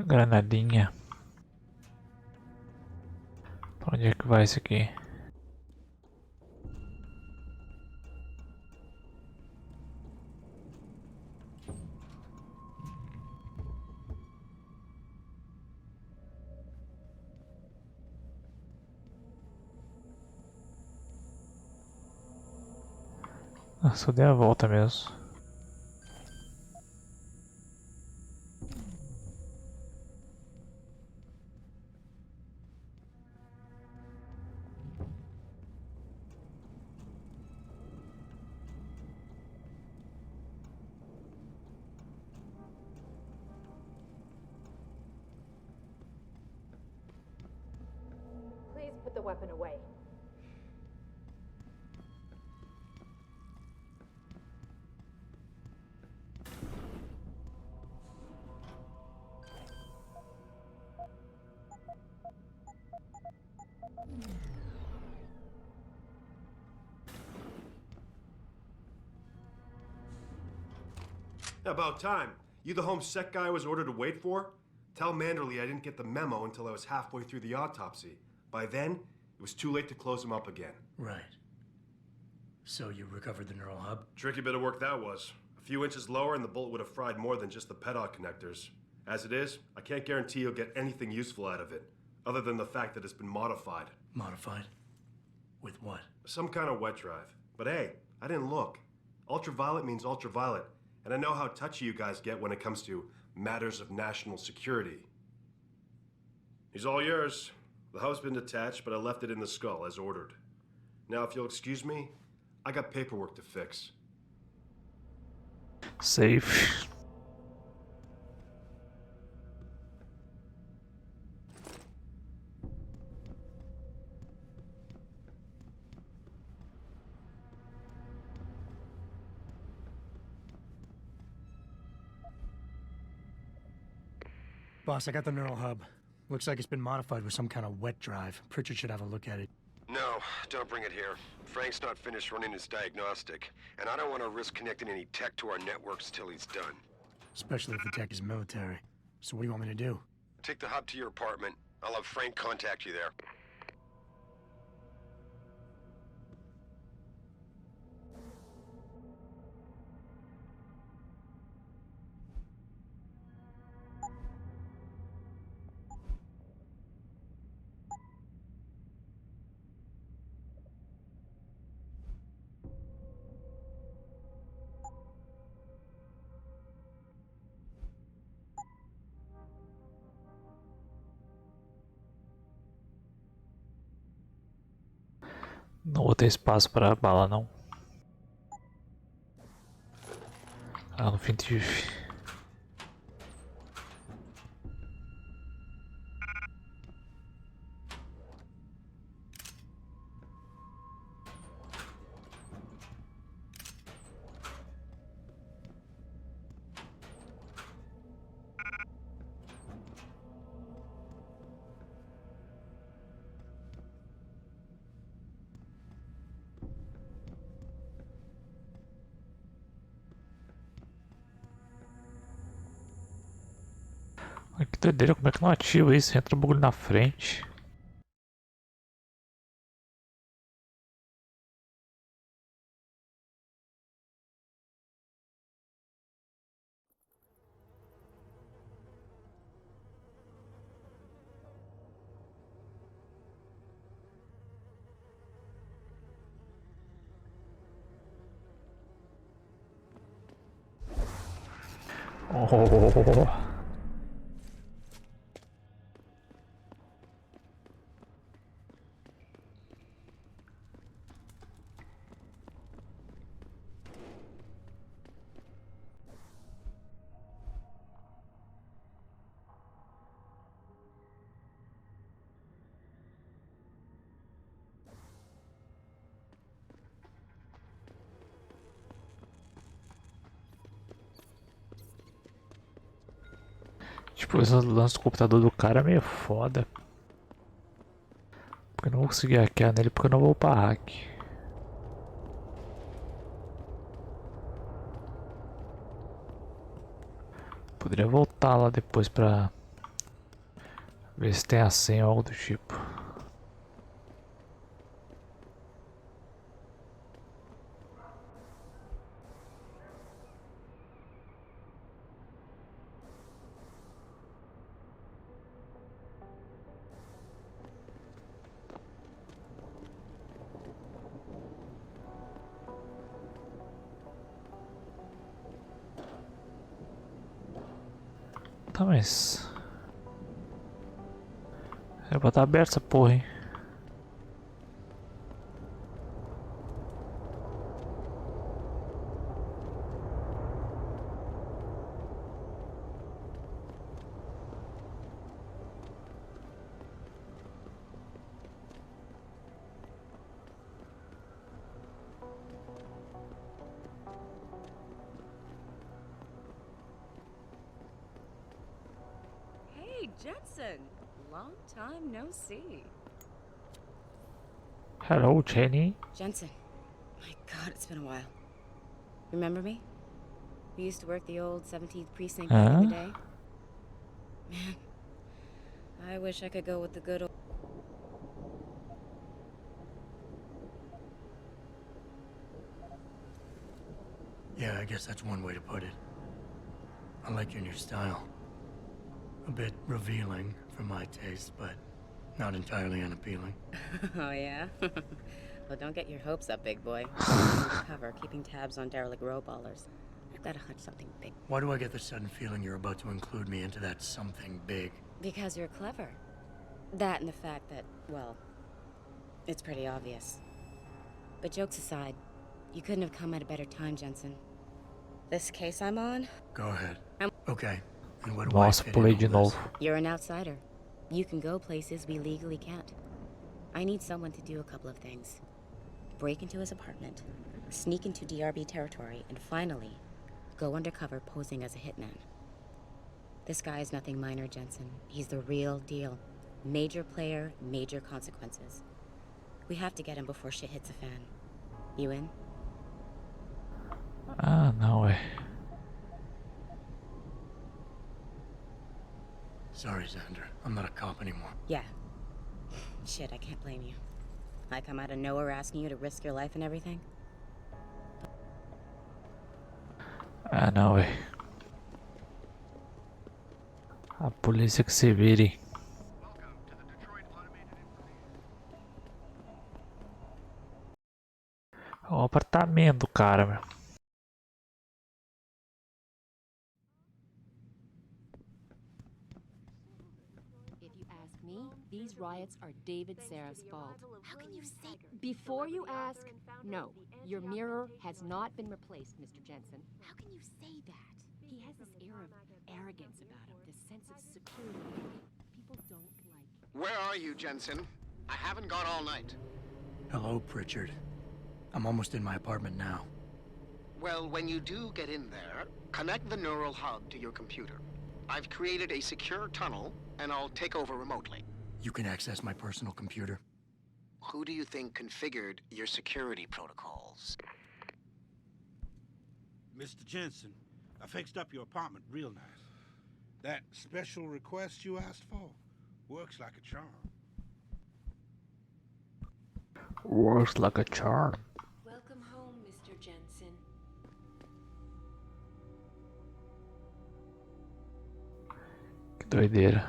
Granadinha. Pra onde é que vai isso aqui? Ah, só dei a volta mesmo. Please put the weapon away. About time. You the home sec guy I was ordered to wait for? Tell Manderley I didn't get the memo until I was halfway through the autopsy. By then, it was too late to close him up again. Right. So you recovered the neural hub? Tricky bit of work that was. A few inches lower and the bullet would have fried more than just the pedal connectors. As it is, I can't guarantee you'll get anything useful out of it, other than the fact that it's been modified. Modified? With what? Some kind of wet drive. But hey, I didn't look. Ultraviolet means ultraviolet, and I know how touchy you guys get when it comes to matters of national security. He's all yours. The hub's been detached, but I left it in the skull as ordered. Now, if you'll excuse me, I got paperwork to fix. Safe. Boss, I got the neural hub. Looks like it's been modified with some kind of wet drive. Pritchard should have a look at it. No, don't bring it here. Frank's not finished running his diagnostic, and I don't want to risk connecting any tech to our networks till he's done. Especially if the tech is military. So what do you want me to do? Take the hub to your apartment. I'll have Frank contact you there. Não vou ter espaço para bala não. Ah, no fim tive. Ai, que doideira, como é que não ativa isso? Entra o bagulho na frente. Oh. Tipo, esse lance do computador do cara é meio foda. Porque eu não vou conseguir hackear nele porque eu não vou upar hack. Poderia voltar lá depois pra Ver se tem a senha ou algo do tipo. Tá, mas... é pra estar aberta essa porra, hein? Hey, Jetson! Long time no see. Hello, Jenny. Jensen. My god, it's been a while. Remember me? We used to work the old 17th precinct back in the day. Man, I wish I could go with the good old... Yeah, I guess that's one way to put it. I like your new style. A bit revealing for my taste, but not entirely unappealing. Oh, yeah? Well, don't get your hopes up, big boy. I'm undercover, keeping tabs on derelict row-ballers. I've got to hunch something big. Why do I get the sudden feeling you're about to include me into that something big? Because you're clever. That and the fact that, well, it's pretty obvious. But jokes aside, you couldn't have come at a better time, Jensen. This case I'm on? Go ahead. Okay. And what do I Nossa, fit pulei in de all this? novo. You're an outsider. You can go places we legally can't. I need someone to do a couple of things. Break into his apartment, sneak into DRB territory, and finally, go undercover posing as a hitman. This guy is nothing minor, Jensen. He's the real deal. Major player, major consequences. We have to get him before shit hits the fan. You in? Ah, não, é. Sorry, Xander. I'm not a cop anymore. Yeah. Shit, I can't blame you. I come out of nowhere asking you to risk your life and everything. Ah, não, é. A polícia que se vire. É um apartamento, cara, meu. If you ask me, these riots are David Seraf's fault. How can you say? Before you ask, no. Your mirror has not been replaced, Mr. Jensen. How can you say that? He has this air of arrogance about him, this sense of superiority. People don't like. Where are you, Jensen? I haven't got all night. Hello, Pritchard. I'm almost in my apartment now. Well, when you do get in there, connect the neural hub to your computer. I've created a secure tunnel, and I'll take over remotely. You can access my personal computer. Who do you think configured your security protocols? Mr. Jensen, I fixed up your apartment real nice. That special request you asked for works like a charm. Works like a charm. Welcome home, Mr. Jensen. Que doideira.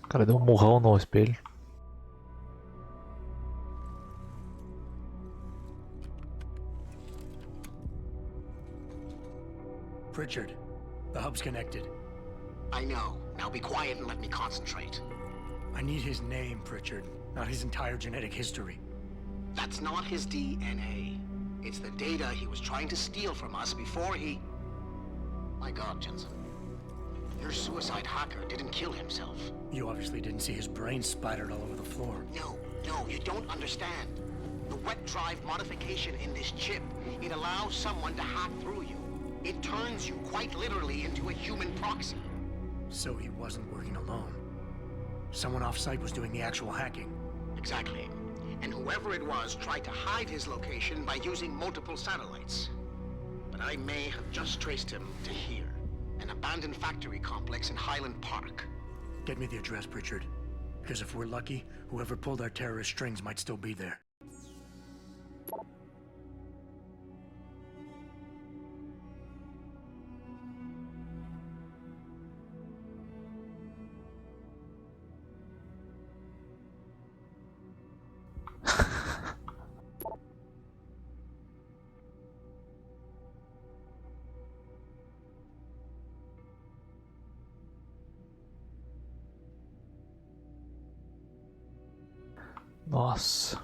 O cara deu um murrão no espelho. Pritchard, the hub's connected. I know. Now be quiet and let me concentrate. I need his name, Pritchard, not his entire genetic history. That's not his DNA. It's the data he was trying to steal from us before he... My God, Jensen. Your suicide hacker didn't kill himself. You obviously didn't see his brain splattered all over the floor. No, you don't understand. The wet drive modification in this chip, it allows someone to hack through you. It turns you quite literally into a human proxy. So he wasn't working alone. Someone off-site was doing the actual hacking. Exactly. And whoever it was tried to hide his location by using multiple satellites. But I may have just traced him to here, an abandoned factory complex in Highland Park. Get me the address, Pritchard. Because if we're lucky, whoever pulled our terrorist strings might still be there. Nossa.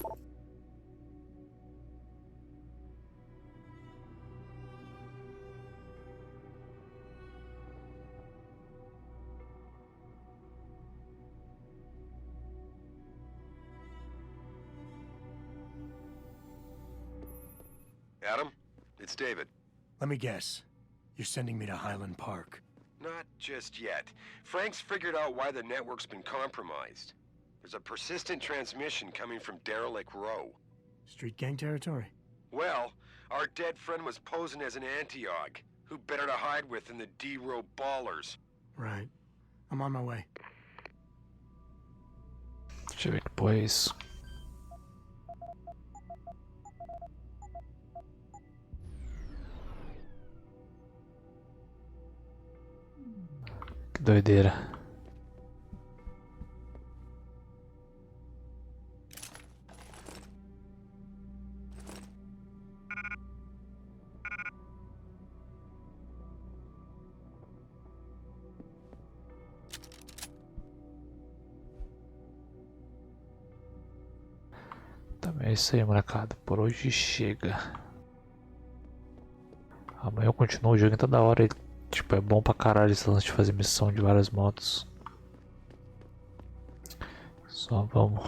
Adam, it's David. Let me guess. You're sending me to Highland Park. Not just yet. Frank's figured out why the network's been compromised. There's a persistent transmission coming from Derelict Row. Street gang territory? Well, our dead friend was posing as an anti-aug. Who better to hide with than the D-Row ballers? Right. I'm on my way. Deixa eu ver depois. Que doideira. Também é isso aí, molecada. Por hoje chega. Amanhã eu continuo o jogo toda hora. Tipo, é bom pra caralho esse lance de fazer missão de várias motos. Só vamos.